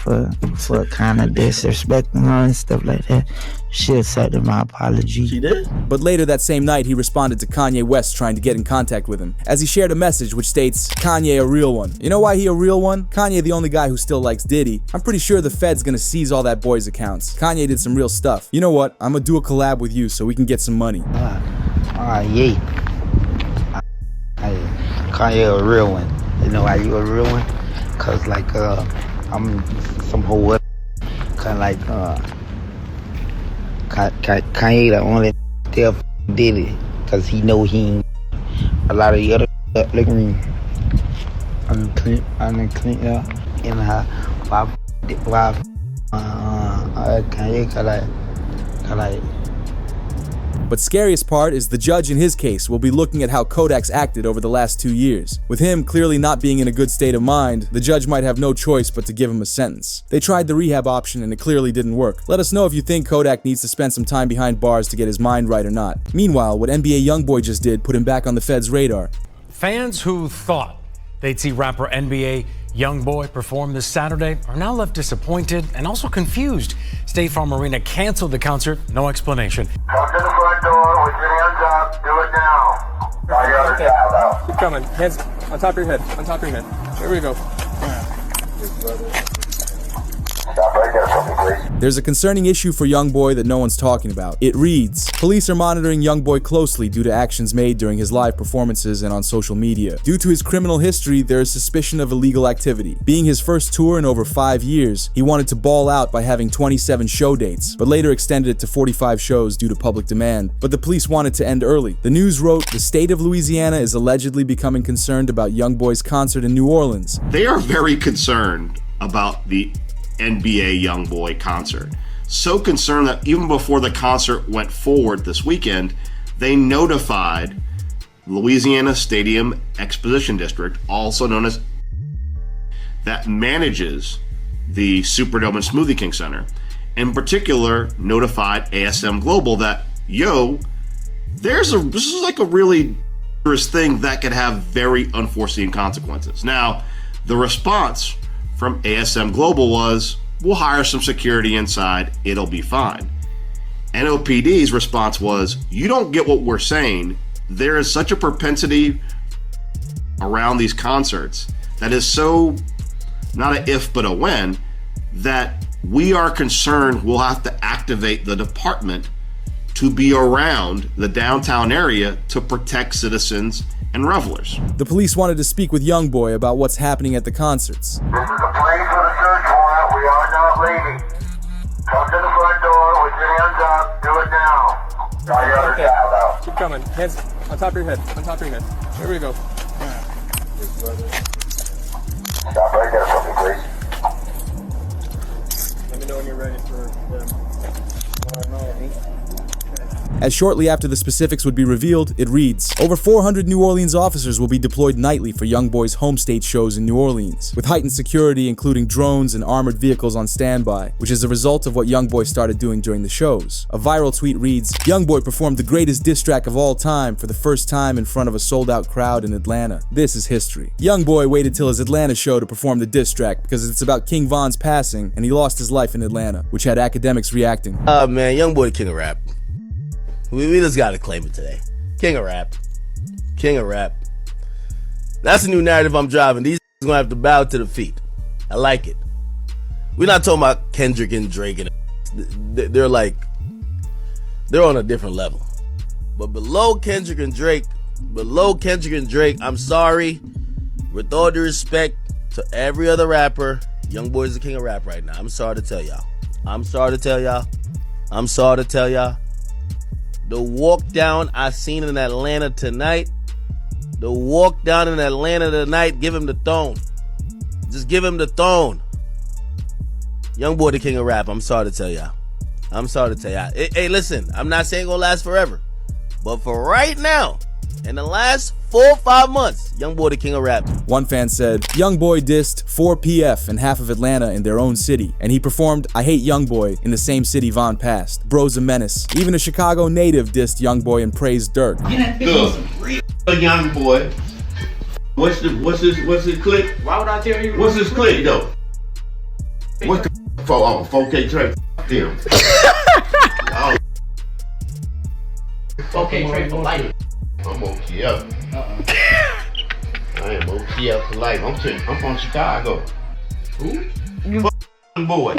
For kind of disrespecting her and stuff like that. She accepted my apology. She did? But later that same night, he responded to Kanye West trying to get in contact with him, as he shared a message which states, Kanye a real one. You know why he a real one? Kanye the only guy who still likes Diddy. I'm pretty sure the Fed's gonna seize all that boy's accounts. Kanye did some real stuff. You know what? I'm gonna do a collab with you so we can get some money. Yeah. Kanye a real one. You know why you a real one? Cause I'm some whole kind of Kanye the only still did it because he know he ain't a lot of the other look at me. I'm clean in her Kanye But scariest part is the judge in his case will be looking at how Kodak's acted over the last 2 years. With him clearly not being in a good state of mind, the judge might have no choice but to give him a sentence. They tried the rehab option and it clearly didn't work. Let us know if you think Kodak needs to spend some time behind bars to get his mind right or not. Meanwhile, what NBA YoungBoy just did put him back on the Fed's radar. Fans who thought they'd see rapper NBA YoungBoy perform this Saturday are now left disappointed and also confused. State Farm Arena canceled the concert, no explanation. Come to the front door with your hands up. Do it now. Okay. Keep coming. Hands on top of your head. On top of your head. There we go. Stop right there, something, please. There's a concerning issue for YoungBoy that no one's talking about. It reads, police are monitoring YoungBoy closely due to actions made during his live performances and on social media. Due to his criminal history, there is suspicion of illegal activity. Being his first tour in over 5 years, he wanted to ball out by having 27 show dates, but later extended it to 45 shows due to public demand. But the police wanted to end early. The news wrote, the state of Louisiana is allegedly becoming concerned about YoungBoy's concert in New Orleans. They are very concerned about the NBA YoungBoy concert. So concerned that even before the concert went forward this weekend, they notified Louisiana Stadium Exposition District, also known as, that manages the Superdome and Smoothie King Center. In particular, notified ASM Global that, this is like a really dangerous thing that could have very unforeseen consequences. Now, the response from ASM Global was, we'll hire some security inside, it'll be fine. NOPD's response was, you don't get what we're saying. There is such a propensity around these concerts that is so, not an if but a when, that we are concerned we'll have to activate the department to be around the downtown area to protect citizens and revelers. The police wanted to speak with Youngboy about what's happening at the concerts. This is a place with a search warrant. We are not leaving. Come to the front door with your hands up. Do it now. I got Okay. it now. Keep coming. Hands on top of your head. On top of your head. There we go. Stop right there for me, please. Let me know when you're ready for them. As shortly after the specifics would be revealed, it reads, over 400 New Orleans officers will be deployed nightly for Youngboy's home state shows in New Orleans, with heightened security including drones and armored vehicles on standby, which is a result of what Youngboy started doing during the shows. A viral tweet reads, Youngboy performed the greatest diss track of all time for the first time in front of a sold-out crowd in Atlanta. This is history. Youngboy waited till his Atlanta show to perform the diss track because it's about King Von's passing and he lost his life in Atlanta, which had academics reacting. Man, Youngboy king of rap. We just gotta claim it today. King of rap. King of rap. That's a new narrative I'm driving. These gonna have to bow to defeat. I like it. We're not talking about Kendrick and Drake and they're on a different level. But below Kendrick and Drake, I'm sorry. With all due respect to every other rapper, Youngboy's the king of rap right now. I'm sorry to tell y'all. The walk down I seen in Atlanta tonight. Give him the throne. Just give him the throne. Youngboy the king of rap. I'm sorry to tell y'all. Hey, listen, I'm not saying it's gonna last forever. But for right now, in the last 4 or 5 months, Youngboy the king of rap. One fan said, Youngboy dissed 4PF and half of Atlanta in their own city, and he performed I Hate Youngboy in the same city Von passed. Bro's a menace. Even a Chicago native dissed Youngboy and praised Dirk. Look, a Youngboy. What's his clip? Why would I tell you? What's his clip though? What's the 4K track? Them. Oh. 4K trade for life. I'm OTF. I am OTF for life. I'm from Chicago. Who? Boy.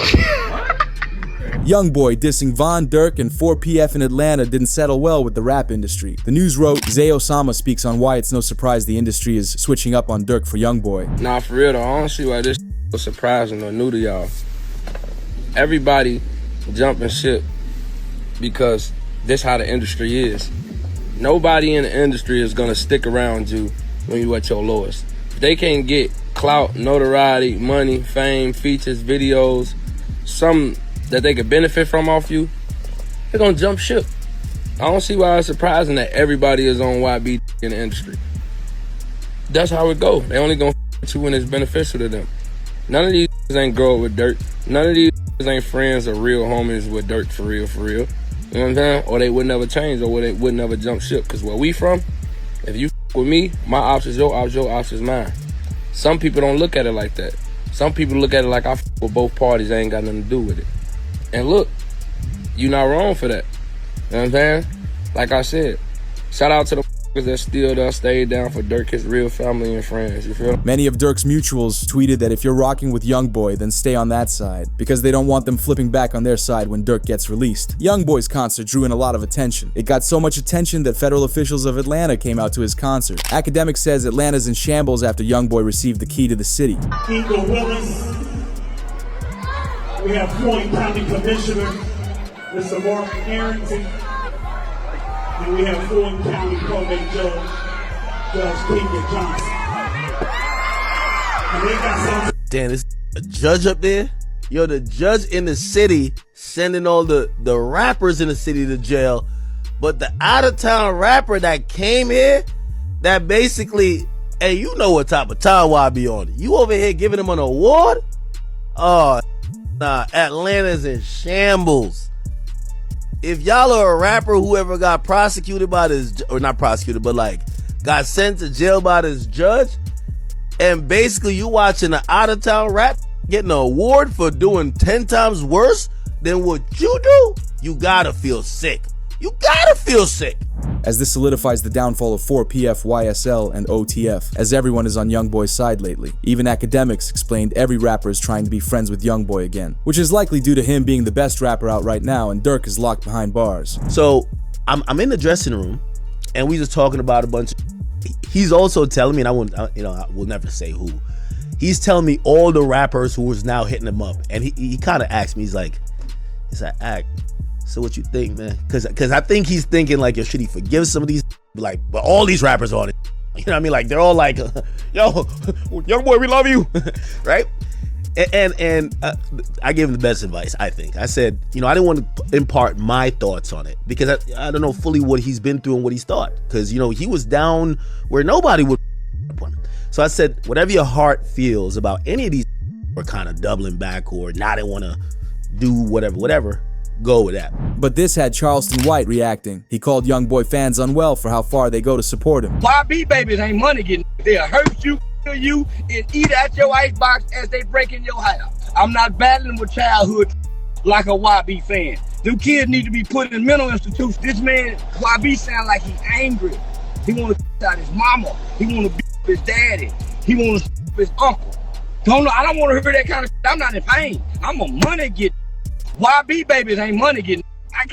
Youngboy dissing Von, Dirk, and 4PF in Atlanta didn't settle well with the rap industry. The news wrote, Zay Osama speaks on why it's no surprise the industry is switching up on Dirk for Youngboy. Nah, for real though, I don't see why this was surprising or new to y'all. Everybody jumping ship because this how the industry is. Nobody in the industry is gonna stick around you when you at your lowest. If they can't get clout, notoriety, money, fame, features, videos, something that they could benefit from off you, they're gonna jump ship. I don't see why it's surprising that everybody is on YB in the industry. That's how it go. They only gonna f*** you when it's beneficial to them. None of these ain't grow up with Dirk. None of these ain't friends or real homies with Dirk for real, for real. You know what I'm saying? Or they would never change, or they would never jump ship. Because where we from, if you f*** with me, my ops is your ops is mine. Some people don't look at it like that. Some people look at it like I f*** with both parties, I ain't got nothing to do with it. And look, you not wrong for that. You know what I'm saying? Like I said, shout out to the f***ers that still done stayed down for Dirk, his real family and friends, you feel? Many of Dirk's mutuals tweeted that if you're rocking with Youngboy, then stay on that side, because they don't want them flipping back on their side when Dirk gets released. Youngboy's concert drew in a lot of attention. It got so much attention that federal officials of Atlanta came out to his concert. Academic says Atlanta's in shambles after Youngboy received the key to the city. Kiko Willis. We have Floyd County Commissioner, Mr. Mark Harrington. And we have Floyd County Probate Judge, Judge Keegan Johnson. And they got some. Damn, this a judge up there? Yo, the judge in the city sending all the rappers in the city to jail. But the out-of-town rapper that came here, that basically, hey, you know what type of time I be on. You over here giving him an award? Oh, nah, Atlanta's in shambles. If y'all are a rapper who ever got prosecuted by this, or not prosecuted, but like got sent to jail by this judge, and basically you watching an out-of-town rap getting an award for doing 10 times worse than what you do, you gotta feel sick. you gotta feel sick. As this solidifies the downfall of 4PF, YSL, and OTF, as everyone is on Youngboy's side lately. Even academics explained every rapper is trying to be friends with Youngboy again, which is likely due to him being the best rapper out right now and Durk is locked behind bars. So I'm in the dressing room and we just talking about a bunch of, he's also telling me, and I will never say who, he's telling me all the rappers who was now hitting him up, and he kind of asked me, he's like, so what you think, man? Because I think he's thinking like, yo, should he forgive some of these, like, but all these rappers on it, you know what I mean? Like, they're all like, yo, Youngboy, we love you, right? And I gave him the best advice, I think. I said, I didn't want to impart my thoughts on it because I don't know fully what he's been through and what he's thought. Because, he was down where nobody would on him. So I said, whatever your heart feels about any of these or kind of doubling back or not, I want to do whatever, go with that. But this had Charleston White reacting. He called Youngboy fans unwell for how far they go to support him. YB babies ain't money getting. They'll hurt you, kill you, and eat at your icebox as they break in your house. I'm not battling with childhood like a YB fan. Them kids need to be put in mental institutions. This man, YB, sound like he's angry. He want to out his mama. He want to beat his daddy. He want to his uncle. I don't want to hear that kind of shit. I'm not in pain. I'm a money getter. YB babies ain't money getting. I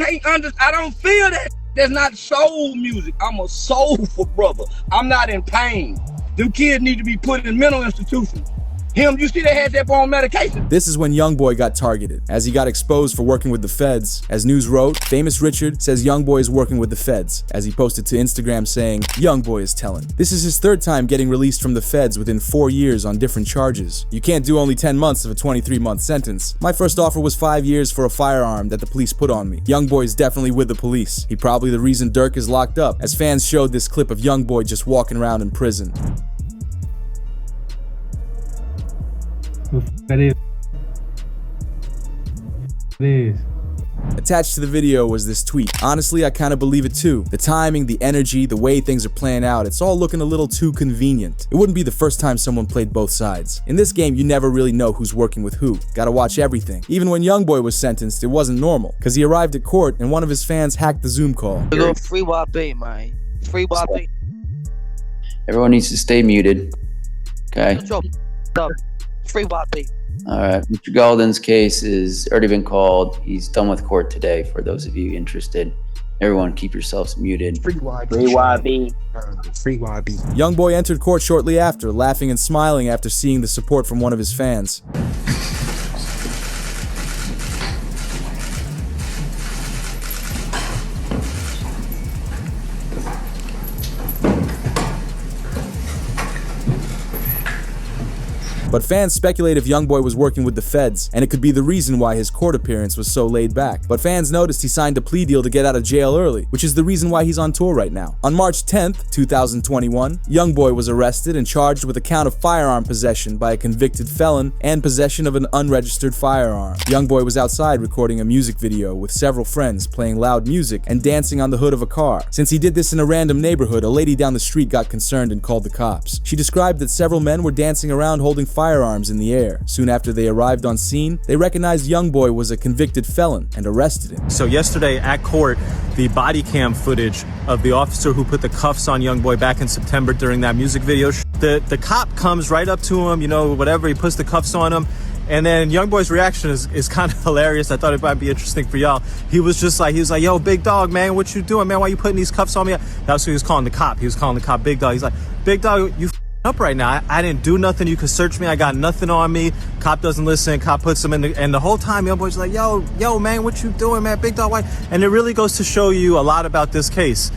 don't feel that. That's not soul music. I'm a soulful brother. I'm not in pain. Them kids need to be put in mental institutions. You see they had that on medication. This is when Youngboy got targeted, as he got exposed for working with the feds. As news wrote, Famous Richard says Youngboy is working with the feds, as he posted to Instagram saying, Youngboy is telling. This is his third time getting released from the feds within 4 years on different charges. You can't do only 10 months of a 23-month sentence. My first offer was 5 years for a firearm that the police put on me. Youngboy is definitely with the police. He probably the reason Durk is locked up, as fans showed this clip of Youngboy just walking around in prison. Attached to the video was this tweet. Honestly, I kind of believe it too. The timing, the energy, the way things are playing out, it's all looking a little too convenient. It wouldn't be the first time someone played both sides. In this game, you never really know who's working with who. Gotta watch everything. Even when Youngboy was sentenced, it wasn't normal, because he arrived at court and one of his fans hacked the Zoom call. Free YB, man. Free YB. Everyone needs to stay muted. Okay? Free YB. All right. Mr. Golden's case has already been called. He's done with court today for those of you interested. Everyone keep yourselves muted. Free YB. Free YB. Free YB. Youngboy entered court shortly after, laughing and smiling after seeing the support from one of his fans. But fans speculate if Youngboy was working with the feds, and it could be the reason why his court appearance was so laid back. But fans noticed he signed a plea deal to get out of jail early, which is the reason why he's on tour right now. On March 10th, 2021, Youngboy was arrested and charged with a count of firearm possession by a convicted felon and possession of an unregistered firearm. Youngboy was outside recording a music video with several friends playing loud music and dancing on the hood of a car. Since he did this in a random neighborhood, a lady down the street got concerned and called the cops. She described that several men were dancing around holding firearms in the air. Soon after they arrived on scene, they recognized Youngboy was a convicted felon and arrested him. So yesterday at court, the body cam footage of the officer who put the cuffs on Youngboy back in September during that music video, the cop comes right up to him, whatever, he puts the cuffs on him. And then Youngboy's reaction is kind of hilarious. I thought it might be interesting for y'all. He was like, yo, big dog, man, what you doing, man? Why you putting these cuffs on me? That's who he was calling the cop. He was calling the cop big dog. He's like, big dog, you up right now. I didn't do nothing. You could search me. I got nothing on me. Cop doesn't listen. Cop puts him in and the whole time Youngboy's like, yo, man, what you doing, man? Big dog, why? And it really goes to show you a lot about this case.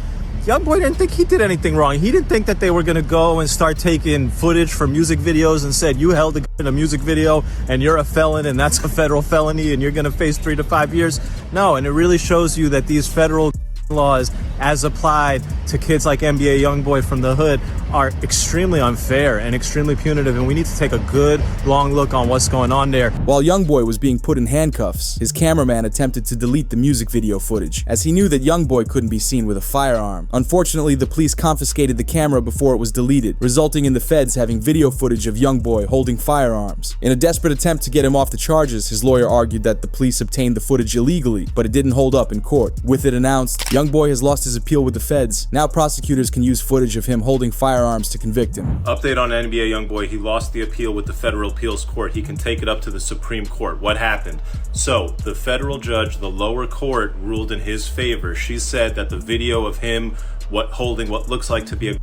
Youngboy didn't think he did anything wrong. He didn't think that they were going to go and start taking footage from music videos and said, you held a gun in a music video and you're a felon and that's a federal felony and you're going to face 3 to 5 years. No, and it really shows you that these federal laws, as applied to kids like NBA Youngboy from the hood, are extremely unfair and extremely punitive, and we need to take a good long look on what's going on there. While Youngboy was being put in handcuffs, his cameraman attempted to delete the music video footage, as he knew that Youngboy couldn't be seen with a firearm. Unfortunately, the police confiscated the camera before it was deleted, resulting in the feds having video footage of Youngboy holding firearms. In a desperate attempt to get him off the charges, his lawyer argued that the police obtained the footage illegally, but it didn't hold up in court. With it announced, Youngboy has lost his appeal with the feds. Now prosecutors can use footage of him holding firearms to convict him. Update on NBA Youngboy. He lost the appeal with the federal appeals court. He can take it up to the Supreme Court. What happened? So the federal judge, the lower court, ruled in his favor. She said that the video of him holding what looks like to be a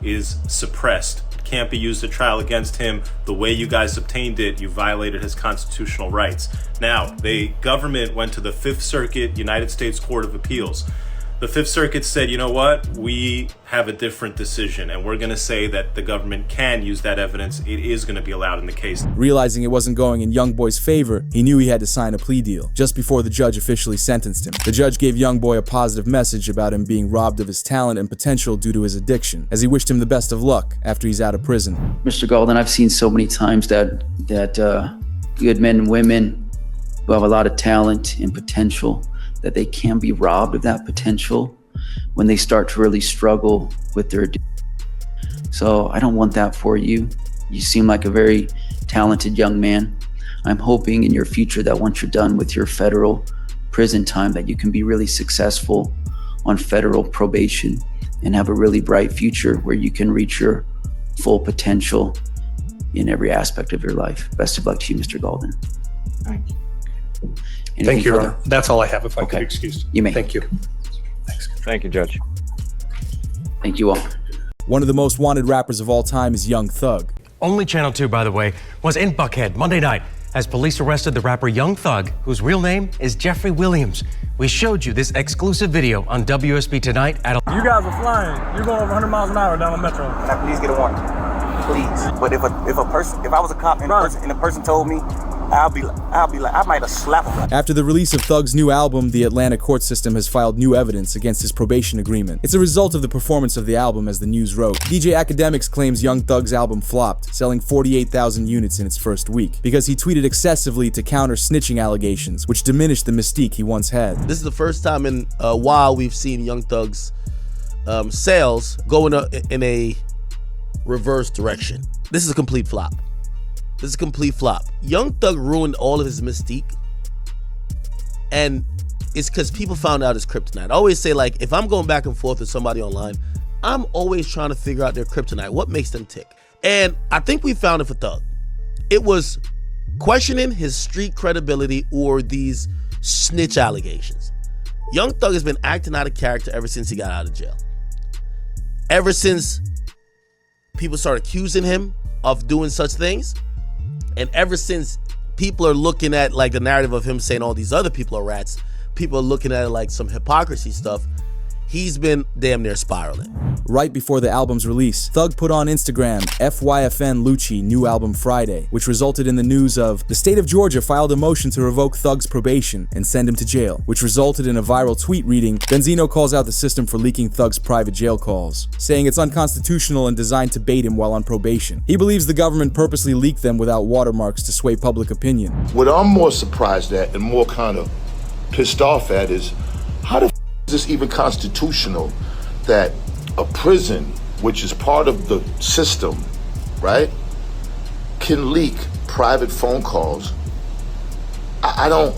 is suppressed. Can't be used at trial against him. The way you guys obtained it, you violated his constitutional rights. Now, the government went to the Fifth Circuit United States Court of Appeals. The Fifth Circuit said, you know what? We have a different decision, and we're going to say that the government can use that evidence. It is going to be allowed in the case. Realizing it wasn't going in Youngboy's favor, he knew he had to sign a plea deal. Just before the judge officially sentenced him, the judge gave Youngboy a positive message about him being robbed of his talent and potential due to his addiction, as he wished him the best of luck after he's out of prison. Mr. Golden, I've seen so many times that good men and women who have a lot of talent and potential, that they can be robbed of that potential when they start to really struggle with their addiction. So I don't want that for you. You seem like a very talented young man. I'm hoping in your future that once you're done with your federal prison time, that you can be really successful on federal probation and have a really bright future where you can reach your full potential in every aspect of your life. Best of luck to you, Mr. Golden. Thank you. Anything Thank you, Your further? Honor. That's all I have, if I Okay. could excuse. You may. Thank you. Thank you, Judge. Thank you all. One of the most wanted rappers of all time is Young Thug. Only Channel 2, by the way, was in Buckhead Monday night as police arrested the rapper Young Thug, whose real name is Jeffrey Williams. We showed you this exclusive video on WSB Tonight at You guys are flying. You're going over 100 miles an hour down the metro. Can I please get a warrant? Please. But if I was a cop and a person told me, I'll be like, I might have slapped him. After the release of Thug's new album, the Atlanta court system has filed new evidence against his probation agreement. It's a result of the performance of the album, as the news wrote. DJ Academics claims Young Thug's album flopped, selling 48,000 units in its first week, because he tweeted excessively to counter snitching allegations, which diminished the mystique he once had. This is the first time in a while we've seen Young Thug's sales go in a reverse direction. This is a complete flop. This is a complete flop. Young Thug ruined all of his mystique, and it's because people found out his kryptonite. I always say, like, if I'm going back and forth with somebody online, I'm always trying to figure out their kryptonite, what makes them tick. And I think we found it for Thug. It was questioning his street credibility or these snitch allegations. Young Thug has been acting out of character ever since he got out of jail. Ever since people started accusing him of doing such things, and ever since people are looking at like the narrative of him saying all these other people are rats, people are looking at it like some hypocrisy stuff, he's been damn near spiraling. Right before the album's release, Thug put on Instagram, FYFN Lucci, new album Friday, which resulted in the news of the state of Georgia filed a motion to revoke Thug's probation and send him to jail, which resulted in a viral tweet reading, Benzino calls out the system for leaking Thug's private jail calls, saying it's unconstitutional and designed to bait him while on probation. He believes the government purposely leaked them without watermarks to sway public opinion. What I'm more surprised at and more kind of pissed off at is, how the is this even constitutional that a prison, which is part of the system, right, can leak private phone calls? I don't,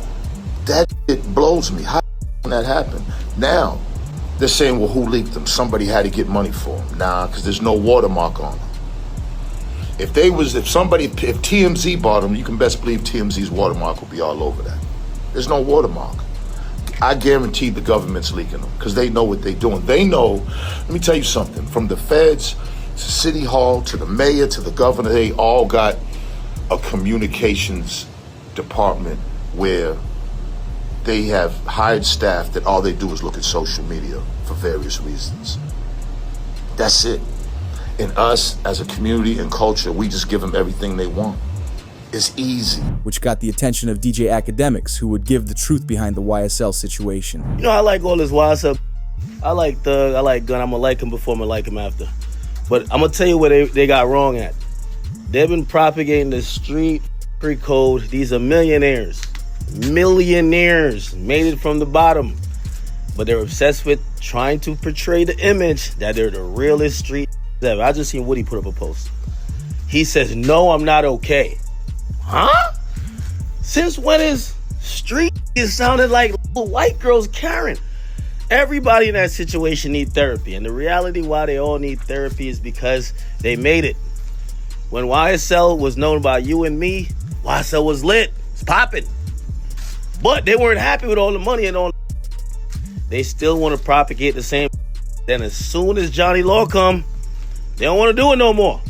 that it blows me. How can that happen? Now, they're saying, well, who leaked them? Somebody had to get money for them. Nah, because there's no watermark on them. If TMZ bought them, you can best believe TMZ's watermark will be all over that. There's no watermark. I guarantee the government's leaking them because they know what they're doing. They know, let me tell you something, from the feds to City Hall to the mayor to the governor, they all got a communications department where they have hired staff that all they do is look at social media for various reasons. That's it. And us as a community and culture, we just give them everything they want. It's easy. Which got the attention of DJ Academics, who would give the truth behind the YSL situation. You know, I like all this YSL. I like Thug, I like Gun. I'm gonna like him before, I'm gonna like him after. But I'm gonna tell you where they got wrong at. They've been propagating the street free code. These are millionaires. Millionaires made it from the bottom. But they're obsessed with trying to portray the image that they're the realest street ever. I just seen Woody put up a post. He says, no, I'm not okay. Huh? Since when is street is sounded like little white girls Karen? Everybody in that situation need therapy. And the reality why they all need therapy is because they made it. When YSL was known by you and me, YSL was lit. It's popping. But they weren't happy with all the money and all. They still want to propagate the same. Then as soon as Johnny Law come, they don't want to do it no more.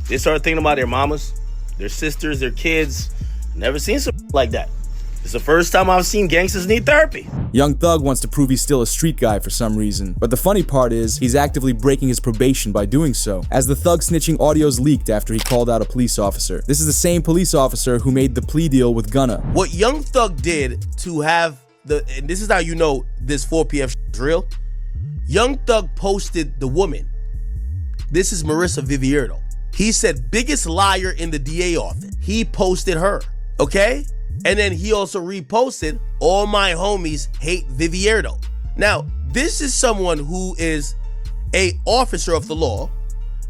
They start thinking about their mamas, their sisters, their kids. Never seen something like that. It's the first time I've seen gangsters need therapy. Young Thug wants to prove he's still a street guy for some reason. But the funny part is, he's actively breaking his probation by doing so, as the Thug snitching audios leaked after he called out a police officer. This is the same police officer who made the plea deal with Gunna. What Young Thug did to have and this is how you know this 4PF is real. Young Thug posted the woman. This is Marissa Vivierdo. He said, biggest liar in the DA office. He posted her, okay? And then he also reposted, all my homies hate Vivierdo. Now, this is someone who is a officer of the law.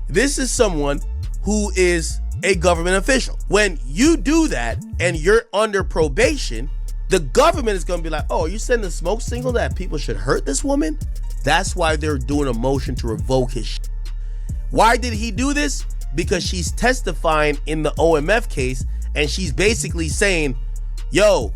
This is someone who is a government official. When you do that and you're under probation, the government is going to be like, oh, you sending a smoke signal that people should hurt this woman? That's why they're doing a motion to revoke his shit. Why did he do this? Because she's testifying in the OMF case, and she's basically saying, yo,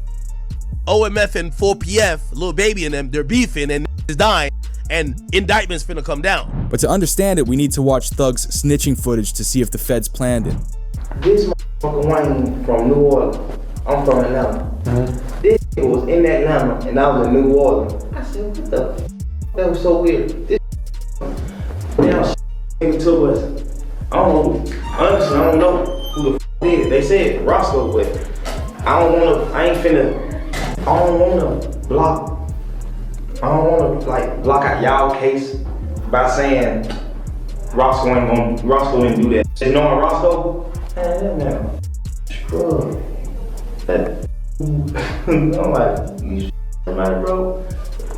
OMF and 4PF, Lil Baby and them, they're beefing and is dying, and indictment's finna come down. But to understand it, we need to watch Thug's snitching footage to see if the feds planned it. This motherfucker Wayne from New Orleans. I'm from Atlanta. This nigga was in Atlanta and I was in New Orleans. I said, what the f? That was so weird. This damn came to us. Honestly, I don't know who the f did it. They said Roscoe, but I don't wanna block. I don't wanna block out y'all case by saying Roscoe didn't do that. They knowing Roscoe? Man, that man, scrub. I'm like, you somebody, bro.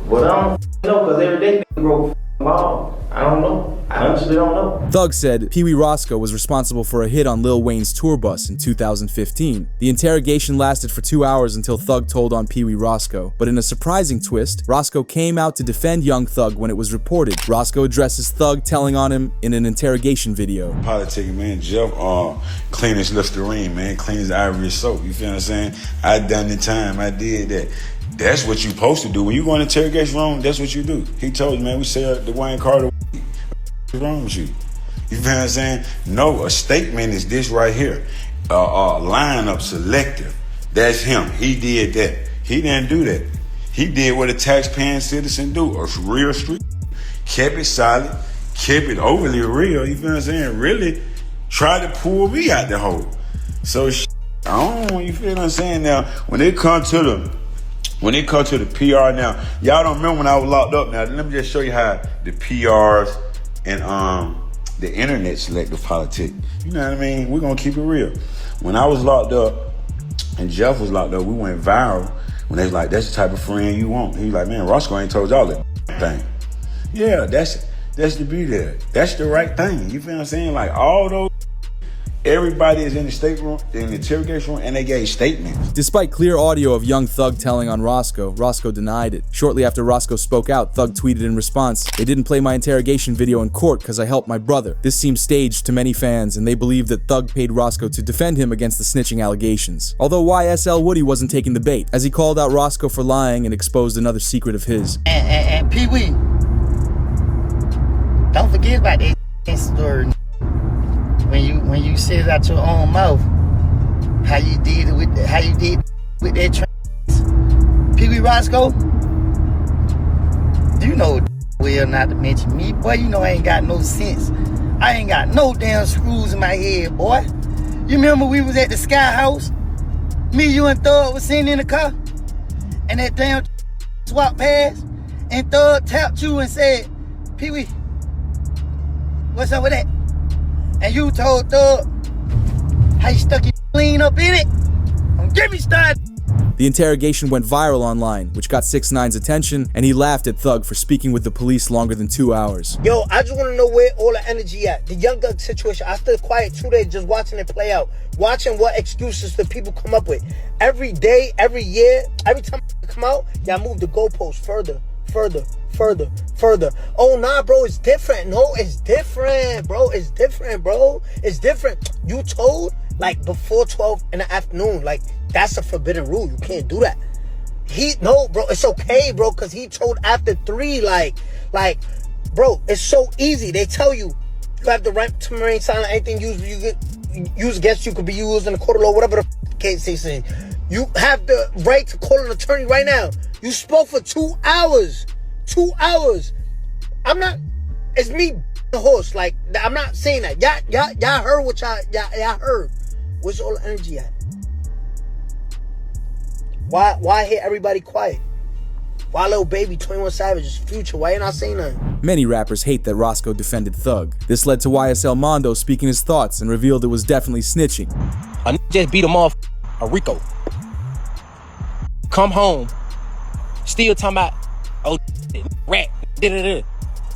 But I don't know, because every day they grow ball. I don't know. I honestly don't know. Thug said Pee Wee Roscoe was responsible for a hit on Lil Wayne's tour bus in 2015. The interrogation lasted for 2 hours until Thug told on Pee Wee Roscoe. But in a surprising twist, Roscoe came out to defend Young Thug when it was reported. Roscoe addresses Thug telling on him in an interrogation video. Politicking, man, Jeff, clean as Listerine, man, clean as Ivory soap. You feel what I'm saying? I done the time, I did that. That's what you supposed to do. When you go in the interrogation room, that's what you do. He told you, man, we say the Wayne Carter. What's wrong with you? You feel what I'm saying? No, a statement is this right here. Lineup selective. That's him. He did that. He didn't do that. He did what a taxpaying citizen do. A real street. Kept it solid. Kept it overly real. You feel what I'm saying? Really tried to pull me out the hole. So, I don't know. You feel what I'm saying? Now, when it comes to the PR now, y'all don't remember when I was locked up. Now, let me just show you how the PRs and the internet selective politic. You know what I mean? We're gonna keep it real. When I was locked up and Jeff was locked up, we went viral when they was like, that's the type of friend you want. He was like, man, Roscoe ain't told y'all that thing. Yeah, that's the beauty there. That's the right thing. You feel what I'm saying? Like all those, everybody is in the state room, in the interrogation room, and they gave statements. Despite clear audio of Young Thug telling on Roscoe, Roscoe denied it. Shortly after Roscoe spoke out, Thug tweeted in response, they didn't play my interrogation video in court because I helped my brother. This seems staged to many fans, and they believe that Thug paid Roscoe to defend him against the snitching allegations. Although YSL Woody wasn't taking the bait, as he called out Roscoe for lying and exposed another secret of his. And Pee Wee, don't forget about that story. When you said it out your own mouth, how you did with that trans. Pee Wee Roscoe, you know well not to mention me, boy. You know I ain't got no sense. I ain't got no damn screws in my head, boy. You remember we was at the Sky House? Me, you, and Thug was sitting in the car, and that damn swap past, and Thug tapped you and said, Pee Wee, what's up with that? And you told Thug how you stuck your lean up in it. Don't get me started. The interrogation went viral online, which got 6ix9ine's attention, and he laughed at Thug for speaking with the police longer than 2 hours. Yo, I just want to know where all the energy at. The Young Thug situation, I stood quiet 2 days just watching it play out, watching what excuses the people come up with. Every day, every year, every time I come out, y'all move the goalposts further Oh nah, bro, it's different. No, it's different, bro. It's different, bro. It's different. You told like before 12 in the afternoon, like that's a forbidden rule. You can't do that. No, bro, it's okay, bro, because he told after 3, like, bro, it's so easy. They tell you have the right to remain silent. Anything used against you could be used in the court of law, whatever the case they say. You have the right to call an attorney right now. You spoke for 2 hours. 2 hours. It's me, the horse. Like, I'm not saying that. Y'all heard what y'all heard. Where's all the energy at? Why hit everybody quiet? Why Lil Baby, 21 Savage's Future? Why you not saying nothing? Many rappers hate that Roscoe defended Thug. This led to YSL Mondo speaking his thoughts and revealed it was definitely snitching. I just beat him off a Rico. Come home, still talking about, oh, rat, da-da-da.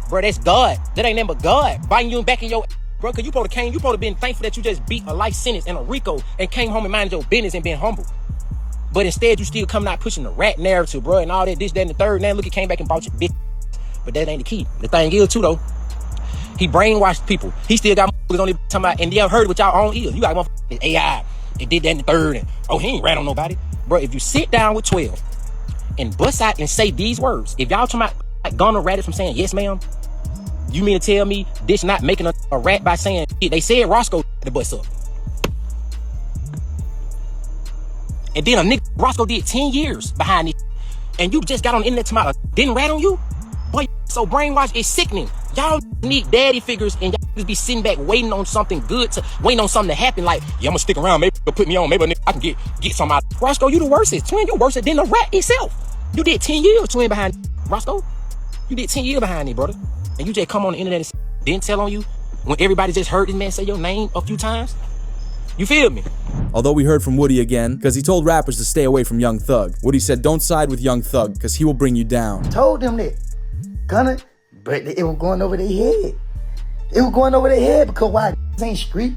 Bro, that's God. That ain't nothing but God biting you back in your bro, because you supposed to been thankful that you just beat a life sentence in a Rico and came home and minded your business and been humble. But instead, you still coming out pushing the rat narrative, bro, and all that, this, that, and the third. Now look, he came back and bought your bitch. But that ain't the key. The thing is, too, though, he brainwashed people. He still got motherfuckers on there talking about, and they have heard it with y'all own ears. You got motherfuckers AI, they did that in the third, and oh, he ain't rat on nobody. Bro, if you sit down with 12 and bust out and say these words, if y'all talking about like Gunna ratted from saying yes, ma'am, you mean to tell me this not making a rat by saying they said Roscoe the bust up? And then a nigga Roscoe did 10 years behind it, and you just got on the internet tomorrow didn't rat on you? Boy, so brainwash is sickening. Y'all need daddy figures, and y'all just be sitting back waiting on something good, waiting on something to happen. Like, yeah, I'm gonna stick around. Maybe they'll put me on. Maybe I can get some out. Roscoe, you the worstest. Twin, you worse than the rat itself. You did 10 years, Twin, behind Roscoe. You did 10 years behind it, brother. And you just come on the internet and didn't tell on you when everybody just heard this man say your name a few times. You feel me? Although we heard from Woody again, because he told rappers to stay away from Young Thug. Woody said, don't side with Young Thug, because he will bring you down. Told them that. Gunna, but it was going over their head. It was going over their head because why? This ain't street.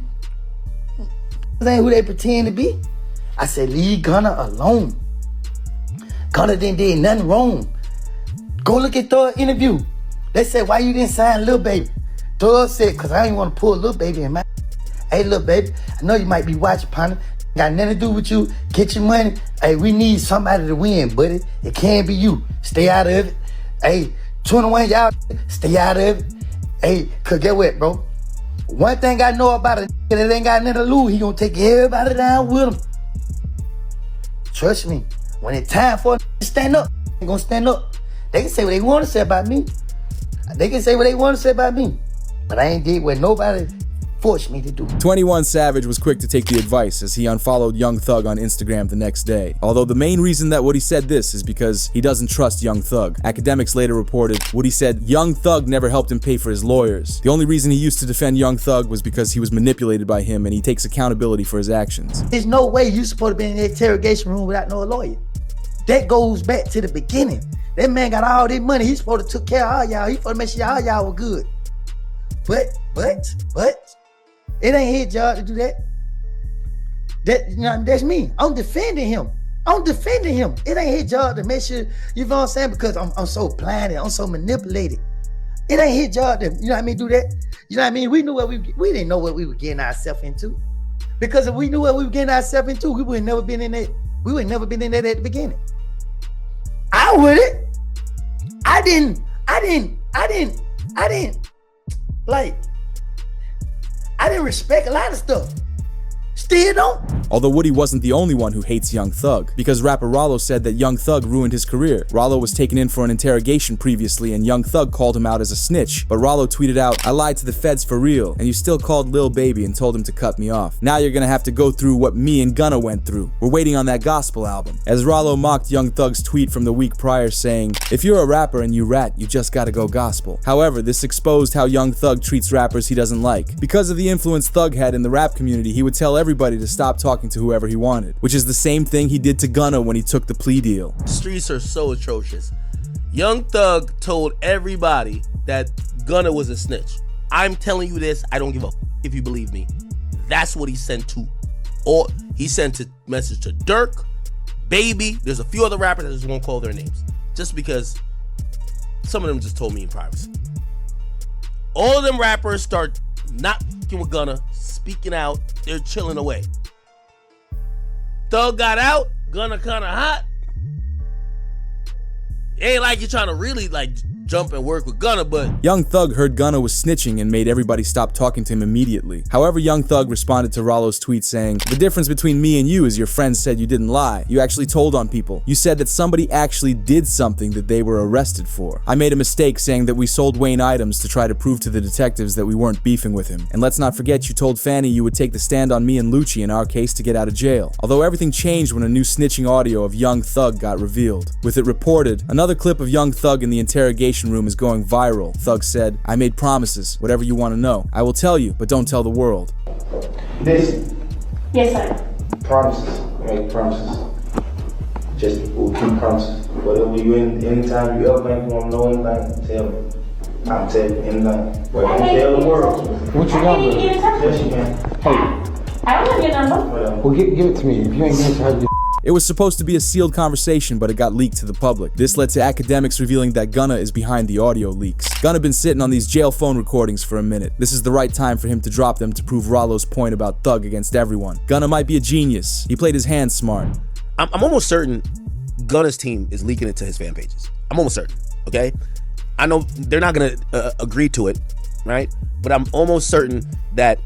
This ain't who they pretend to be. I said, leave Gunna alone. Gunna did nothing wrong. Go look at Thug's interview. They said, why you didn't sign Lil Baby? Thug said, because I didn't want to pull Lil Baby in my. Hey, Lil Baby, I know you might be watching, partner. Got nothing to do with you. Get your money. Hey, we need somebody to win, buddy. It can't be you. Stay out of it. Hey, 21, y'all, stay out of it. Hey, cause get what, bro? One thing I know about a nigga that ain't got nothing to lose, he gonna take everybody down with him. Trust me, when it's time for a nigga to stand up, they gonna stand up. They can say what they want to say about me. They can say what they want to say about me. But I ain't did what nobody forced me to do. 21 Savage was quick to take the advice as he unfollowed Young Thug on Instagram the next day. Although the main reason that Woody said this is because he doesn't trust Young Thug. Academics later reported Woody said Young Thug never helped him pay for his lawyers. The only reason he used to defend Young Thug was because he was manipulated by him and he takes accountability for his actions. There's no way you supposed to be in the interrogation room without no lawyer. That goes back to the beginning. That man got all this money. He's supposed to took care of all y'all. He's supposed to make sure all y'all were good. But it ain't his job to do that. That's me. I'm defending him. It ain't his job to make sure, you know what I'm saying? Because I'm so blinded, I'm so manipulated. It ain't his job to, you know what I mean, do that. You know what I mean? We didn't know what we were getting ourselves into. Because if we knew what we were getting ourselves into, we would have never been in that. We would have never been in that at the beginning. I wouldn't. I didn't respect a lot of stuff. Still don't. Although Woody wasn't the only one who hates Young Thug, because rapper Rollo said that Young Thug ruined his career. Rollo was taken in for an interrogation previously and Young Thug called him out as a snitch, but Rollo tweeted out, I lied to the feds for real, and you still called Lil Baby and told him to cut me off. Now you're gonna have to go through what me and Gunna went through. We're waiting on that gospel album. As Rollo mocked Young Thug's tweet from the week prior saying, if you're a rapper and you rat, you just gotta go gospel. However, this exposed how Young Thug treats rappers he doesn't like. Because of the influence Thug had in the rap community, he would tell everybody to stop talking to whoever he wanted, which is the same thing he did to Gunna when he took the plea deal. Streets are so atrocious. Young Thug told everybody that Gunna was a snitch. I'm telling you this, I don't give a if you believe me. That's what he sent to. Or he sent a message to Dirk, Baby. There's a few other rappers, I just won't call their names. Just because some of them just told me in privacy. All of them rappers start not fucking with Gunna, speaking out, they're chilling away. Thug got out, Gunna kinda hot. It ain't like you're trying to really like jump and work with Gunna, but Young Thug heard Gunna was snitching and made everybody stop talking to him immediately. However, Young Thug responded to Rollo's tweet saying, "The difference between me and you is your friends said you didn't lie. You actually told on people. You said that somebody actually did something that they were arrested for. I made a mistake saying that we sold Wayne items to try to prove to the detectives that we weren't beefing with him. And let's not forget you told Fanny you would take the stand on me and Lucci in our case to get out of jail." Although everything changed when a new snitching audio of Young Thug got revealed. With it reported, another clip of Young Thug in the interrogation room is going viral. Thug said, "I made promises, whatever you want to know. I will tell you, but don't tell the world." Listen. Yes, sir. Promises. Make promises. Just we'll keep promises. Whatever you anytime you ever think you want to know anything, tell me. I'll tell you anything. But don't tell the world. What's your number? Yes, you can. Hey. I don't have your number. Well, give it to me. If you ain't give it to her, It was supposed to be a sealed conversation, but it got leaked to the public. This led to academics revealing that Gunna is behind the audio leaks. Gunna been sitting on these jail phone recordings for a minute. This is the right time for him to drop them to prove Rollo's point about Thug against everyone. Gunna might be a genius. He played his hand smart. I'm almost certain Gunna's team is leaking it to his fan pages. I'm almost certain, okay? I know they're not gonna agree to it, right? But I'm almost certain that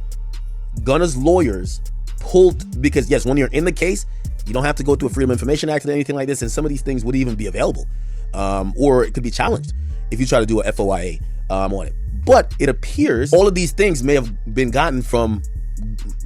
Gunna's lawyers pulled, because yes, when you're in the case, you don't have to go through a Freedom of Information Act or anything like this, and some of these things would even be available, or it could be challenged if you try to do a FOIA on it. But it appears all of these things may have been gotten from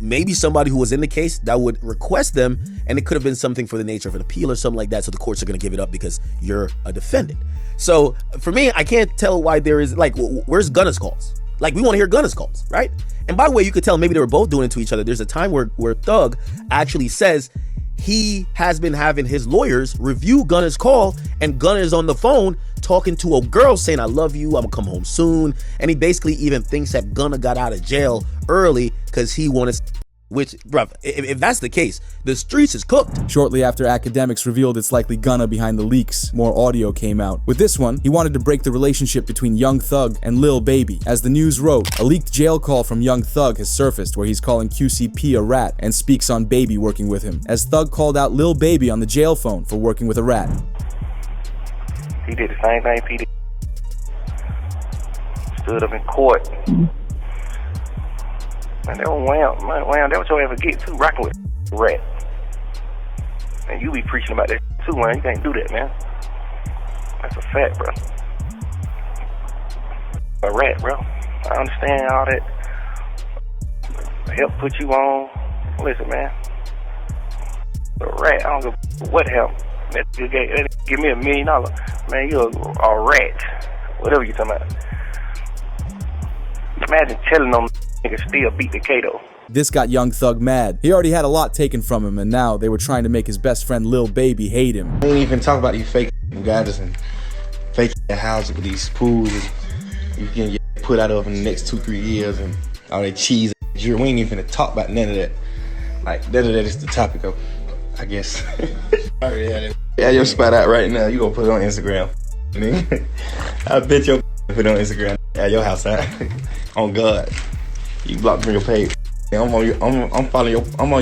maybe somebody who was in the case that would request them, and it could have been something for the nature of an appeal or something like that, so the courts are going to give it up because you're a defendant. So for me, I can't tell why there is, like, where's Gunna's calls? Like, we want to hear Gunna's calls, right? And by the way, you could tell maybe they were both doing it to each other. There's a time where Thug actually says he has been having his lawyers review Gunna's call, and Gunna is on the phone talking to a girl saying, "I love you, I'm gonna come home soon." And he basically even thinks that Gunna got out of jail early because he wanted, which, bruv, if that's the case, the streets is cooked. Shortly after academics revealed it's likely Gunna behind the leaks, more audio came out. With this one, he wanted to break the relationship between Young Thug and Lil Baby. As the news wrote, a leaked jail call from Young Thug has surfaced where he's calling QCP a rat and speaks on Baby working with him, as Thug called out Lil Baby on the jail phone for working with a rat. He did the same thing P did. Stood up in court. Man, that was Wham, that was your ever get too, rocking with a rat. And you be preaching about that too, man. You can't do that, man. That's a fact, bro. A rat, bro. I understand all that. Help put you on. Listen, man. A rat, I don't give what help. That give me $1 million. Man, you're a rat. Whatever you talking about. Imagine telling them niggas still beat the Kato. This got Young Thug mad. He already had a lot taken from him, and now they were trying to make his best friend Lil Baby hate him. We ain't even talk about these fake guys and fake houses with these pools you can get put out of in the next 2-3 years and all that cheese. We ain't even finna talk about none of that. Like, none of that is the topic of, I guess. Yeah, your spot out right now. You gonna put it on Instagram. I bet your put it on Instagram at your house out. On God. You blocked from your page. I'm on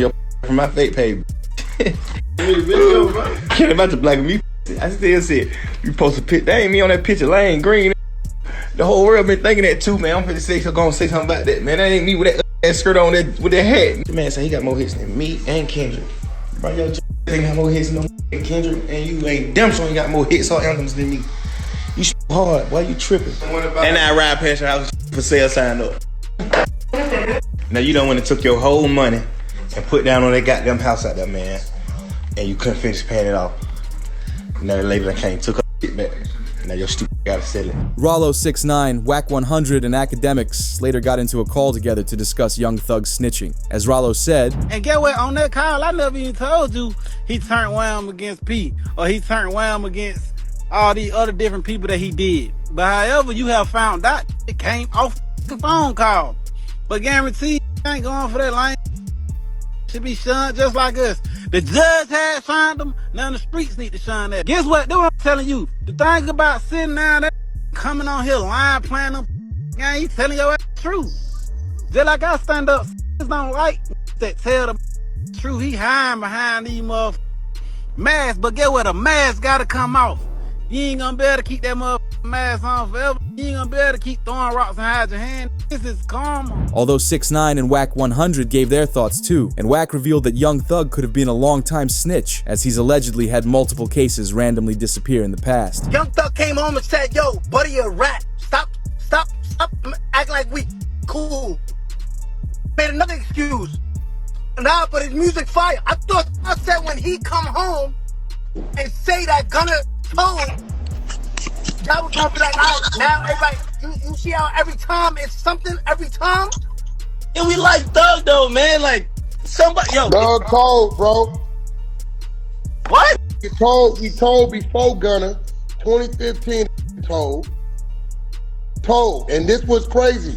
your from my fake page. Can't about to black me. I still said you post a picture. That ain't me on that picture. Lane Green. The whole world been thinking that too, man. I'm gonna say something about that, man. That ain't me with that skirt on with that hat. The man say he got more hits than me and Kendrick. Bro, your ain't got more hits than Kendrick, and you ain't damn sure ain't got more hits or anthems than me. You hard. Why you tripping? And I ride past your house for sale sign up. Now you done went and took your whole money and put down on that goddamn house out there, man. And you couldn't finish paying it off. Now the lady that came took her shit back. Now your stupid gotta sell it. Rollo 6ix9ine, Wack 100, and academics later got into a call together to discuss Young Thug's snitching. As Rollo said, and get what, on that call, I never even told you he turned Wham against P, or he turned Wham against all these other different people that he did. But however you have found out, it came off the phone call. But guarantee you ain't going for that line. Should be shunned just like us. The judge had shunned them, now the streets need to shun that. Guess what? That's what I'm telling you. The thing about sitting down there coming on here lying, playing them game, telling your ass the truth. Just like I stand up, don't like that tell the truth. He hiding behind these motherfuckers masks, but get what? A mask gotta come off. You ain't gonna be able to keep that motherfucking mask on forever. You ain't gonna be able to keep throwing rocks and hide your hand. This is karma. Although 6ix9ine and Wack 100 gave their thoughts too, and Wack revealed that Young Thug could have been a long-time snitch, as he's allegedly had multiple cases randomly disappear in the past. Young Thug came home and said, yo, buddy, you're a rat. Stop acting like we cool. Made another excuse. Nah, but his music fire. I thought I said when he come home and say that Gunna told, that was gonna be like, all right, now everybody, you see how every time it's something, every time? And we like Thug though, man. Like somebody, yo. Thug told, bro. What? He told before Gunna, 2015. Told, and this was crazy.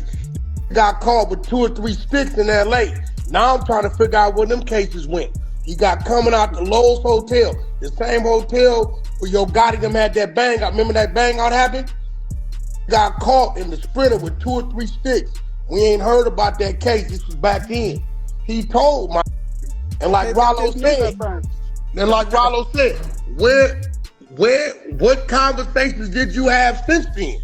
Got caught with 2 or 3 sticks in LA. Now I'm trying to figure out where them cases went. He got coming out the Lowe's Hotel, the same hotel where Yo Gotti them had that bang out. Remember that bang out happened? Got caught in the Sprinter with 2 or 3 sticks. We ain't heard about that case. This was back then. He told my, and like Rollo said, what conversations did you have since then?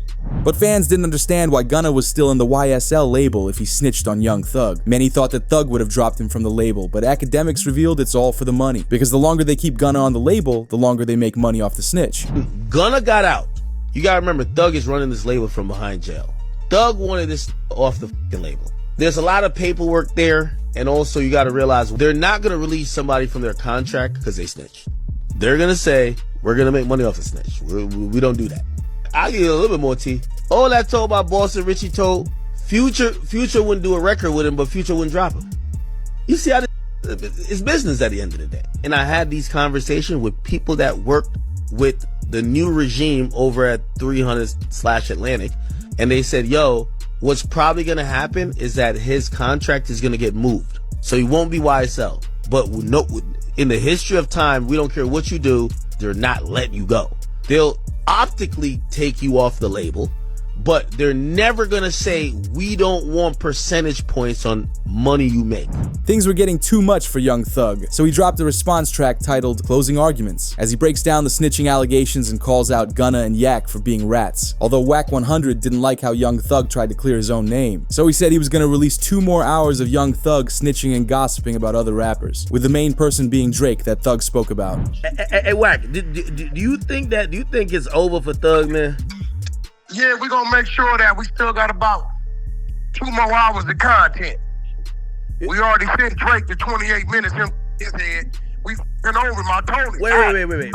But fans didn't understand why Gunna was still in the YSL label if he snitched on Young Thug. Many thought that Thug would have dropped him from the label, but academics revealed it's all for the money. Because the longer they keep Gunna on the label, the longer they make money off the snitch. Gunna got out. You gotta remember, Thug is running this label from behind jail. Thug wanted this off the fucking label. There's a lot of paperwork there, and also you gotta realize they're not gonna release somebody from their contract because they snitched. They're gonna say, we're gonna make money off the snitch. We don't do that. I'll give you a little bit more tea. All that told by Boston Richie told, Future wouldn't do a record with him, but Future wouldn't drop him. You see how it's business at the end of the day. And I had these conversations with people that worked with the new regime over at 300/Atlantic, and they said, yo, what's probably gonna happen is that his contract is gonna get moved. So he won't be YSL. But no, in the history of time, we don't care what you do, they're not letting you go. They'll optically take you off the label, but they're never gonna say, we don't want percentage points on money you make. Things were getting too much for Young Thug, so he dropped a response track titled Closing Arguments, as he breaks down the snitching allegations and calls out Gunna and Yak for being rats. Although Wack 100 didn't like how Young Thug tried to clear his own name, so he said he was gonna release 2 more hours of Young Thug snitching and gossiping about other rappers, with the main person being Drake that Thug spoke about. Hey Wack, do you think it's over for Thug, man? Yeah, we're gonna make sure that we still got about 2 more hours of content. We already sent Drake to 28 minutes in his head. We f***ing over him. I told him. Wait.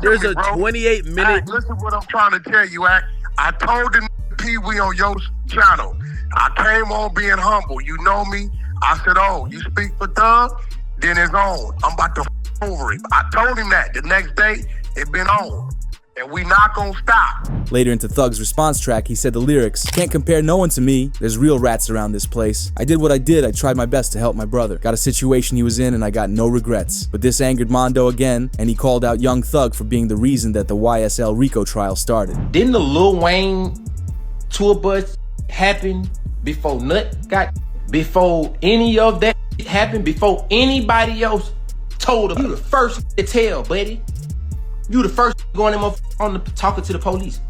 There's a 28-minute. Listen what I'm trying to tell you, Act. I told the Pee-wee on your channel. I came on being humble. You know me. I said, oh, you speak for Thug? Then it's on. I'm about to f*** over him. I told him that. The next day, it been on. And we not gonna stop. Later into Thug's response track, he said the lyrics, "Can't compare no one to me. There's real rats around this place. I did what I did. I tried my best to help my brother. Got a situation he was in and I got no regrets." But this angered Mondo again, and he called out Young Thug for being the reason that the YSL RICO trial started. Didn't the Lil Wayne tour bus happen before Nut got, before any of that happened, before anybody else told him? You the first to tell, buddy. You the first going on the talking to the police.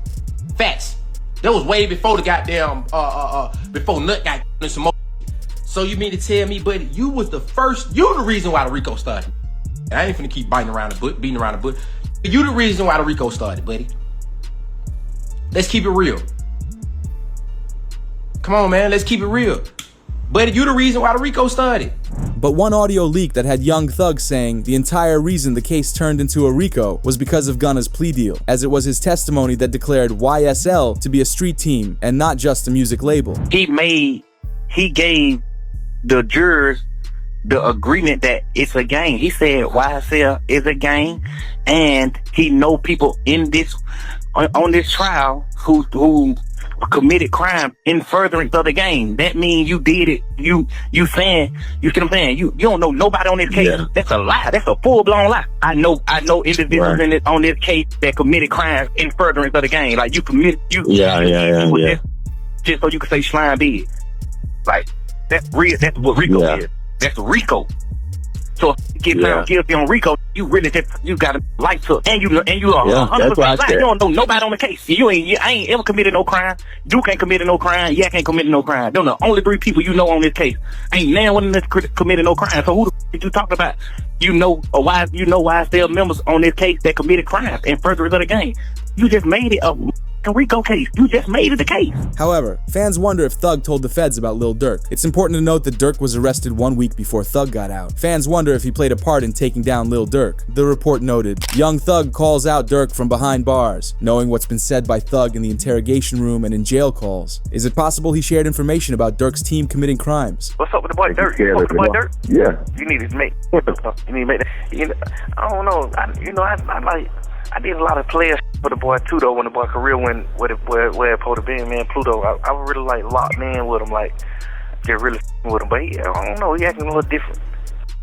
Facts. That was way before the goddamn before Nut got in some more. So you mean to tell me, buddy, you was the first? You the reason why the RICO started. And I ain't finna keep beating around the bush. You the reason why the RICO started, buddy. Let's keep it real. Come on, man. Let's keep it real. Buddy, you the reason why the RICO started. But one audio leak that had Young Thug saying the entire reason the case turned into a RICO was because of Gunna's plea deal, as it was his testimony that declared YSL to be a street team and not just a music label. He gave the jurors the agreement that it's a gang. He said YSL is a gang, and he know people in this on this trial who committed crime in furtherance of the game. That means you did it. You saying, you see what I'm saying? You don't know nobody on this case. Yeah. That's a lie. That's a full-blown lie. I know individuals on this case that committed crimes in furtherance of the game. Like, you committed, yeah. Just so you can say slime big. Like, that's real. That's what RICO is. That's RICO. So if you get found guilty on RICO, you really got a life took, and you are 100% lying. You don't know nobody on the case. I ain't ever committed no crime. You can't commit no crime. Yeah, I can't commit no crime. They're the only 3 people you know on this case. Ain't now one of them committed no crime. So who the f*** you talking about? You know YSL members on this case that committed crimes in furtherance of the game. You just made it a RICO case. You just made it a case. However, fans wonder if Thug told the feds about Lil Durk. It's important to note that Durk was arrested 1 week before Thug got out. Fans wonder if he played a part in taking down Lil Durk. The report noted, Young Thug calls out Durk from behind bars, knowing what's been said by Thug in the interrogation room and in jail calls. Is it possible he shared information about Durk's team committing crimes? What's up with the boy Durk? You spoke to the boy Durk? Yeah. You need to make I don't know. I did a lot of players for the boy too though when the boy career went where it supposed to be, man. Pluto, I was really like locked in with him, like get really with him. But I don't know, he acting a little different.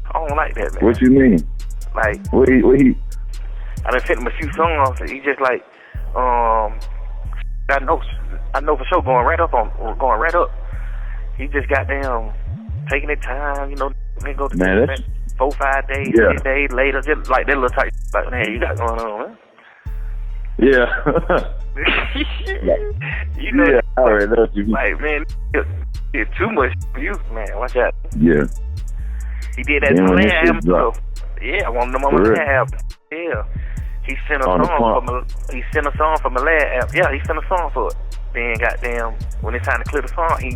I don't like that, man. What you mean? Like what he? I done sent him a few songs. He just like I know for sure going right up. He just goddamn taking his time, you know. Then go to man, 4-5 days, 10 days later, just like that little type. Like, man, you got going on, man. Yeah. You know, yeah, I already know what you mean. like, man, it's too much for you, man. Watch out. Yeah. He did that to Malay album, so yeah, I want them on Malay album. Yeah. He sent a song for Malay album. Yeah, he sent a song for it. Then goddamn, when it's time to clear the song, he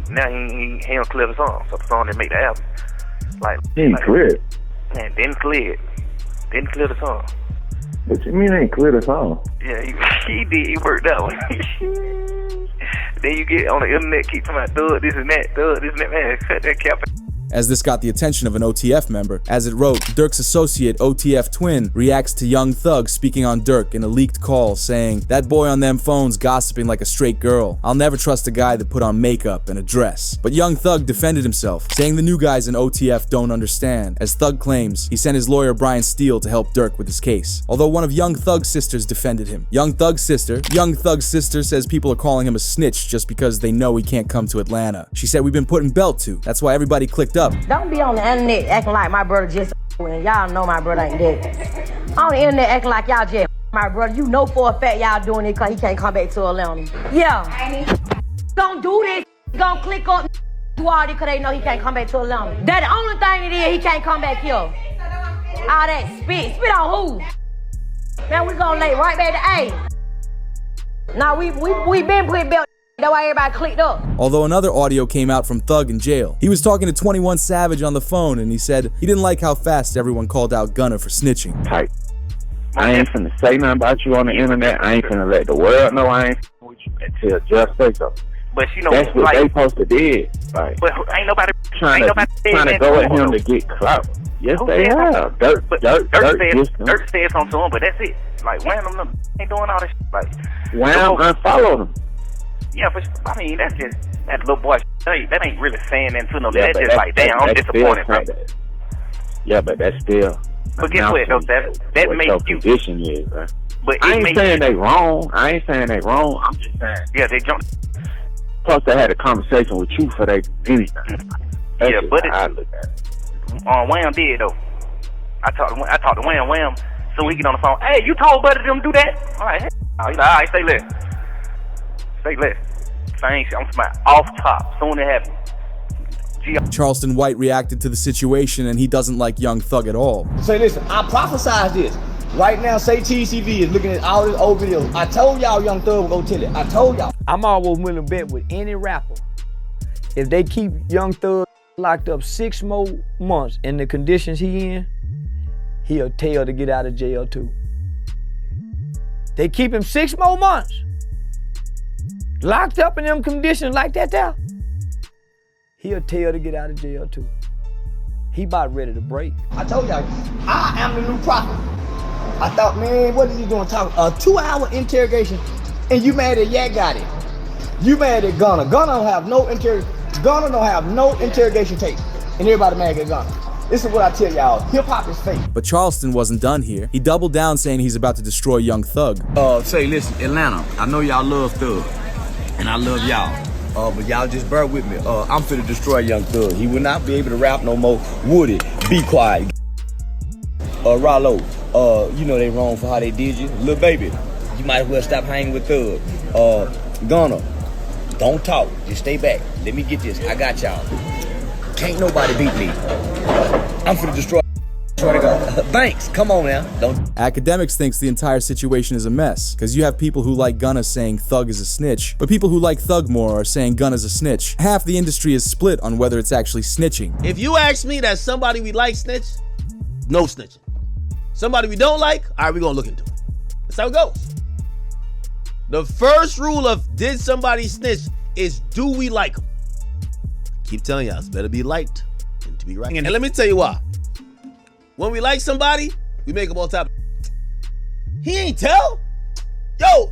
don't clear the song. So the song didn't make the album. Like he ain't clear. Man, didn't clear it. Didn't clear the song. What you mean ain't clear the song? Yeah, he did. He worked out. Then you get on the internet, keep talking about Thug this and that, man. Cut that cap. As this got the attention of an OTF member. As it wrote, Durk's associate OTF Twin reacts to Young Thug speaking on Durk in a leaked call saying, "That boy on them phones gossiping like a straight girl. I'll never trust a guy that put on makeup and a dress." But Young Thug defended himself, saying the new guys in OTF don't understand. As Thug claims, he sent his lawyer Brian Steele to help Durk with his case. Although one of Young Thug's sisters defended him. Young Thug's sister says people are calling him a snitch just because they know he can't come to Atlanta. She said, "We've been putting belt to. That's why everybody clicked up." Don't be on the internet acting like my brother just when y'all know my brother ain't dead. On the internet acting like y'all just my brother. You know for a fact y'all doing it because he can't come back to Atlanta. Yeah. Don't do this. Gonna click up do all this because they know he can't come back to Atlanta. That the only thing it is, he can't come back here. All that spit. Spit on who? Man, we gonna lay right back to A. Now we been putting belt. That's why everybody clicked up. Although another audio came out from Thug in jail. He was talking to 21 Savage on the phone and he said he didn't like how fast everyone called out Gunna for snitching. Tight. I ain't finna say nothing about you on the internet. I ain't finna let the world know I ain't with you until just say so. But you know, that's what they supposed to did. Like, but ain't nobody trying to go at him to get clout. Yes, they have. Durk said something to him, but that's it. Like, Wham ain't doing all this shit. Like, Wham unfollowed him. Yeah, but I mean, that's just that little boy. That ain't really saying that to no. Yeah, that's just like, damn, I'm disappointed, bro. Yeah, but that's still. But guess what? Though, that makes you. Position is, bro. But I ain't saying they wrong. I'm just saying. Yeah, they jumped. Plus, they had a conversation with you for that anything. Yeah, but I look at it. Wham did though. I talked to Wham, so we get on the phone. Hey, you told Buddy them do that? All right, he's like, all right, stay less. Same shit. I'm talking off top. Soon it happened. Charleston White reacted to the situation and he doesn't like Young Thug at all. Say, listen, I prophesied this. Right now, say TCV is looking at all these old videos. I told y'all Young Thug would go tell it. I told y'all. I'm always willing to bet with any rapper. If they keep Young Thug locked up 6 more months in the conditions he in, he'll tell to get out of jail too. They keep him 6 more months. Locked up in them conditions like that there, he'll tell to get out of jail too. He about ready to break. I told y'all, I am the new prophet. I thought, man, what is he doing talking? A 2-hour interrogation, and you mad that Yak got it. You mad at Gunna. Gunna don't have no interrogation tape. And everybody mad at Gunna. This is what I tell y'all. Hip-hop is fake. But Charleston wasn't done here. He doubled down saying he's about to destroy Young Thug. Say, listen, Atlanta, I know y'all love Thug. And I love y'all. But y'all just bear with me. I'm finna destroy Young Thug. He will not be able to rap no more. Woody, be quiet. Rollo, you know they wrong for how they did you. Lil Baby, you might as well stop hanging with Thug. Gunna, don't talk. Just stay back. Let me get this. I got y'all. Can't nobody beat me. I'm finna destroy. Swear to God. Banks, come on now. Don't. Academics thinks the entire situation is a mess, because you have people who like Gunna saying Thug is a snitch, but people who like Thug more are saying Gunna's a snitch. Half the industry is split on whether it's actually snitching. If you ask me that somebody we like snitch, no snitching. Somebody we don't like, all right, we're gonna look into it. That's how it goes. The first rule of did somebody snitch is do we like them? Keep telling y'all, it's better be liked than to be right. And let me tell you why. When we like somebody, we make them on top. He ain't tell. Yo,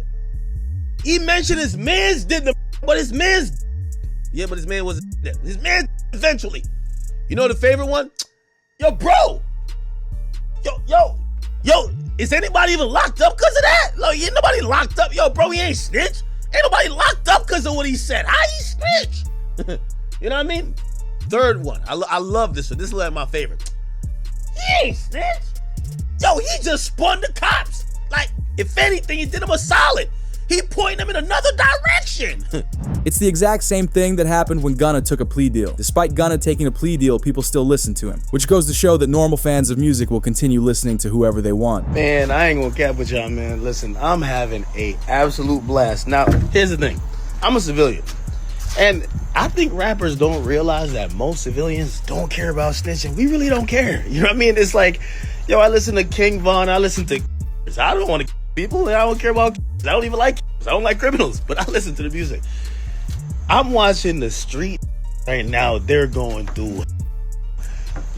he mentioned his man's did the, but his man's, yeah, but his man was, his man eventually. You know the favorite one? Yo, bro. Yo, is anybody even locked up because of that? Look, ain't nobody locked up. Yo, bro, he ain't snitch. Ain't nobody locked up because of what he said. How he snitch? You know what I mean? Third one. I love this one. This is like my favorite. He ain't snitch. Yo, he just spun the cops. Like, if anything, he did him a solid. He pointed them in another direction. It's the exact same thing that happened when Gunna took a plea deal. Despite Gunna taking a plea deal, people still listen to him, which goes to show that normal fans of music will continue listening to whoever they want. Man, I ain't gonna cap with y'all, man. Listen, I'm having a absolute blast. Now, here's the thing. I'm a civilian. And I think rappers don't realize that most civilians don't care about snitching. We really don't care. You know what I mean? It's like, yo, I listen to King Von. I listen to... I don't want to people. I don't care about... I don't even like... I don't like criminals. But I listen to the music. I'm watching the street right now. They're going through...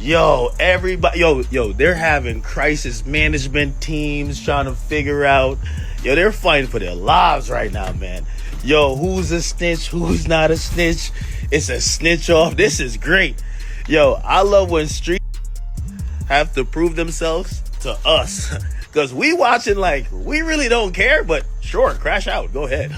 Yo, everybody... Yo, they're having crisis management teams trying to figure out... Yo, they're fighting for their lives right now, man. Yo, who's a snitch? Who's not a snitch? It's a snitch off. This is great. Yo, I love when street have to prove themselves to us. Because we watching like, we really don't care, but sure, crash out. Go ahead.